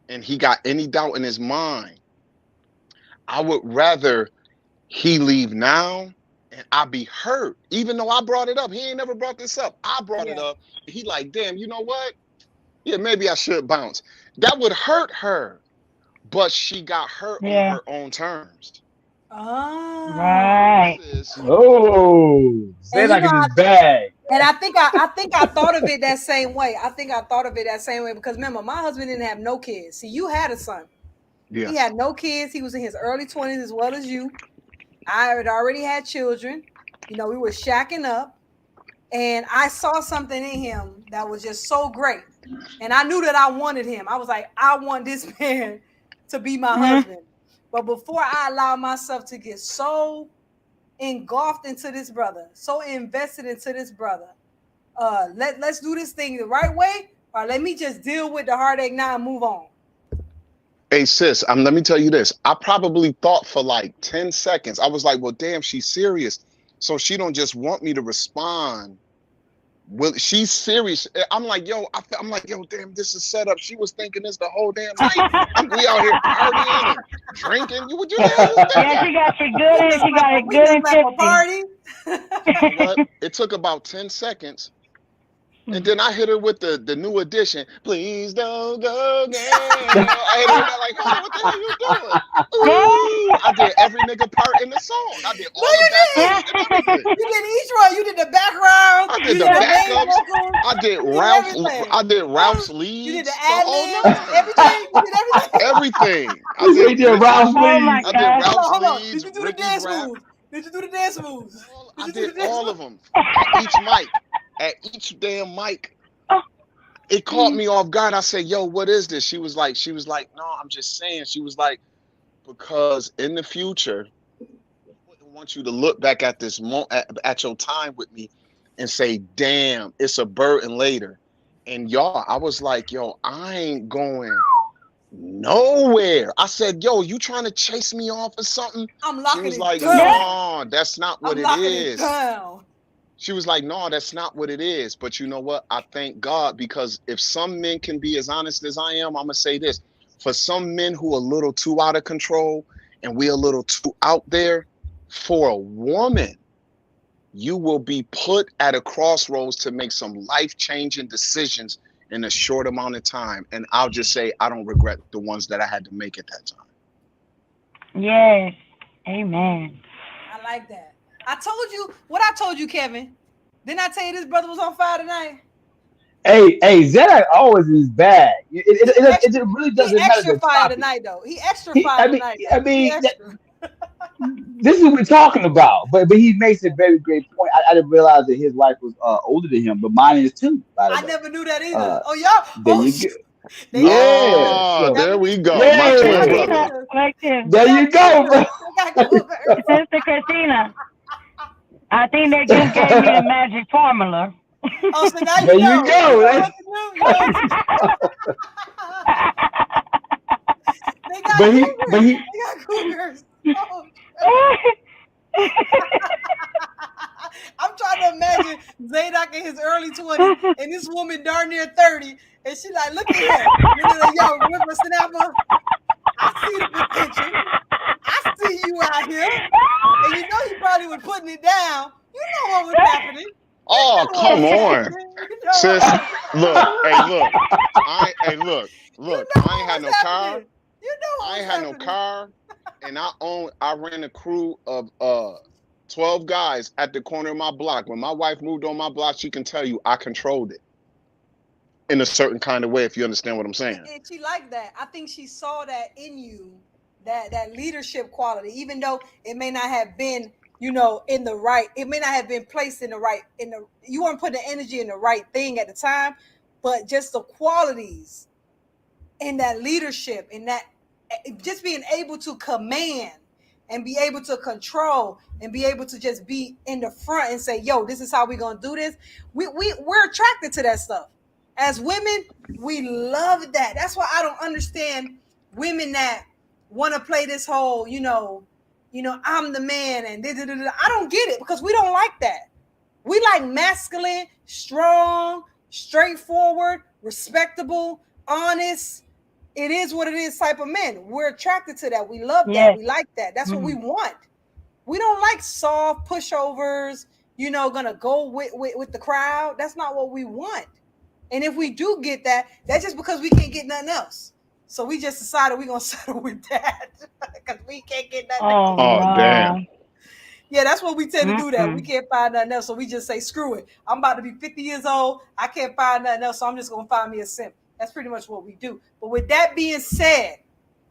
and he got any doubt in his mind, I would rather he leave now and I be hurt. Even though I brought it up. He ain't never brought this up. I brought it up. He like, damn, you know what? Yeah, maybe I should bounce. That would hurt her. But she got hurt on her own terms. Oh, right. Oh, say like it's bad. And I think I thought of it that same way. Because remember, my husband didn't have no kids. See, you had a son. Yes. He had no kids. He was in his early 20s as well as you. I had already had children. You know, we were shacking up. And I saw something in him that was just so great. And I knew that I wanted him. I was like, I want this man to be my husband. But before I allow myself to get so engulfed into this brother, so invested into this brother, let's do this thing the right way, or let me just deal with the heartache now and move on. Hey sis, let me tell you this. I probably thought for like 10 seconds. I was like, well, damn, she's serious. So she don't just want me to respond. Well, she's serious. I'm like, yo, damn, this is set up. She was thinking this the whole damn night. We out here partying and drinking. What you Yeah, she got you good. She got it good and tipsy. Party. It took about 10 seconds. And then I hit her with the new edition. Please don't go now. I hit her like, hold on, what the hell you doing? Ooh, I did every nigga part in the song. I did all the backups and everything. You did each one. You did the background. I You did the the main backups. vocals. I did You did Ralph. everything. I did Ralph's leads. You did the whole ad-libs, nine. everything. You did everything. Everything. I He did. did Ralph's Oh my leads. I did gosh. Ralph's Hold on. leads. Did you do the Ricky's dance rap. moves? Did you do the dance moves? I Did you do did the dance all of moves? them at each mic. At each damn mic. Oh. It caught me off guard. I said, yo, what is this? She was like, no, I'm just saying. She was like, because in the future, I wouldn't want you to look back at this at your time with me and say, damn, it's a burden later. And y'all, I was like, yo, I ain't going nowhere. I said, yo, you trying to chase me off or something? I'm She locking was it like, down. no, that's not what I'm it locking it is. down. She was like, no, that's not what it is. But you know what? I thank God, because if some men can be as honest as I am, I'm going to say this. For some men who are a little too out of control and we're a little too out there, for a woman, you will be put at a crossroads to make some life-changing decisions in a short amount of time. And I'll just say, I don't regret the ones that I had to make at that time. Yes. Amen. I like that. I told you what I told you, Kevin. Didn't I tell you this brother was on fire tonight? Hey, Zedek always is bad. It really He doesn't matter extra the fire topic. tonight, though. He extra He- fire I mean, tonight. I He mean, extra. this is what we're talking about. But he makes a very great point. I didn't realize that his wife was older than him, but mine is too. By the I way, never knew that either. Uh, Oh, y'all. there Oh, you shit. go. They Yeah. Oh, So there we go. Yeah. My twin Hey. brother. Christina, like this. there you go, bro. They got cougars. Sister Christina, I think they just gave me the magic formula. Oh, so now There you you know. go. You know what to do. You know what to do. They got But he, cougars. but he, They got cougars. Oh, I'm trying to imagine Zadok in his early 20s and this woman darn near 30, and she like, look at him. Look at the young whippersnapper. I see the potential. I see you out here. And you know he probably was putting it down. You know what was happening. Oh, You know what come was on. happening. You know Sis, what- look. You know I ain't had what no was car. happening. You know what I was ain't had no happening. car. And I ran a crew of 12 guys at the corner of my block. When my wife moved on my block, she can tell you I controlled it in a certain kind of way, if you understand what I'm saying. And she liked that. I think she saw that in you, that leadership quality, even though it may not have been, in the right, it may not have been placed in the right, you weren't putting the energy in the right thing at the time, but just the qualities in that leadership, in that just being able to command and be able to control and be able to just be in the front and say, yo, this is how we're going to do this. We're attracted to that stuff. As women, we love that. That's why I don't understand women that want to play this whole, I'm the man and I don't get it, because we don't like that. We like masculine, strong, straightforward, respectable, honest. It is what it is type of men. We're attracted to that. We love that. Yes. We like that. That's what we want. We don't like soft pushovers, gonna go with the crowd. That's not what we want. And if we do get that, that's just because we can't get nothing else. So we just decided we're gonna settle with that because we can't get nothing else. Oh, damn. Yeah, that's what we tend to do. That we can't find nothing else, so we just say, screw it. I'm about to be 50 years old. I can't find nothing else, so I'm just gonna find me a simp. That's pretty much what we do. But with that being said,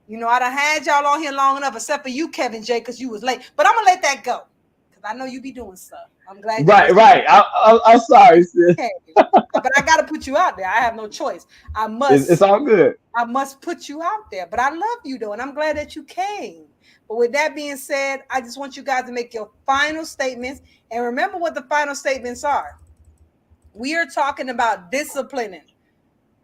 I done had y'all on here long enough, except for you, Kevin J, because you was late. But I'm gonna let that go because I know you be doing stuff. I'm glad. right. I'm sorry, sis. Okay. But I gotta put you out there. I have no choice. I must. It's all good. I must put you out there. But I love you though, and I'm glad that you came. But with that being said, I just want you guys to make your final statements, and remember what the final statements are. We are talking about disciplining.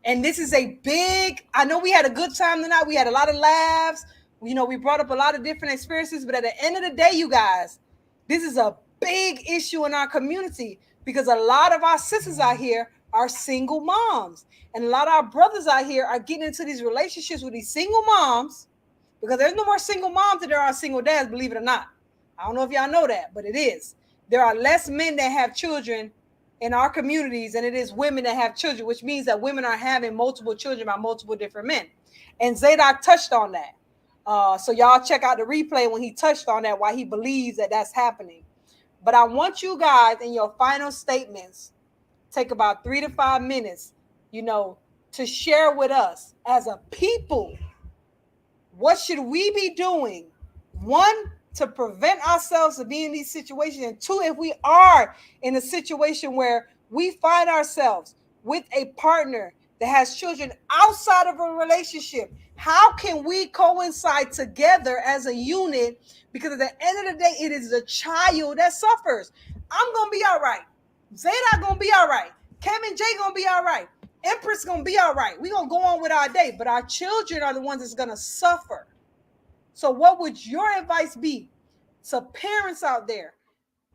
And this is a big, I know we had a good time tonight. We had a lot of laughs. We brought up a lot of different experiences. But at the end of the day, you guys, this is a big issue in our community because a lot of our sisters out here are single moms. And a lot of our brothers out here are getting into these relationships with these single moms because there's no more single moms than there are single dads, believe it or not. I don't know if y'all know that, but it is. There are less men that have children in our communities than it is women that have children, which means that women are having multiple children by multiple different men. And Zadok touched on that. So y'all check out the replay when he touched on that, why he believes that that's happening. But I want you guys in your final statements, take about 3 to 5 minutes, to share with us as a people, what should we be doing? One, to prevent ourselves from being in these situations. And two, if we are in a situation where we find ourselves with a partner that has children outside of a relationship, how can we coincide together as a unit? Because at the end of the day, it is the child that suffers. I'm going to be all right. Zadok going to be all right. Kevin J going to be all right. Empress going to be all right. We're going to go on with our day. But our children are the ones that's going to suffer. So what would your advice be to parents out there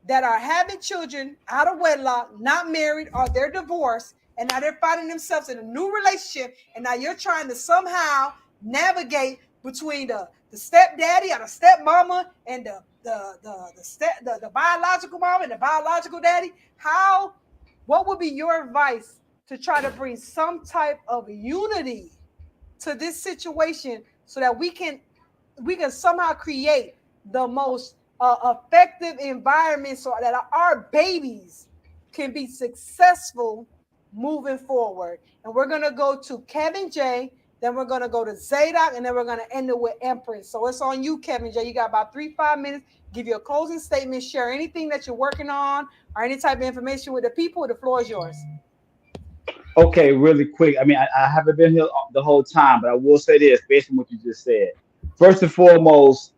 that are having children out of wedlock, not married, or they're divorced, and now they're finding themselves in a new relationship, and now you're trying to somehow navigate between the stepdaddy or the stepmama and the biological mom and the biological daddy? What would be your advice to try to bring some type of unity to this situation so that we can somehow create the most effective environment so that our babies can be successful moving forward? And we're going to go to Kevin J, then we're going to go to Zadok, and then we're going to end it with Empress. So it's on you, Kevin J. You got about 3-5 minutes. Give your closing statement, share anything that you're working on or any type of information with the people. The floor is yours. Okay, really quick. I mean, I haven't been here the whole time, but I will say this based on what you just said. First and foremost,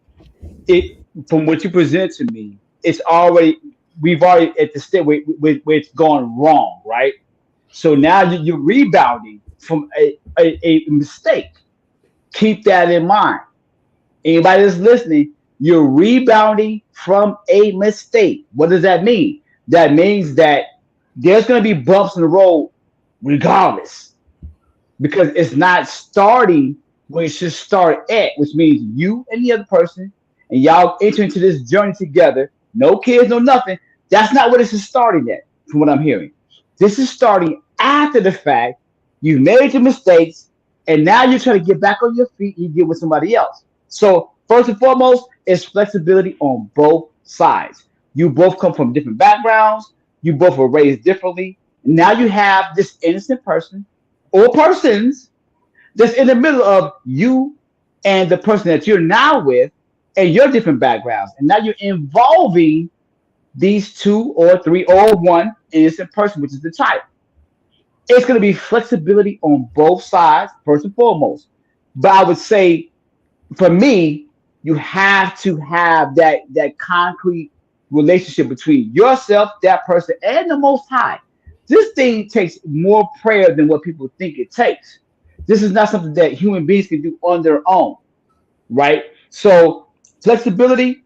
from what you present to me, we've already at the step where it's gone wrong, right? So now you're rebounding from a mistake. Keep that in mind. Anybody that's listening, you're rebounding from a mistake. What does that mean? That means that there's going to be bumps in the road regardless, because it's not starting where it should start at, which means you and the other person, and y'all enter into this journey together. No kids, no nothing. That's not where this is starting at, from what I'm hearing. This is starting after the fact. You made the mistakes, and now you're trying to get back on your feet and you get with somebody else. So first and foremost, it's flexibility on both sides. You both come from different backgrounds. You both were raised differently. Now you have this innocent person or persons that's in the middle of you and the person that you're now with and your different backgrounds. And now you're involving these 2 or 3 or 1 innocent person, which is the child. It's going to be flexibility on both sides, first and foremost. But I would say, for me, you have to have that concrete relationship between yourself, that person, and the Most High. This thing takes more prayer than what people think it takes. This is not something that human beings can do on their own, right? So flexibility,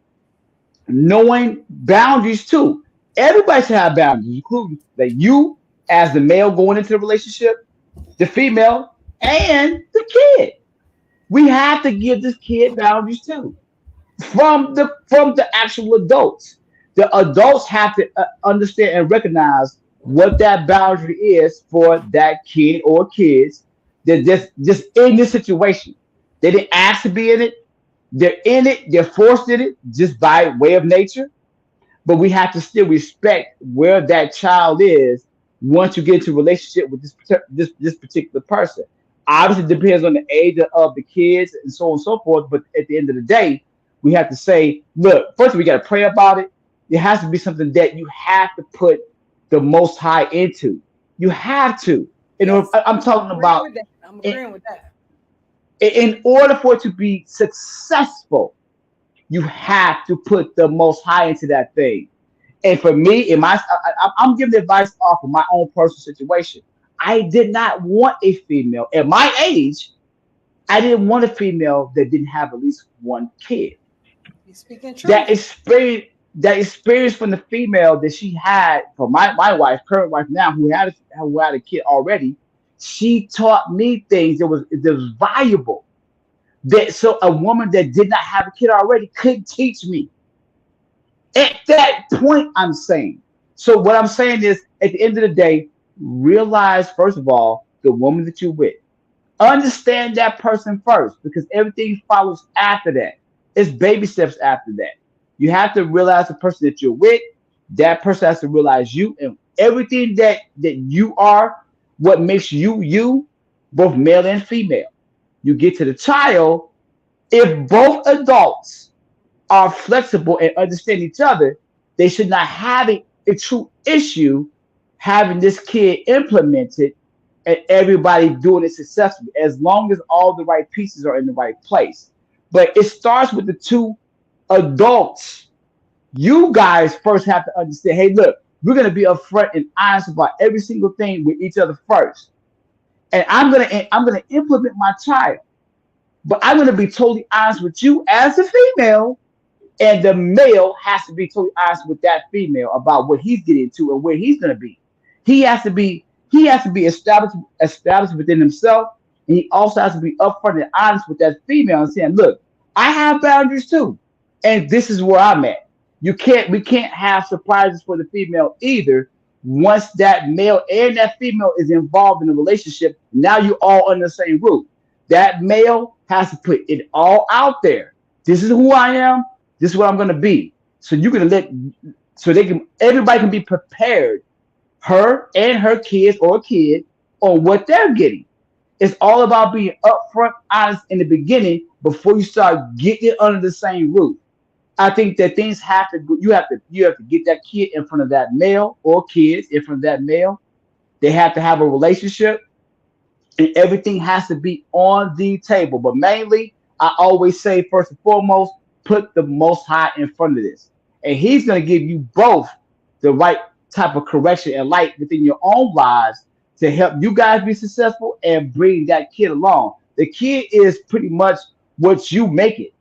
knowing boundaries too. Everybody should have boundaries, including that you, as the male going into the relationship, the female, and the kid. We have to give this kid boundaries too, from the actual adults. The adults have to understand and recognize what that boundary is for that kid or kids that just in this situation. They didn't ask to be in it. They're in it. They're forced in it just by way of nature. But we have to still respect where that child is once you get into a relationship with this particular person. Obviously, it depends on the age of the kids and so on and so forth. But at the end of the day, we have to say, look, first we got to pray about it. It has to be something that you have to put the Most High into. You have to. Yes, I'm talking about. I'm agreeing with that. In order for it to be successful, you have to put the Most High into that thing. And for me, I'm giving advice off of my own personal situation. I did not want a female at my age. I didn't want a female that didn't have at least 1 kid. You're speaking true. That experience from the female that she had from my wife, current wife now, who had a kid already, she taught me things that was valuable. So a woman that did not have a kid already couldn't teach me. At that point, I'm saying. So what I'm saying is, at the end of the day, realize first of all the woman that you're with. Understand that person first because everything follows after that. It's baby steps after that. You have to realize the person that you're with. That person has to realize you and everything that you are, what makes you you, both male and female. You get to the child. If both adults are flexible and understand each other, they should not have a true issue having this kid implemented and everybody doing it successfully as long as all the right pieces are in the right place. But it starts with the two adults. You guys first have to understand, hey, look, we're gonna be upfront and honest about every single thing with each other first. And I'm gonna implement my child, but I'm gonna be totally honest with you as a female, and the male has to be totally honest with that female about what he's getting into and where he's gonna be. He has to be established within himself, and he also has to be upfront and honest with that female and saying, look, I have boundaries too, and this is where I'm at. We can't have surprises for the female either. Once that male and that female is involved in a relationship, now you all under the same roof. That male has to put it all out there. This is who I am. This is what I'm gonna be. So you're gonna everybody can be prepared, her and her kids or kid, on what they're getting. It's all about being upfront, honest in the beginning before you start getting it under the same roof. I think that things have to you have to get that kid in front of that male or kids in front of that male. They have to have a relationship and everything has to be on the table. But mainly, I always say first and foremost, put the Most High in front of this. And he's going to give you both the right type of correction and light within your own lives to help you guys be successful and bring that kid along. The kid is pretty much what you make it.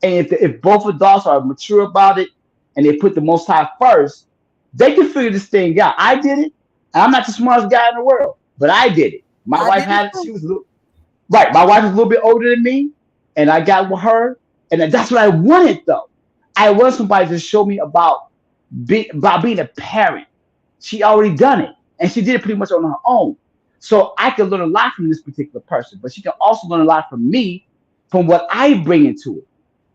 And if both adults are mature about it and they put the Most High first, they can figure this thing out. I did it. And I'm not the smartest guy in the world, but I did it. My wife had it. She was right. My wife was a little bit older than me, and I got with her, and that's what I wanted. Though I wanted somebody to show me about being a parent. She already done it, and she did it pretty much on her own. So I could learn a lot from this particular person, but she can also learn a lot from me, from what I bring into it.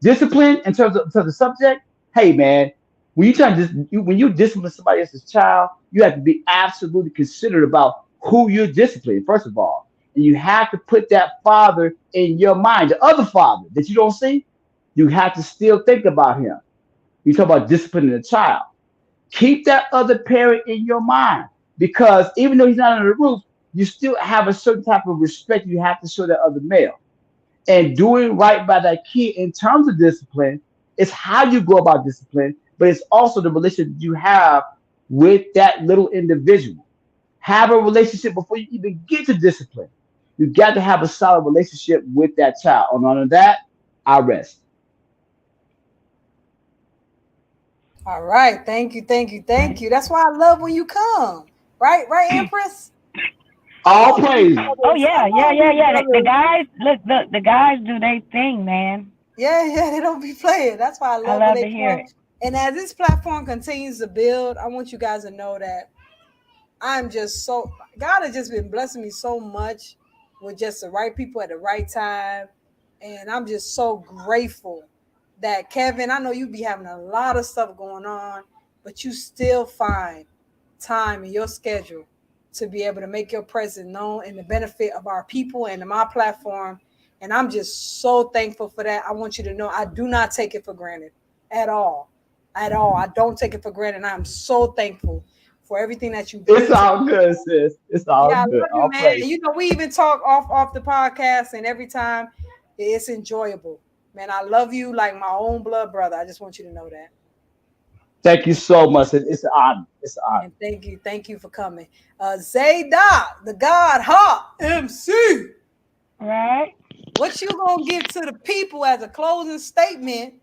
Discipline in terms of the subject. Hey man, when you discipline somebody else's child, you have to be absolutely considerate about who you're disciplining, first of all. And you have to put that father in your mind, the other father that you don't see. You have to still think about him. You talk about disciplining a child. Keep that other parent in your mind because even though he's not under the roof, you still have a certain type of respect you have to show that other male. And doing right by that kid in terms of discipline is how you go about discipline, but it's also the relationship you have with that little individual. Have a relationship before you even get to discipline. You got to have a solid relationship with that child. And on that, I rest. All right. Thank you. That's why I love when you come. Right, Empress? All praise. Oh yeah. The guys, look, the guys do their thing, man. Yeah, they don't be playing. That's why I love when to they hear come. it. And as this platform continues to build, I want you guys to know that I'm just God has just been blessing me so much with just the right people at the right time. And I'm just so grateful that Kevin, I know you be having a lot of stuff going on, but you still find time in your schedule to be able to make your presence known and the benefit of our people and my platform. And I'm just so thankful for that. I want you to know I do not take it for granted at all. I don't take it for granted. And I'm so thankful for everything that you do. It's all good, sis. It's all good. I love you, man. And you know, we even talk off the podcast, and every time it's enjoyable. Man, I love you like my own blood brother. I just want you to know that. Thank you so much. It's an honor. It's an honor. And thank you for coming. Zayda, the God Ha MC. All right. What you gonna give to the people as a closing statement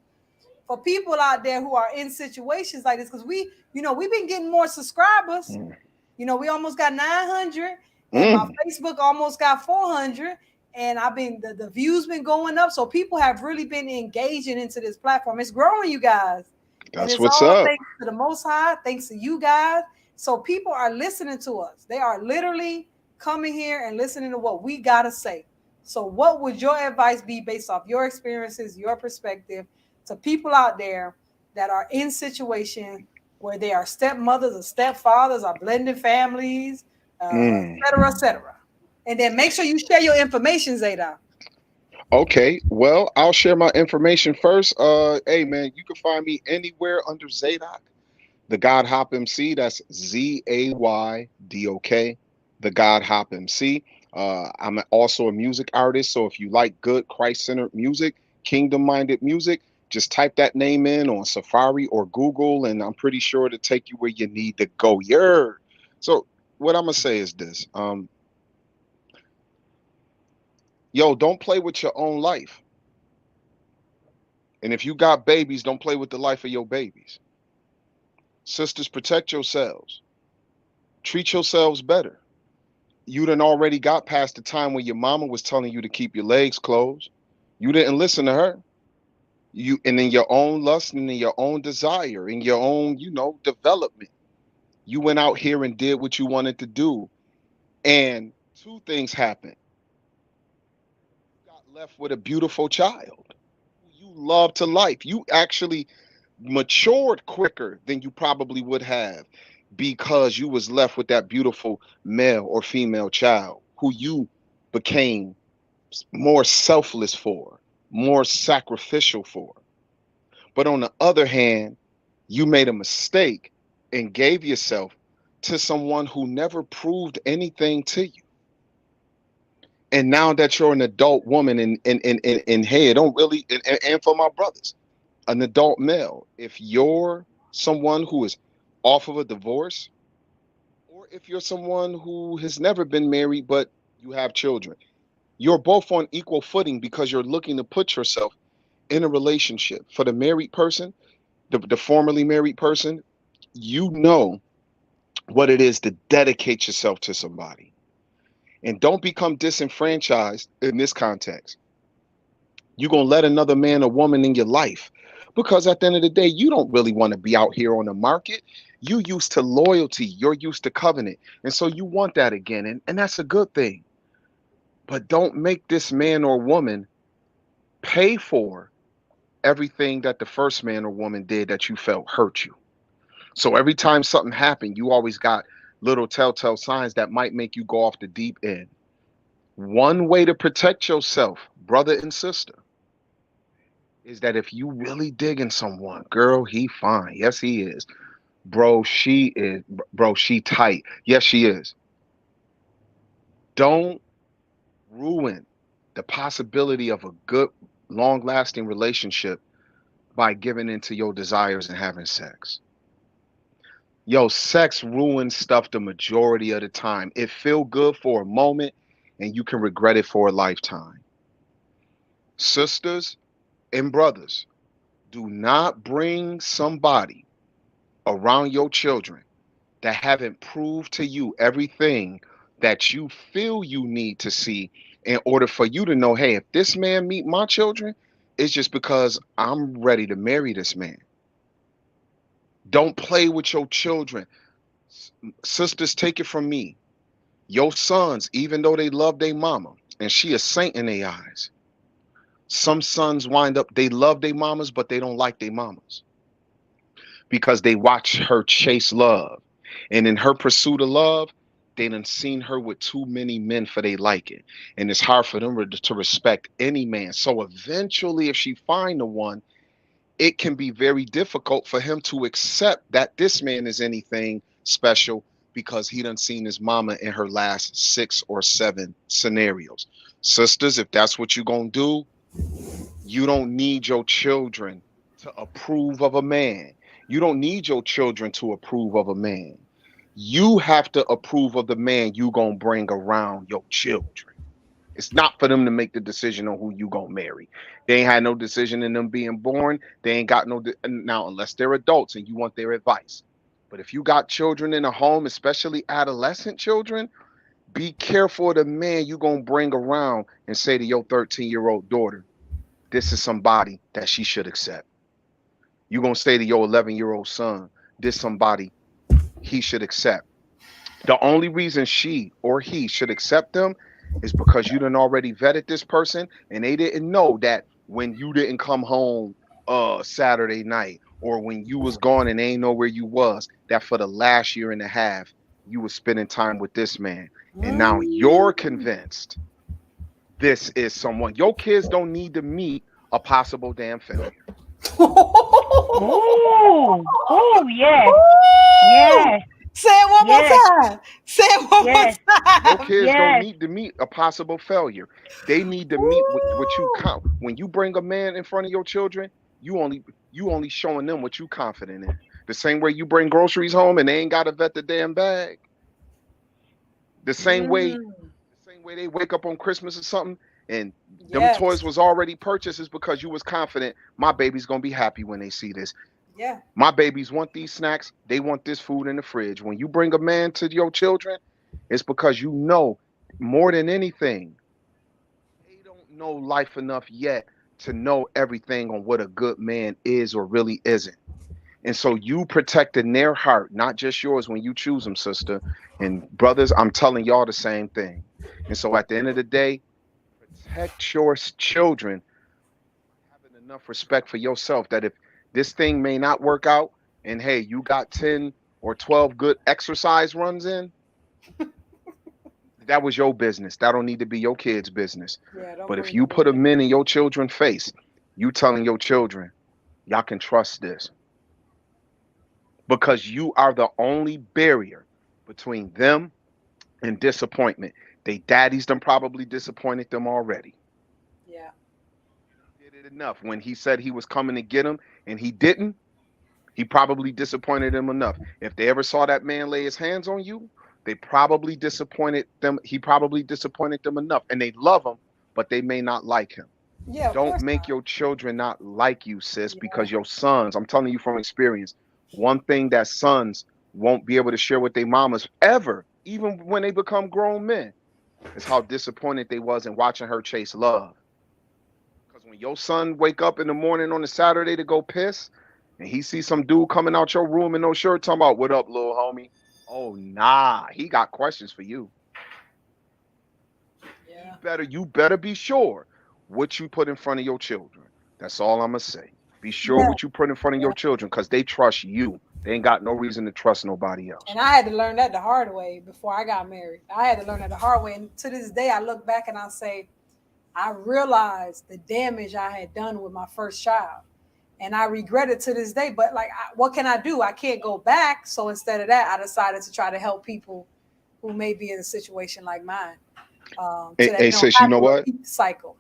for people out there who are in situations like this? Because we've been getting more subscribers. You know, we almost got 900, and my Facebook almost got 400, and the views been going up. So people have really been engaging into this platform. It's growing, you guys. That's what's up. Thanks to the Most High. Thanks to you guys. So people are listening to us. They are literally coming here and listening to what we got to say. So what would your advice be based off your experiences, your perspective, to people out there that are in situations where they are stepmothers or stepfathers or blended families, et cetera, et cetera? And then make sure you share your information, Zayda. Okay, well, I'll share my information first. Hey man, you can find me anywhere under Zadok, the God Hop MC. That's Zaydok, the God Hop MC. I'm also a music artist, so if you like good Christ-centered music, kingdom-minded music, just type that name in on Safari or Google, and I'm pretty sure to take you where you need to go. Yeah. So what I'm gonna say is this: yo, don't play with your own life. And if you got babies, don't play with the life of your babies. Sisters, protect yourselves. Treat yourselves better. You done already got past the time when your mama was telling you to keep your legs closed. You didn't listen to her. You, and in your own lust and in your own desire, in your own, development, you went out here and did what you wanted to do. And two things happened. You got left with a beautiful child. You love to life. You actually matured quicker than you probably would have because you was left with that beautiful male or female child who you became more selfless for, more sacrificial for. But on the other hand, you made a mistake and gave yourself to someone who never proved anything to you. And now that you're an adult woman and hey, it don't really, and for my brothers, an adult male, if you're someone who is off of a divorce, or if you're someone who has never been married but you have children, you're both on equal footing because you're looking to put yourself in a relationship. For the married person, the formerly married person, you know what it is to dedicate yourself to somebody. And don't become disenfranchised in this context. You're going to let another man or woman in your life because at the end of the day, you don't really want to be out here on the market. You used to loyalty. You're used to covenant. And so you want that again. And that's a good thing. But don't make this man or woman pay for everything that the first man or woman did that you felt hurt you. So every time something happened, you always got little telltale signs that might make you go off the deep end. One way to protect yourself, brother and sister, is that if you really digging someone, girl, he fine. Yes, he is. Bro, she is. Bro, she tight. Yes, she is. Don't ruin the possibility of a good, long-lasting relationship by giving into your desires and having sex. Yo, sex ruins stuff the majority of the time. It feel good for a moment and you can regret it for a lifetime. Sisters and brothers, do not bring somebody around your children that haven't proved to you everything that you feel you need to see in order for you to know, hey, if this man meet my children, it's just because I'm ready to marry this man. Don't play with your children. Sisters, take it from me. Your sons, even though they love their mama, and she a saint in their eyes, some sons wind up, they love their mamas, but they don't like their mamas because they watch her chase love. And in her pursuit of love, they done seen her with too many men for they liking. And it's hard for them to respect any man. So eventually, if she find the one, it can be very difficult for him to accept that this man is anything special because he done seen his mama in her last 6 or 7 scenarios. Sisters, if that's what you're going to do, you don't need your children to approve of a man. You don't need your children to approve of a man. You have to approve of the man you going to bring around your children. It's not for them to make the decision on who you going to marry. They ain't had no decision in them being born. They ain't got no, now, unless they're adults and you want their advice. But if you got children in a home, especially adolescent children, be careful of the man you going to bring around and say to your 13-year-old daughter, this is somebody that she should accept. You're going to say to your 11-year-old son, this somebody he should accept. The only reason she or he should accept them is because you done already vetted this person and they didn't know that when you didn't come home Saturday night, or when you was gone and they ain't know where you was, that for the last year and a half you was spending time with this man. And now you're convinced this is someone. Your kids don't need to meet a possible damn failure. Oh, yes. Yes. Say it one Yes. more time. Say it one Yes. more time. Your kids Yes. don't need to meet a possible failure. They need to meet what you count. When you bring a man in front of your children, you only showing them what you confident in. The same way you bring groceries home and they ain't got to vet the damn bag. The same way they wake up on Christmas or something and them Yes. toys was already purchased is because you was confident my baby's gonna be happy when they see this. Yeah. My babies want these snacks. They want this food in the fridge. When you bring a man to your children, it's because you know more than anything, they don't know life enough yet to know everything on what a good man is or really isn't. And so you protecting their heart, not just yours when you choose them, sister. And brothers, I'm telling y'all the same thing. And so at the end of the day, protect your children, having enough respect for yourself that if this thing may not work out and hey, you got 10 or 12 good exercise runs in, that was your business. That don't need to be your kids' business. Yeah, don't But if bring you it put in. them in your children's face, you telling your children, y'all can trust this. Because you are the only barrier between them and disappointment. They daddies done probably disappointed them already. Yeah. Did it enough. When he said he was coming to get him and he didn't, he probably disappointed them enough. If they ever saw that man lay his hands on you, they probably disappointed them. He probably disappointed them enough. And they love him, but they may not like him. Yeah. Of Don't course make not. your children not like you, sis, Yeah. because your sons, I'm telling you from experience, one thing that sons won't be able to share with their mamas ever, even when they become grown men, is how disappointed they was in watching her chase love. Because when your son wake up in the morning on a Saturday to go piss, and he sees some dude coming out your room in no shirt talking about, what up, little homie? Oh, nah, he got questions for you. Yeah. You better be sure what you put in front of your children. That's all I'm gonna say. Be sure Yeah. what you put in front of your children, because they trust you. They ain't got no reason to trust nobody else. And I had to learn that the hard way before I got married. I had to learn that the hard way. And to this day, I look back and I say, I realized the damage I had done with my first child. And I regret it to this day. But like, what can I do? I can't go back. So instead of that, I decided to try to help people who may be in a situation like mine. So that Hey, they don't sis, you have know to what? repeat the cycle.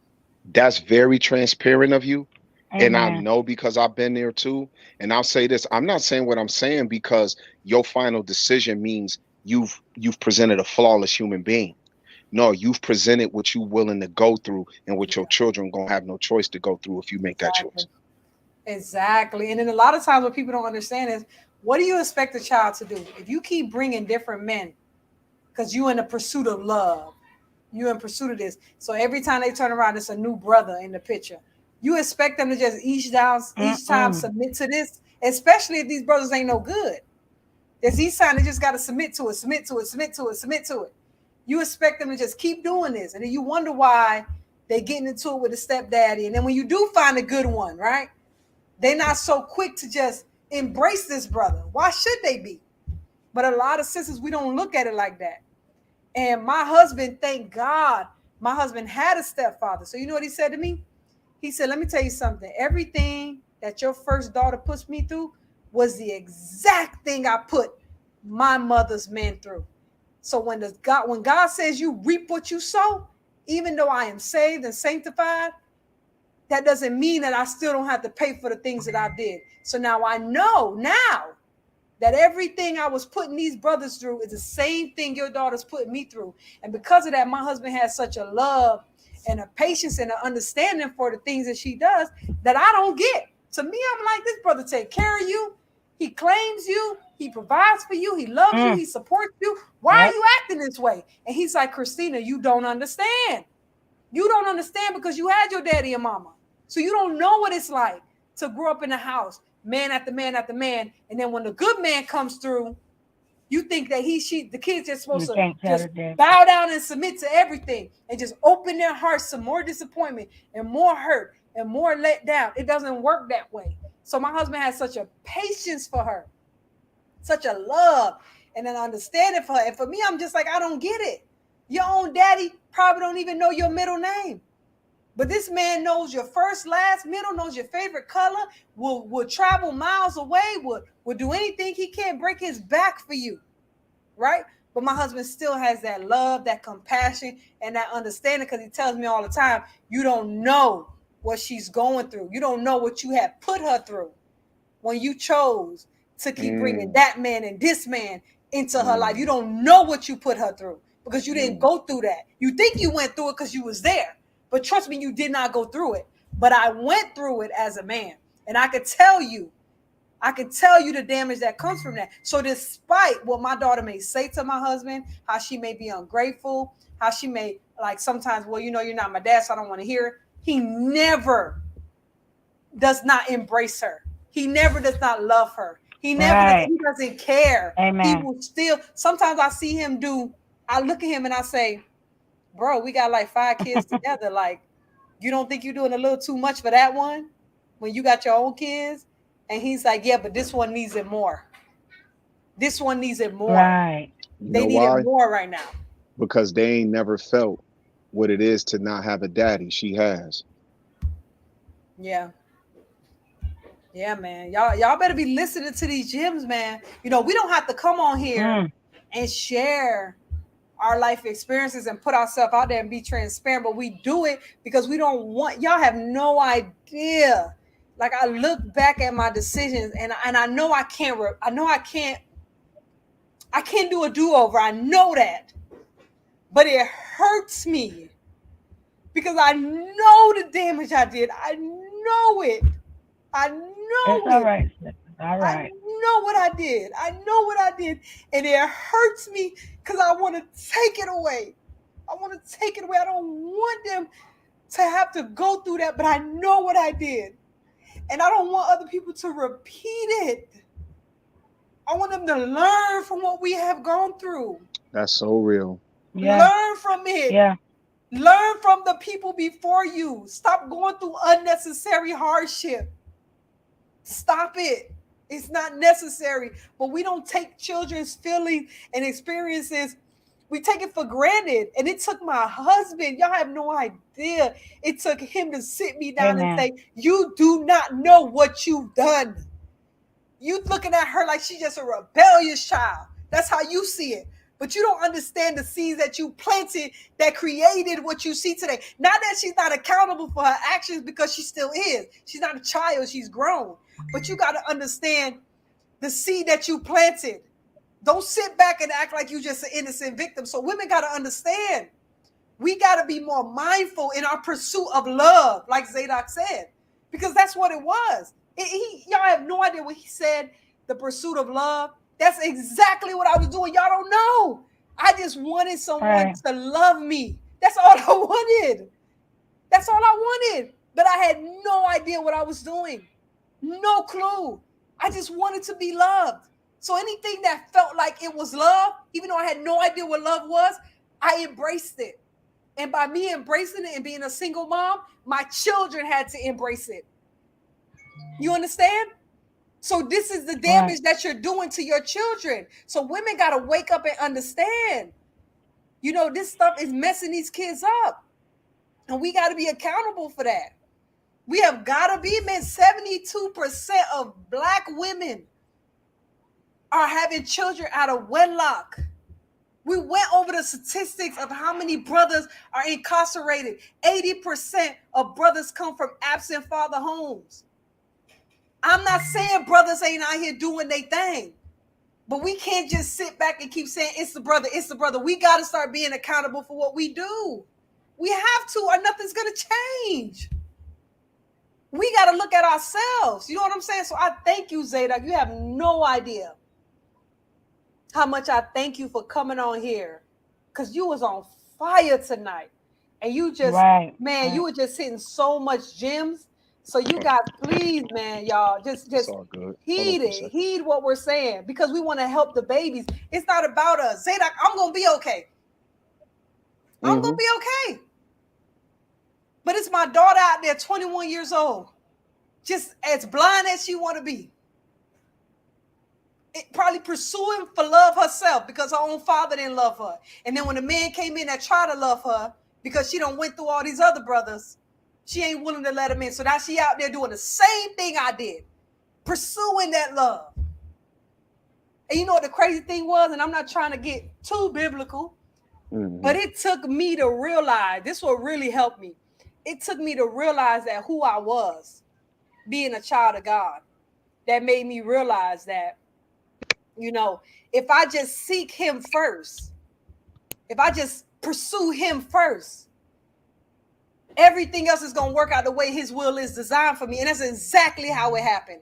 That's very transparent of you. And I Amen. know because I've been there too. And I'll say this, I'm not saying what I'm saying because your final decision means you've presented a flawless human being. No, you've presented what you're willing to go through and what your children gonna have no choice to go through if you make that choice. Exactly. And then a lot of times what people don't understand is, what do you expect a child to do? If you keep bringing different men, because you're in the pursuit of love, you're in pursuit of this. So every time they turn around, it's a new brother in the picture. You expect them to just each time submit to this, especially if these brothers ain't no good. There's each time they just got to submit to it. You expect them to just keep doing this. And then you wonder why they getting into it with a stepdaddy. And then when you do find a good one, right? They're not so quick to just embrace this brother. Why should they be? But a lot of sisters, we don't look at it like that. And my husband, thank God, my husband had a stepfather. So you know what he said to me? He said, let me tell you something. Everything that your first daughter puts me through was the exact thing I put my mother's men through. So when God says you reap what you sow, even though I am saved and sanctified, that doesn't mean that I still don't have to pay for the things that I did. So now I know that everything I was putting these brothers through is the same thing your daughter's putting me through. And because of that, my husband has such a love and a patience and an understanding for the things that she does that I don't get. To me, I'm like, this brother take care of you. He claims you. He provides for you. He loves you. He supports you. Why are you acting this way? And he's like, Christina, you don't understand. You don't understand because you had your daddy and mama. So you don't know what it's like to grow up in a house, man after man after man. And then when the good man comes through, You think that the kids just supposed You to can't tell just the difference. bow down and submit to everything and just open their hearts to more disappointment and more hurt and more let down. It doesn't work that way. So my husband has such a patience for her, such a love and an understanding for her. And for me, I'm just like, I don't get it. Your own daddy probably don't even know your middle name. But this man knows your first, last, middle, knows your favorite color, will travel miles away, will do anything he can, break his back for you, right? But my husband still has that love, that compassion, and that understanding, because he tells me all the time, you don't know what she's going through. You don't know what you have put her through when you chose to keep bringing that man and this man into her life. You don't know what you put her through because you didn't go through that. You think you went through it because you was there. But trust me, you did not go through it. But I went through it as a man. And I could tell you the damage that comes from that. So despite what my daughter may say to my husband, how she may be ungrateful, how she may, like, sometimes, well, you know, you're not my dad, so I don't want to hear it. He never does not embrace her. He never does not love her. He never he doesn't care. Amen. He will still, sometimes I see him I look at him and I say, bro, we got like 5 kids together. Like, you don't think you're doing a little too much for that one when you got your own kids? And he's like, yeah, but this one needs it more. This one needs it more. Right. They need it more right now. Because they ain't never felt what it is to not have a daddy. She has. Yeah. Yeah, man. Y'all better be listening to these gems, man. You know, we don't have to come on here and share our life experiences and put ourselves out there and be transparent, but we do it because we don't want, y'all have no idea. Like, I look back at my decisions and I know I can't do a do-over. I know that, but it hurts me because I know the damage I did. I know it. It's all right. All right. I know what I did. And it hurts me because I want to take it away. I don't want them to have to go through that, but I know what I did. And I don't want other people to repeat it. I want them to learn from what we have gone through. That's so real. Yeah. Learn from it. Yeah. Learn from the people before you. Stop going through unnecessary hardship. Stop it. It's not necessary. But we don't take children's feelings and experiences. We take it for granted. And it took my husband, y'all have no idea. It took him to sit me down and say, you do not know what you've done. You looking at her like she's just a rebellious child. That's how you see it. But you don't understand the seeds that you planted that created what you see today. Not that she's not accountable for her actions, because she still is. She's not a child. She's grown. But you got to understand the seed that you planted. Don't sit back and act like you're just an innocent victim. So women got to understand. We got to be more mindful in our pursuit of love, like Zadok said, because that's what it was. Y'all have no idea what he said, the pursuit of love. That's exactly what I was doing. Y'all don't know. I just wanted someone to love me. That's all I wanted. But I had no idea what I was doing. No clue. I just wanted to be loved. So anything that felt like it was love, even though I had no idea what love was, I embraced it. And by me embracing it and being a single mom, my children had to embrace it. You understand? So this is the damage that you're doing to your children. So women got to wake up and understand, you know, this stuff is messing these kids up. And we got to be accountable for that. We have got to be, man. 72% of Black women are having children out of wedlock. We went over the statistics of how many brothers are incarcerated. 80% of brothers come from absent father homes. I'm not saying brothers ain't out here doing their thing, but we can't just sit back and keep saying it's the brother, it's the brother. We got to start being accountable for what we do. We have to, or nothing's going to change. We got to look at ourselves. You know what I'm saying? So I thank you, Zadok. You have no idea how much I thank you for coming on here, because you was on fire tonight. And you just, you were just hitting so much gems So you guys, please, man, y'all, just It's all good. Hold on heed for a it. second. Heed what we're saying because we want to help the babies. It's not about us. Zadok, I'm gonna be okay. I'm gonna be okay. But it's my daughter out there, 21 years old, just as blind as she want to be. It probably pursuing for love herself because her own father didn't love her. And then when the man came in that tried to love her because she done went through all these other brothers, she ain't willing to let him in. So now she out there doing the same thing I did, pursuing that love. And you know what the crazy thing was? And I'm not trying to get too biblical, but it took me to realize, this what really helped me. It took me to realize that who I was, being a child of God, that made me realize that, you know, if I just seek him first, if I just pursue him first, everything else is going to work out the way his will is designed for me. And that's exactly how it happened.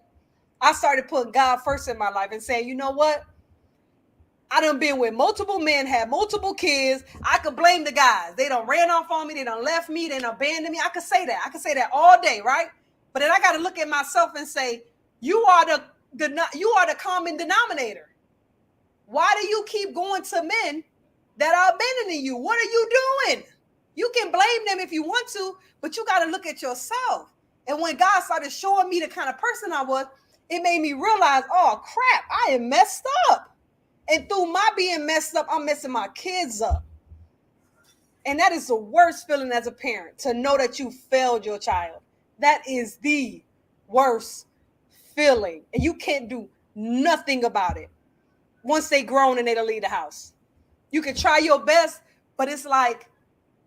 I started putting God first in my life and saying, you know what? I done been with multiple men, had multiple kids. I could blame the guys. They done ran off on me. They done left me. They done abandoned me. I could say that. I could say that all day, right? But then I got to look at myself and say, you are the common denominator. Why do you keep going to men that are abandoning you? What are you doing? You can blame them if you want to, but you got to look at yourself. And when God started showing me the kind of person I was, it made me realize, oh, crap, I am messed up. And through my being messed up, I'm messing my kids up. And that is the worst feeling as a parent, to know that you failed your child. That is the worst feeling. And you can't do nothing about it once they grown and they don't leave the house. You can try your best, but it's like,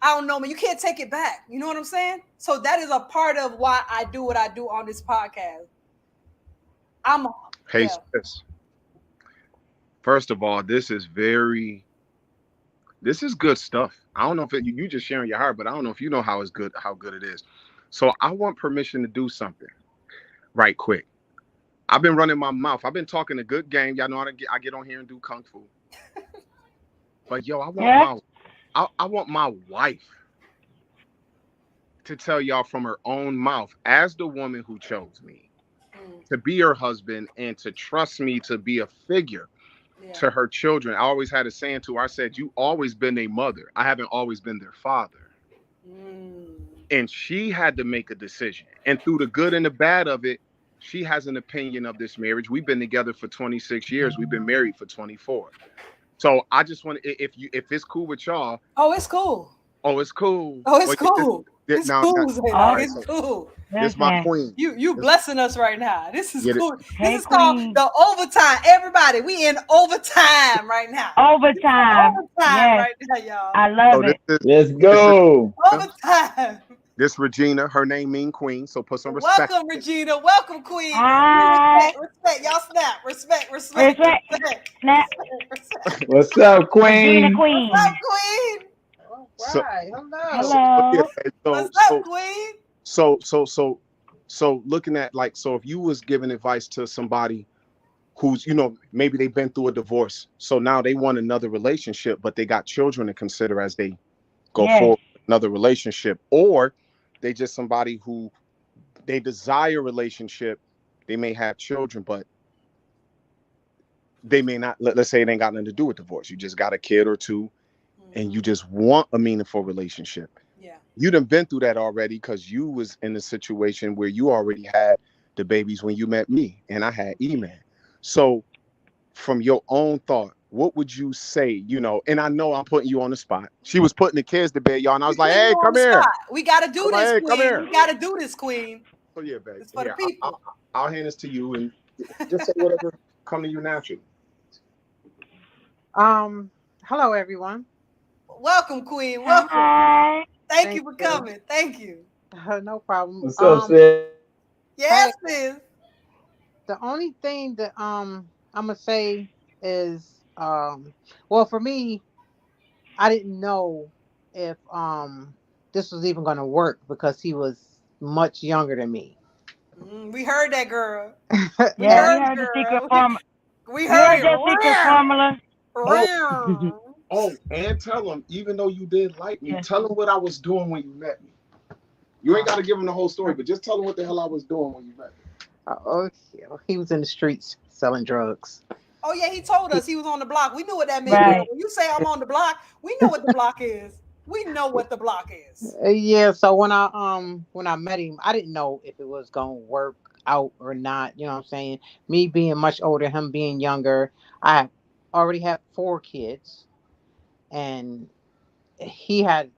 I don't know, man, you can't take it back. You know what I'm saying? So that is a part of why I do what I do on this podcast. Hey, sis. First of all, this is good stuff. I don't know if you just sharing your heart, but I don't know if you know how good it is. So I want permission to do something right quick. I've been running my mouth. I've been talking a good game. Y'all know I get on here and do kung fu. But yo, I want my wife to tell y'all from her own mouth, as the woman who chose me, to be her husband and to trust me to be a figure to her children. I always had a saying to her. I said, you always been a mother. I haven't always been their father. And she had to make a decision. And through the good and the bad of it, she has an opinion of this marriage. We've been together for 26 years. We've been married for 24. So I just want to, if it's cool with y'all. Oh, it's cool. Oh, it's cool. Oh, it's cool. It's cool. It's cool. This is my queen. You blessing us right now. This is cool. Hey, this is called the overtime. Everybody, we in overtime right now. Overtime. Yes. Right now, y'all. I love it. Let's go. Overtime. This Regina, her name mean queen, so put some respect. Welcome, Regina. Welcome, queen. Hi. Respect. Y'all snap. Respect. Snap. What's up, queen? Regina Queen. What's up, queen? So, Hello. What's up, queen? So looking at, like, so if you was giving advice to somebody who's, you know, maybe they've been through a divorce, so now they want another relationship, but they got children to consider as they go forward with another relationship, or they just somebody who they desire a relationship, they may have children, but they may not, let's say it ain't got nothing to do with divorce. You just got a kid or two and you just want a meaningful relationship. Yeah. You done been through that already, because you was in a situation where you already had the babies when you met me and I had E-Man. So from your own thought, what would you say, you know, and I know I'm putting you on the spot. She was putting the kids to bed, y'all, and I was like, hey, come here. We got to do this, hey, queen. come here. We got to do this, queen. So yeah, baby. It's for the people. I'll hand this to you and just say whatever come to you naturally. Hello, everyone. Welcome, queen. Welcome. Hi. Thank you for coming. Thank you. No problem. What's up, sis? Yes, sis. The only thing that I'm gonna say is, well, for me, I didn't know if this was even gonna work because he was much younger than me. We heard that, girl. We heard the secret formula. We heard that secret formula. Oh, and tell him, even though you did like me, tell him what I was doing when you met me. You ain't got to give him the whole story, but just tell him what the hell I was doing when you met me. Oh, yeah, he was in the streets selling drugs. Oh yeah, he told us he was on the block. We knew what that meant. Right. When you say I'm on the block, we know what the block is. We know what the block is. Yeah, so when I met him, I didn't know if it was gonna work out or not. You know what I'm saying? Me being much older, him being younger, I already had 4 kids, and he has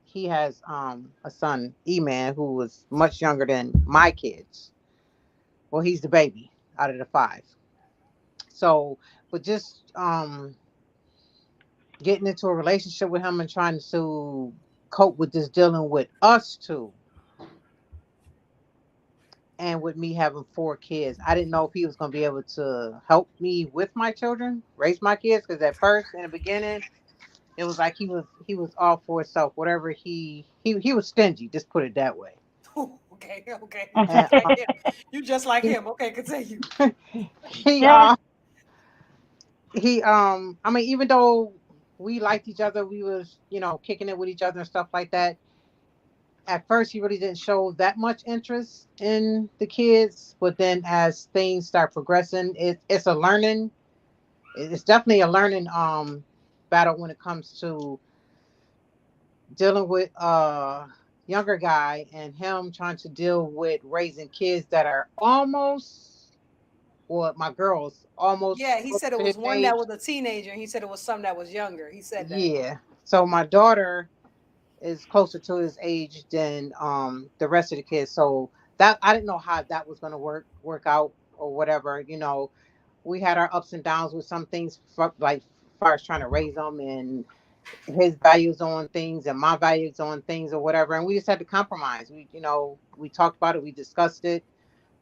a son, E-Man, who was much younger than my kids. Well, he's the baby out of the 5. So, but just getting into a relationship with him and trying to cope with this dealing with us 2 and with me having 4 kids, I didn't know if he was going to be able to help me with my children, raise my kids, because at first in the beginning it was like he was all for himself. Whatever he was stingy, just put it that way. Okay. And, You just like him. Okay, continue. I mean, even though we liked each other, we was, kicking it with each other and stuff like that. At first, he really didn't show that much interest in the kids, but then as things start progressing, it's definitely a learning battle when it comes to dealing with a younger guy and him trying to deal with raising kids that are almost, well, my girls almost. Yeah, he said it was one age. that was a teenager, and he said it was some that was younger. He said that. Yeah. So my daughter is closer to his age than the rest of the kids. So that I didn't know how that was gonna work out or whatever. We had our ups and downs with some things, like as far as trying to raise them and his values on things and my values on things or whatever. And we just had to compromise. We talked about it, we discussed it.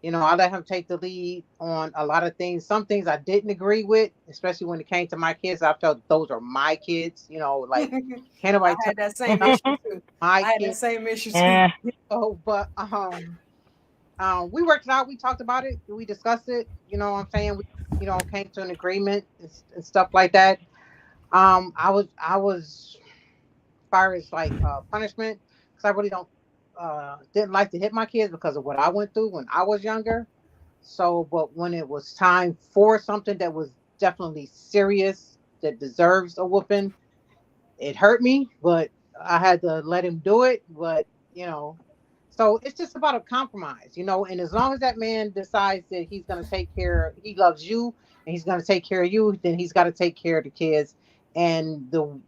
I let him take the lead on a lot of things. Some things I didn't agree with, especially when it came to my kids. I felt those are my kids. Like can't nobody I had that same issue too. I had that same issue too. Yeah. But we worked it out. We talked about it. We discussed it. You know what I'm saying? We came to an agreement and stuff like that. I was as far as like punishment, because I really didn't like to hit my kids because of what I went through when I was younger. So, but when it was time for something that was definitely serious, that deserves a whooping, it hurt me, but I had to let him do it. But, so it's just about a compromise, and as long as that man decides that he's going to he loves you and he's going to take care of you, then he's got to take care of the kids. And the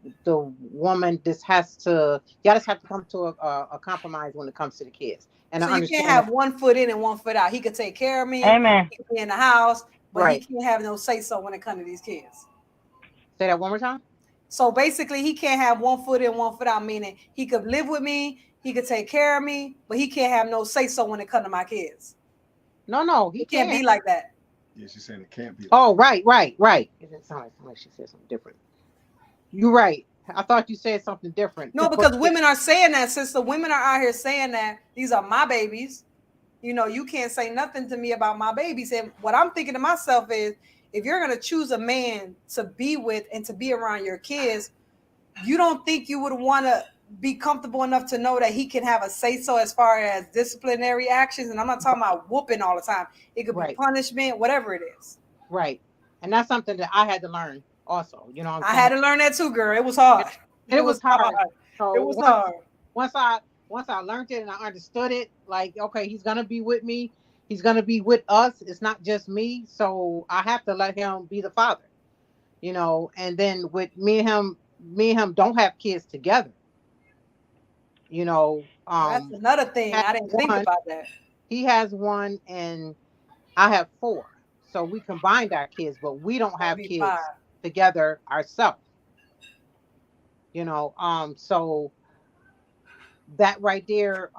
woman y'all just have to come to a compromise when it comes to the kids. And so I you can't have one foot in and one foot out. He could take care of me. Amen. He could be in the house, but Right. he can't have no say so when it comes to these kids. Say that one more time. So basically, he can't have one foot in, one foot out. Meaning he could live with me, he could take care of me, but he can't have no say so when it comes to my kids. No, he can't be like that. Yeah, she's saying it can't be. Oh, right. It didn't sound like she said something different. You're right. I thought you said something different. No, because women are saying that, sister. Women are out here saying that these are my babies. You can't say nothing to me about my babies. And what I'm thinking to myself is, if you're going to choose a man to be with and to be around your kids, you don't think you would want to be comfortable enough to know that he can have a say-so as far as disciplinary actions. And I'm not talking about whooping all the time. It could be punishment, whatever it is. Right. And that's something that I had to learn also. I had to learn that too, girl. It was hard. It was hard. So it was hard. Once I learned it and I understood it, like, okay, he's going to be with me. He's going to be with us. It's not just me. So I have to let him be the father, and then with me and him don't have kids together. That's another thing. I didn't think about that. He has 1 and I have 4. So we combined our kids, but we don't have kids together ourselves. So that right there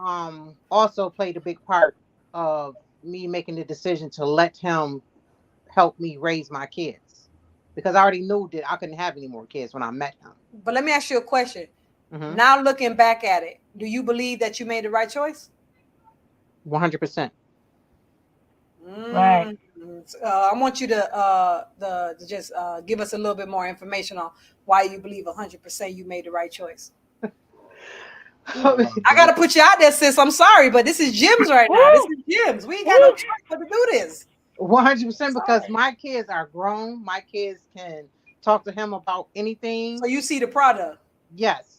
also played a big part of me making the decision to let him help me raise my kids, because I already knew that I couldn't have any more kids when I met him. But let me ask you a question. Mm-hmm. Now looking back at it, do you believe that you made the right choice? 100%. Right. I want you to just give us a little bit more information on why you believe 100% you made the right choice. I gotta put you out there, sis. I'm sorry, but this is Jim's right now. This is Jim's. We ain't got no choice but to do this. 100% because my kids are grown. My kids can talk to him about anything. So you see the product. Yes.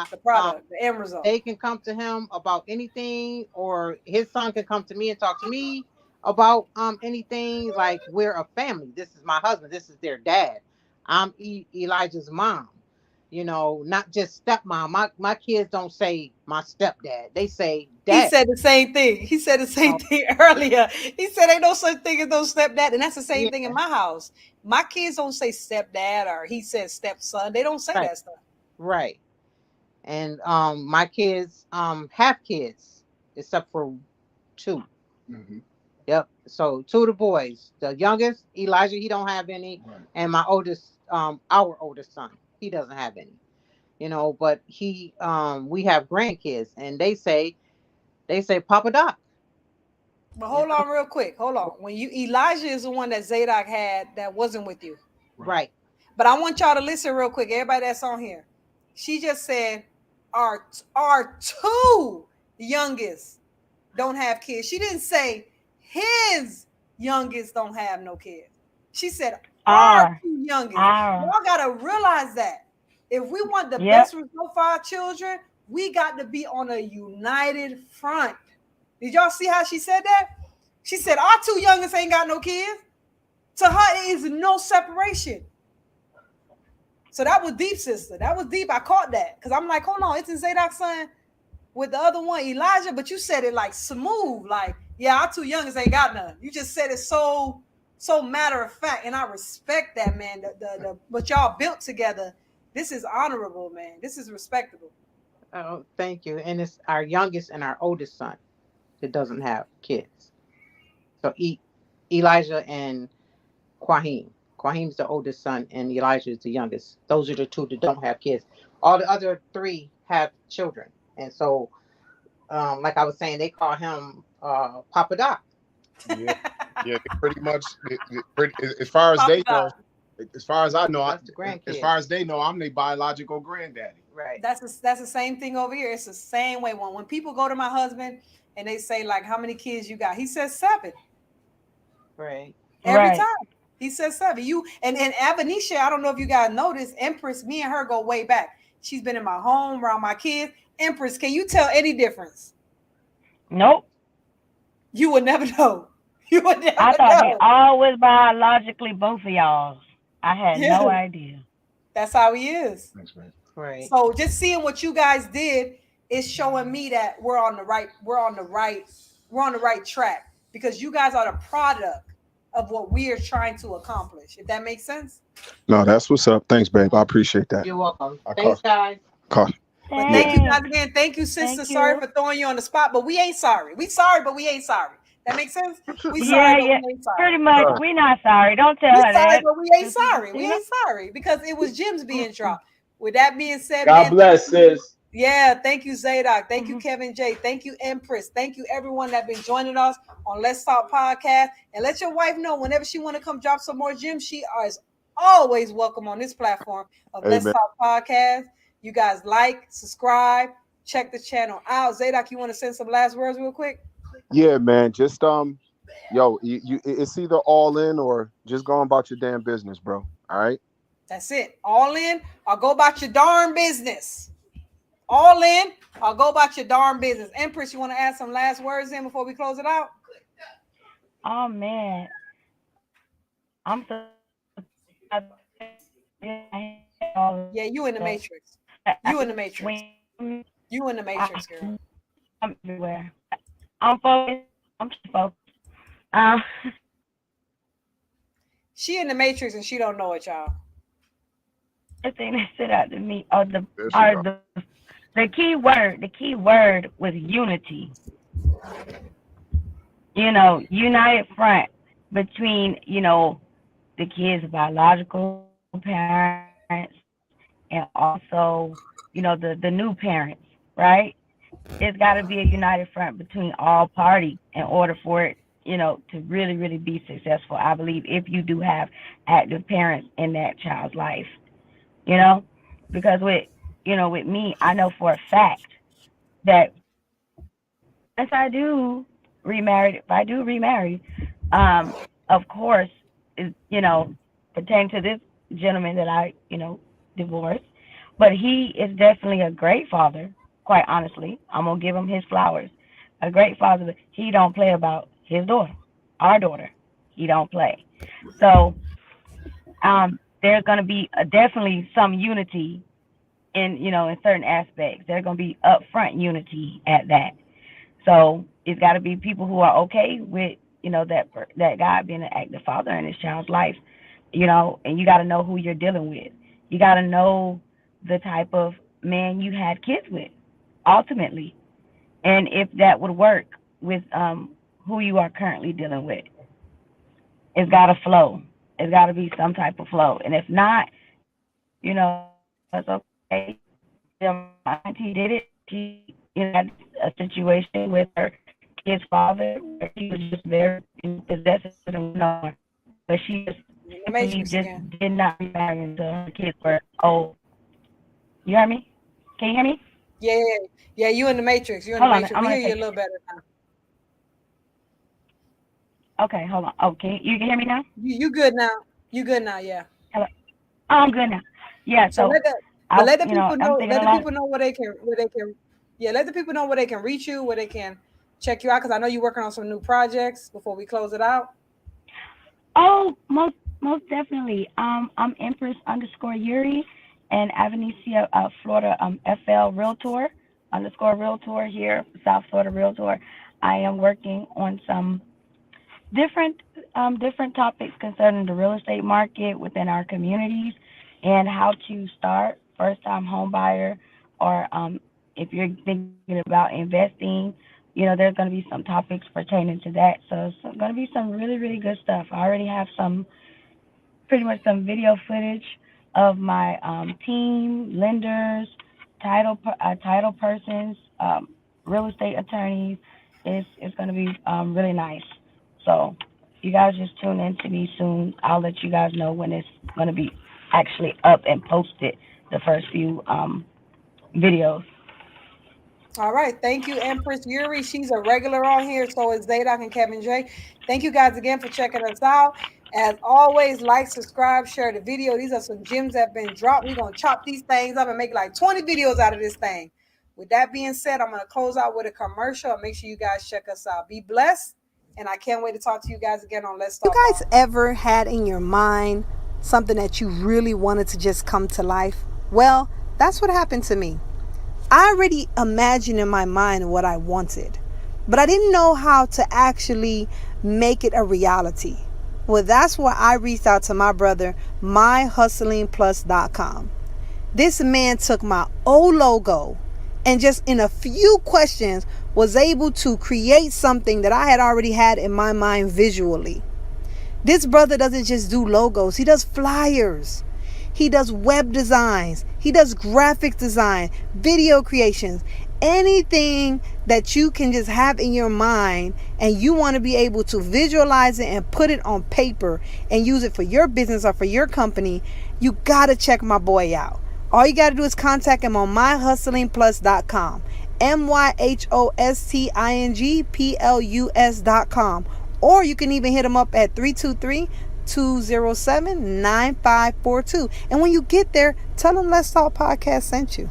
The product, the end result. They can come to him about anything, or his son can come to me and talk to me about anything. Like, we're a family. This is my husband. This is their dad. I'm Elijah's mom. You know, not just stepmom. My kids don't say my stepdad. They say dad. He said the same thing. He said the same thing earlier. He said ain't no such thing as no stepdad. And that's the same thing in my house. My kids don't say stepdad, or he says stepson. They don't say that stuff. Right. And my kids have kids, except for 2. Mm-hmm. Yep. So 2 of the boys. The youngest, Elijah, he don't have any. Right. And my oldest, our oldest son, he doesn't have any. You know, but we have grandkids, and they say Papa Doc. But hold on real quick. Hold on. When Elijah is the one that Zadok had that wasn't with you. Right. But I want y'all to listen real quick. Everybody that's on here. She just said our 2 youngest don't have kids. She didn't say his youngest don't have no kids. She said our 2 youngest. Y'all gotta realize that if we want the best result for our children, we got to be on a united front. Did y'all see how she said that? She said our 2 youngest ain't got no kids. To her, it is no separation. So that was deep, sister. That was deep. I caught that because I'm like, hold on, it's in Zadok's son with the other one, Elijah. But you said it like smooth, like, yeah, our 2 youngest ain't got none. You just said it so matter of fact, and I respect that, man. The what y'all built together. This is honorable, man. This is respectable. Oh, thank you. And it's our youngest and our oldest son that doesn't have kids. So Elijah and Quahim. Quahim's the oldest son, and Elijah is the youngest. Those are the 2 that don't have kids. All the other 3 have children. And so, like I was saying, they call him Papa Doc. Yeah, pretty much. As far as Papa they know, as far as I know, as far as they know, I'm their biological granddaddy. Right. That's the same thing over here. It's the same way. When people go to my husband and they say, like, how many kids you got? He says 7. Right. Every time. He says 7. You and Avanisha, I don't know if you guys noticed, Empress, me and her go way back. She's been in my home around my kids. Empress, can you tell any difference? Nope. You would never know. You would never I thought know. they always biologically both of y'all. I had no idea. That's how he is. Thanks, man. Right. So just seeing what you guys did is showing me that we're on the right track, because you guys are the product of what we are trying to accomplish. If that makes sense. No, that's what's up. Thanks, babe. I appreciate that. You're welcome. Thanks, guys. Thank you guys again. Thank you, sister. Sorry for throwing you on the spot, but we ain't sorry. We sorry, but we ain't sorry. That makes sense? We sorry, but we ain't sorry. Pretty much. We're not sorry. Don't tell her that. But we ain't sorry. We ain't sorry because it was Jim's being dropped. With that being said, God bless, sis. Yeah, thank you, Zadok. Thank you, Kevin J. Thank you, Empress. Thank you, everyone that been joining us on Let's Talk Podcast. And let your wife know whenever she want to come drop some more gems, she is always welcome on this platform of Let's Talk Podcast. You guys like, subscribe, check the channel out. Zadok, you want to send some last words real quick? Yeah, man. Just yo, it's either all in or just going about your damn business, bro. All right. That's it. All in or go about your darn business. All in or go about your darn business. Empress, you want to add some last words in before we close it out? Oh man, I'm so. Yeah, you in the Matrix. You in the Matrix. You in the Matrix, girl. I'm everywhere. I'm focused. I'm focused. She in the Matrix and she don't know it, y'all. The thing that stood out to me are the key word. The key word was unity. You know, united front between, you know, the kids' biological parents and also, you know, the new parents, right? It's got to be a united front between all parties in order for it, you know, to really, really be successful. I believe if you do have active parents in that child's life, you know, because with me, I know for a fact that if I do remarry, of course, pertaining to this gentleman that I, divorced, but he is definitely a great father. Quite honestly, I'm gonna give him his flowers. A great father, but he don't play about his daughter, our daughter. He don't play. So there's gonna be definitely some unity in certain aspects. There's gonna be upfront unity at that. So it's got to be people who are okay with that God being an active father in his child's life, and you got to know who you're dealing with. You got to know the type of man you had kids with, ultimately, and if that would work with who you are currently dealing with. It's got to flow. It's got to be some type of flow, and if not, that's okay. My auntie did it. She had a situation with her kid's father where he was just very possessive and whatnot, but she just did not remarry until her kids were old. You hear me? Can you hear me? Yeah. You in the matrix. You're in Hold the on, matrix. I'm We gonna hear you a take- little better now. Okay, hold on. Okay, you can hear me now? You good now? You good now? Yeah. Hello. Oh, I'm good now. Yeah. So So let the people know. I'm thinking Let the along. people know where they can. Yeah, let the people know where they can reach you, where they can check you out. Because I know you're working on some new projects. Before we close it out. Oh, most definitely. I'm Empress_Yuri and Avenetia, Florida, FL Realtor _Realtor here, South Florida Realtor. I am working on some different topics concerning the real estate market within our communities and how to start first-time home buyer, or if you're thinking about investing, there's going to be some topics pertaining to that. So it's going to be some really, really good stuff. I already have pretty much some video footage of my team, lenders, title persons, real estate attorneys. It's going to be really nice. So you guys just tune in to me soon. I'll let you guys know when it's going to be actually up and posted, the first few videos. All right. Thank you, Empress Yuri. She's a regular on here. So is Zadok and Kevin J. Thank you guys again for checking us out. As always, like, subscribe, share the video. These are some gems that have been dropped. We're going to chop these things up and make like 20 videos out of this thing. With that being said, I'm going to close out with a commercial. Make sure you guys check us out. Be blessed. And I can't wait to talk to you guys again on Let's Talk. You guys ever had in your mind something that you really wanted to just come to life? Well, that's what happened to me. I already imagined in my mind what I wanted, but I didn't know how to actually make it a reality. Well, that's why I reached out to my brother, myhustlingplus.com. This man took my old logo and just in a few questions was able to create something that I had already had in my mind visually. This brother doesn't just do logos, he does flyers. He does web designs. He does graphic design, video creations, anything that you can just have in your mind and you want to be able to visualize it and put it on paper and use it for your business or for your company. You got to check my boy out. All you got to do is contact him on myhustlingplus.com, myhustlingplus.com, or you can even hit him up at 323-207-9542. And when you get there, tell them Let's Talk Podcast sent you.